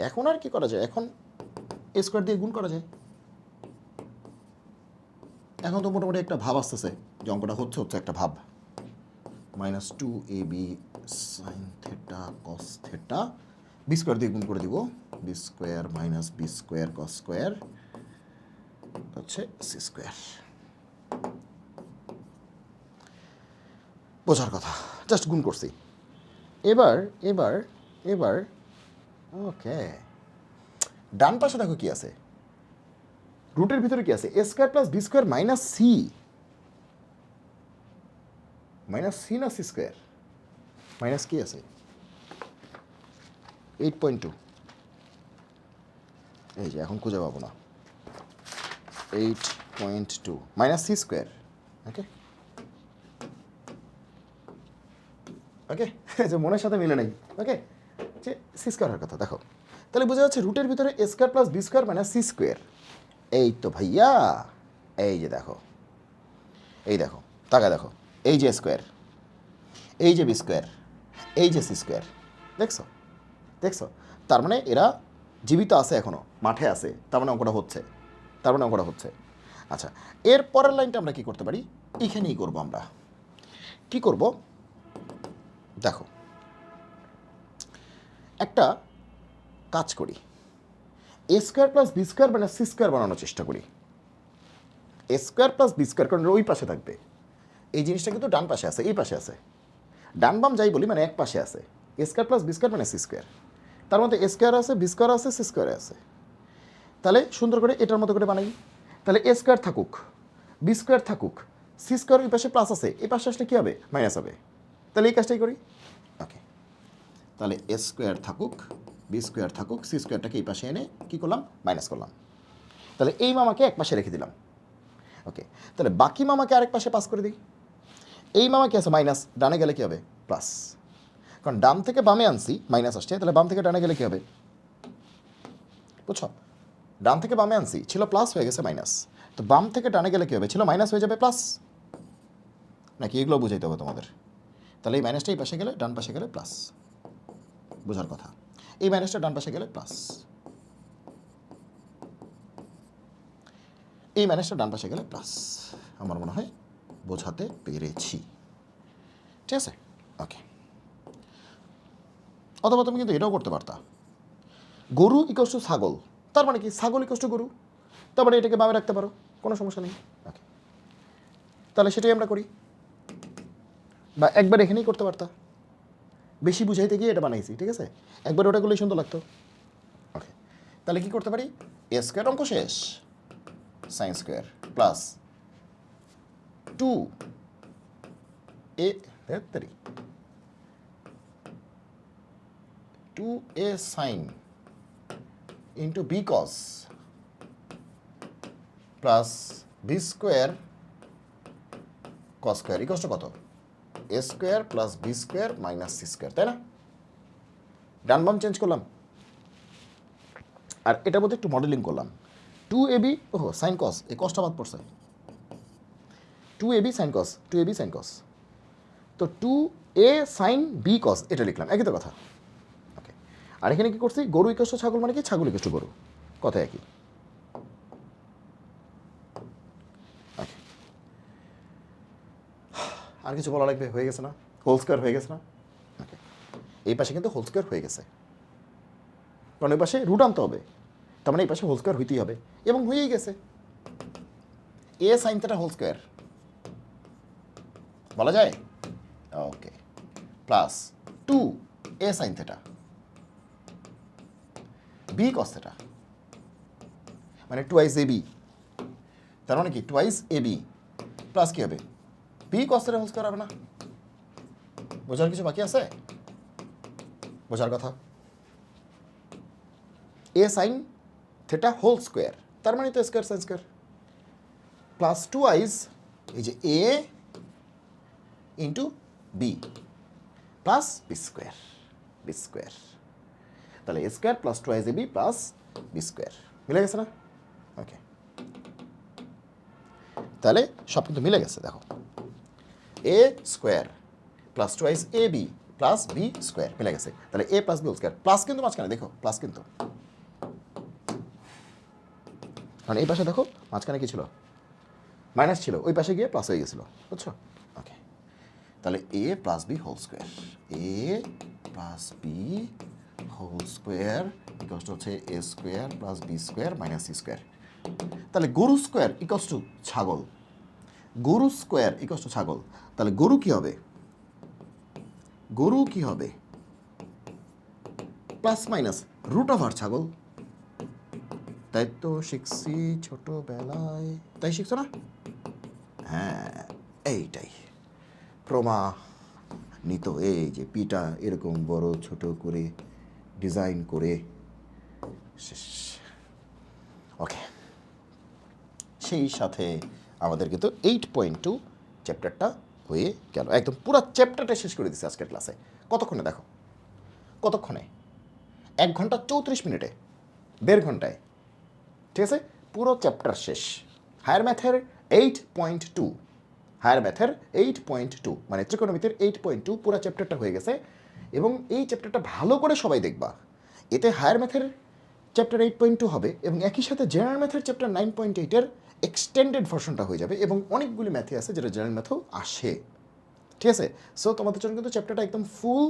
এখন আর কি করা যায়, এখন এ স্কোয়ার দিয়ে গুণ করা যায়। এখন তো মোটামুটি একটা ভাব আসতেছে যে অঙ্কটা হচ্ছে একটা ভাব। Minus two A B sine theta cos theta, B square দিয়ে গুণ করে দিব, B square minus B square cos square হচ্ছে সি স্কোয়ার। বোঝার কথা, জাস্ট গুণ করছি। এবার এবার এবার ওকে, ডান পাশে দেখো কি আছে, রুটের ভিতরে কি আছে, A square plus B square minus C, minus C না সি স্কোয়ার, মাইনাস কি আছে 8.2। এই যে এখন খুঁজে পাবো না, 8.2 মাইনাস সি স্কোয়ার। ওকে ওকে, যে মনের সাথে মিলে নেই। ওকে, যে সি স্কোয়ারের কথা দেখো, তাহলে বোঝা যাচ্ছে রুটের ভিতরে A square plus B square minus C square. এই তো ভাইয়া, এই যে দেখো, এই দেখো, তাকা দেখো, এই যে স্কোয়ার, এই যে বি স্কোয়ার, এই যে সি স্কোয়ার, দেখছো দেখছো। তার মানে এরা জীবিত আছে, এখনো মাঠে আছে, তার মানে অঙ্কটা হচ্ছে, তার মানে অঙ্কটা হচ্ছে। আচ্ছা, এর পরের লাইনটা আমরা কি করতে পারি, এখানেই করবো আমরা। কি করব দেখো, একটা কাজ করি, এ স্কোয়ার প্লাস বি স্কোয়ার মানে সি স্কোয়ার বানানোর চেষ্টা করি। এ স্কোয়ার প্লাস বি স্কোয়ার, কারণ ওই পাশে থাকবে, এই জিনিসটা কিন্তু ডান পাশে আছে, এই পাশে আছে, ডান বাম যাই বলি মানে এক পাশে আছে। A square plus B square মানে সি স্কোয়ার, তার মধ্যে এ স্কোয়ার আছে, বি স্কোয়ার আছে, সি স্কোয়ার আছে। তাহলে সুন্দর করে এটার মতো করে বানাই, তাহলে এ স্কোয়ার থাকুক, বি স্কোয়ার থাকুক, সি স্কোয়ার ওই পাশে প্লাস আছে, এই পাশে আসলে কী হবে? মাইনাস হবে। তাহলে এই কাজটাই করি। ওকে, তাহলে এ স্কোয়ার থাকুক, বি স্কোয়ার থাকুক, সি স্কোয়ারটাকে এই পাশে এনে কী করলাম? মাইনাস করলাম। তাহলে এই মামাকে এক পাশে রেখে দিলাম। ওকে, তাহলে বাকি মামাকে আরেক পাশে পাস করে দিই। এই মামা কি আছে? মাইনাস। ডানে গেলে কী হবে? প্লাস। কারণ ডান থেকে বামে আনছি, মাইনাস আসছে, তাহলে বাম থেকে ডানে গেলে কী হবে? বুঝছো? ডান থেকে বামে আনছি, ছিল প্লাস, হয়ে গেছে মাইনাস। তো বাম থেকে ডানে গেলে কী হবে? ছিল মাইনাস, হয়ে যাবে প্লাস। নাকি এগুলো বুঝাইতে হবে তোমাদের? তাহলে এই মাইনাসটা এই পাশে গেলে, ডান পাশে গেলে প্লাস। বোঝার কথা। এই মাইনাসটা ডান পাশে গেলে প্লাস, এই মাইনাসটা ডান পাশে গেলে প্লাস। আমার মনে হয় বোঝাতে পেরেছি। ঠিক আছে? ওকে। অথবা তুমি কিন্তু এটাও করতে পারতা, গরু ইকোয়াস টু ছাগল, তার মানে কি ছাগল ইকোয়াস টু গরু, তার মানে এটাকে বামে রাখতে পারো, কোনো সমস্যা নেই। ওকে, তাহলে সেটাই আমরা করি। বা একবার এখানেই করতে পারতা, বেশি বুঝাইতে গিয়ে এটা বানাইছি। ঠিক আছে, একবার ওটা করলেই সুন্দর লাগতো। ওকে, তাহলে কি করতে পারি? এ স্কোয়ার অঙ্ক শেষ, sine square plus 2a sine into b cos plus B square cos square equals to কত? A square plus B square minus C square, তাই না? ডান বাম চেঞ্জ করলাম, আর এটার মধ্যে একটু মডেলিং করলাম। 2ab, ওহো সাইন কস, এই কসটা বাদ পড়ছে। 2ab সাইন কস, 2ab সাইন কস, তো 2a সাইন বি কস এটা লিখলাম, একই তো কথা। ওকে, আর এখানে কি করছি? গরু ইকোয়াস টু ছাগল মানে কি? ছাগল ইকোয়াস টু গরু, কথা একই। ওকে, আর কিছু বলা লাগবে? হয়ে গেছে না? হোল স্কোয়ার হয়ে গেছে না? ওকে, এই পাশে কিন্তু হোল স্কোয়ার হয়ে গেছে, কারণ এই পাশে রুট আনতে হবে, তার মানে এই পাশে হোল স্কোয়ার হইতেই হবে, এবং হয়েই গেছে। A sine theta whole square বলা যায়। Okay, plus 2a sine theta b cos theta, মানে টুয়াইস এ বি, তার মানে কি? টুয়াইস এ বি প্লাস কী হবে? B cos theta whole square হবে না? বোঝার কিছু বাকি আছে? বোঝার কথা। A sine theta whole square, তার মানে তো square sine square, plus twice এই যে a into b plus B square, b square. তাহলে এ square plus twice a B plus B square, মিলে গেছে না? ওকে, তাহলে সব কিন্তু মিলে গেছে। দেখো, a square plus twice a B plus B square মিলে গেছে। তাহলে এ plus b whole square, plus কিন্তু মাঝখানে দেখো, প্লাস কিন্তু, কারণ এই পাশে দেখো মাঝখানে কি ছিল? মাইনাস ছিল, ওই পাশে গিয়ে প্লাস হয়ে গেছিলো, বুঝছো? ওকে, তাহলে এ plus b whole square, a plus b whole square equals to হচ্ছে a square plus B square minus C square. তাহলে গরু স্কোয়ার ইকোয়াস টু ছাগল, গরু স্কোয়ার ইকোয়াস টু ছাগল, তাহলে গরু কি হবে? গরু কি হবে? প্লাস মাইনাস রুট ওভার ছাগল, তাই তো শিখছি ছোটবেলায়, তাই শিখছো না? হ্যাঁ, এইটাই প্রমাণিত। এই যে পিটা এরকম বড় ছোট করে ডিজাইন করে শেষ। ওকে, সেই সাথে আমাদের কিন্তু 8.2 চ্যাপ্টারটা হয়ে গেল, একদম পুরো চ্যাপ্টারটা শেষ করে দিচ্ছে আজকের ক্লাসে। কতক্ষণে দেখো? কতক্ষণে? 1 ঘন্টা 34 মিনিটে, 1.5 ঘন্টায়। ঠিক আছে, পুরো চ্যাপ্টার শেষ। হায়ার ম্যাথের 8.2, হায়ার ম্যাথের 8.2 মানে ত্রিকোণমিতির 8.2 পুরো চ্যাপ্টারটা হয়ে গেছে। এবং এই চ্যাপ্টারটা ভালো করে সবাই দেখবা, এতে হায়ার ম্যাথের চ্যাপ্টার 8.2 হবে এবং একই সাথে জেনারেল ম্যাথের চ্যাপ্টার 9.8-এর এক্সটেন্ডেড ভার্সনটা হয়ে যাবে, এবং অনেকগুলি ম্যাথে আছে যেটা জেনারেল ম্যাথেও আসে। ঠিক আছে, সো তোমাদের জন্য কিন্তু চ্যাপ্টারটা একদম ফুল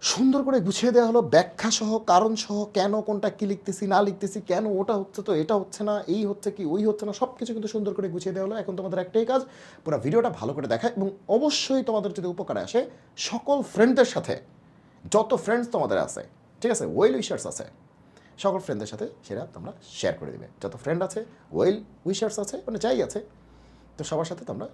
সুন্দর করে গুছিয়ে দেওয়া হলো, ব্যাখ্যা সহ, কারণ সহ, কেন কোনটা কী লিখতেছি না লিখতেছি, কেন ওটা হচ্ছে তো এটা হচ্ছে না, এই হচ্ছে কি ওই হচ্ছে না, সব কিছু কিন্তু সুন্দর করে গুছিয়ে দেওয়া হলো। এখন তোমাদের একটাই কাজ, পুরো ভিডিওটা ভালো করে দেখা, এবং অবশ্যই তোমাদের যদি উপকারে আসে সকল ফ্রেন্ডদের সাথে, যত ফ্রেন্ডস তোমাদের আছে, ঠিক আছে, ওয়েল উইশার্স আছে, সকল ফ্রেন্ডদের সাথে সেটা তোমরা শেয়ার করে দিবে। যত ফ্রেন্ড আছে, ওয়েল উইশার্স আছে, মানে যাই আছে, তো সবার সাথে তোমরা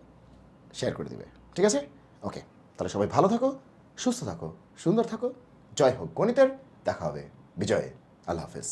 শেয়ার করে দিবে। ঠিক আছে? ওকে, তাহলে সবাই ভালো থাকো, সুস্থ থাকো, সুন্দর থাকো। জয় হোক গণিতের। দেখা হবে বিজয়ে। আল্লাহ হাফেজ।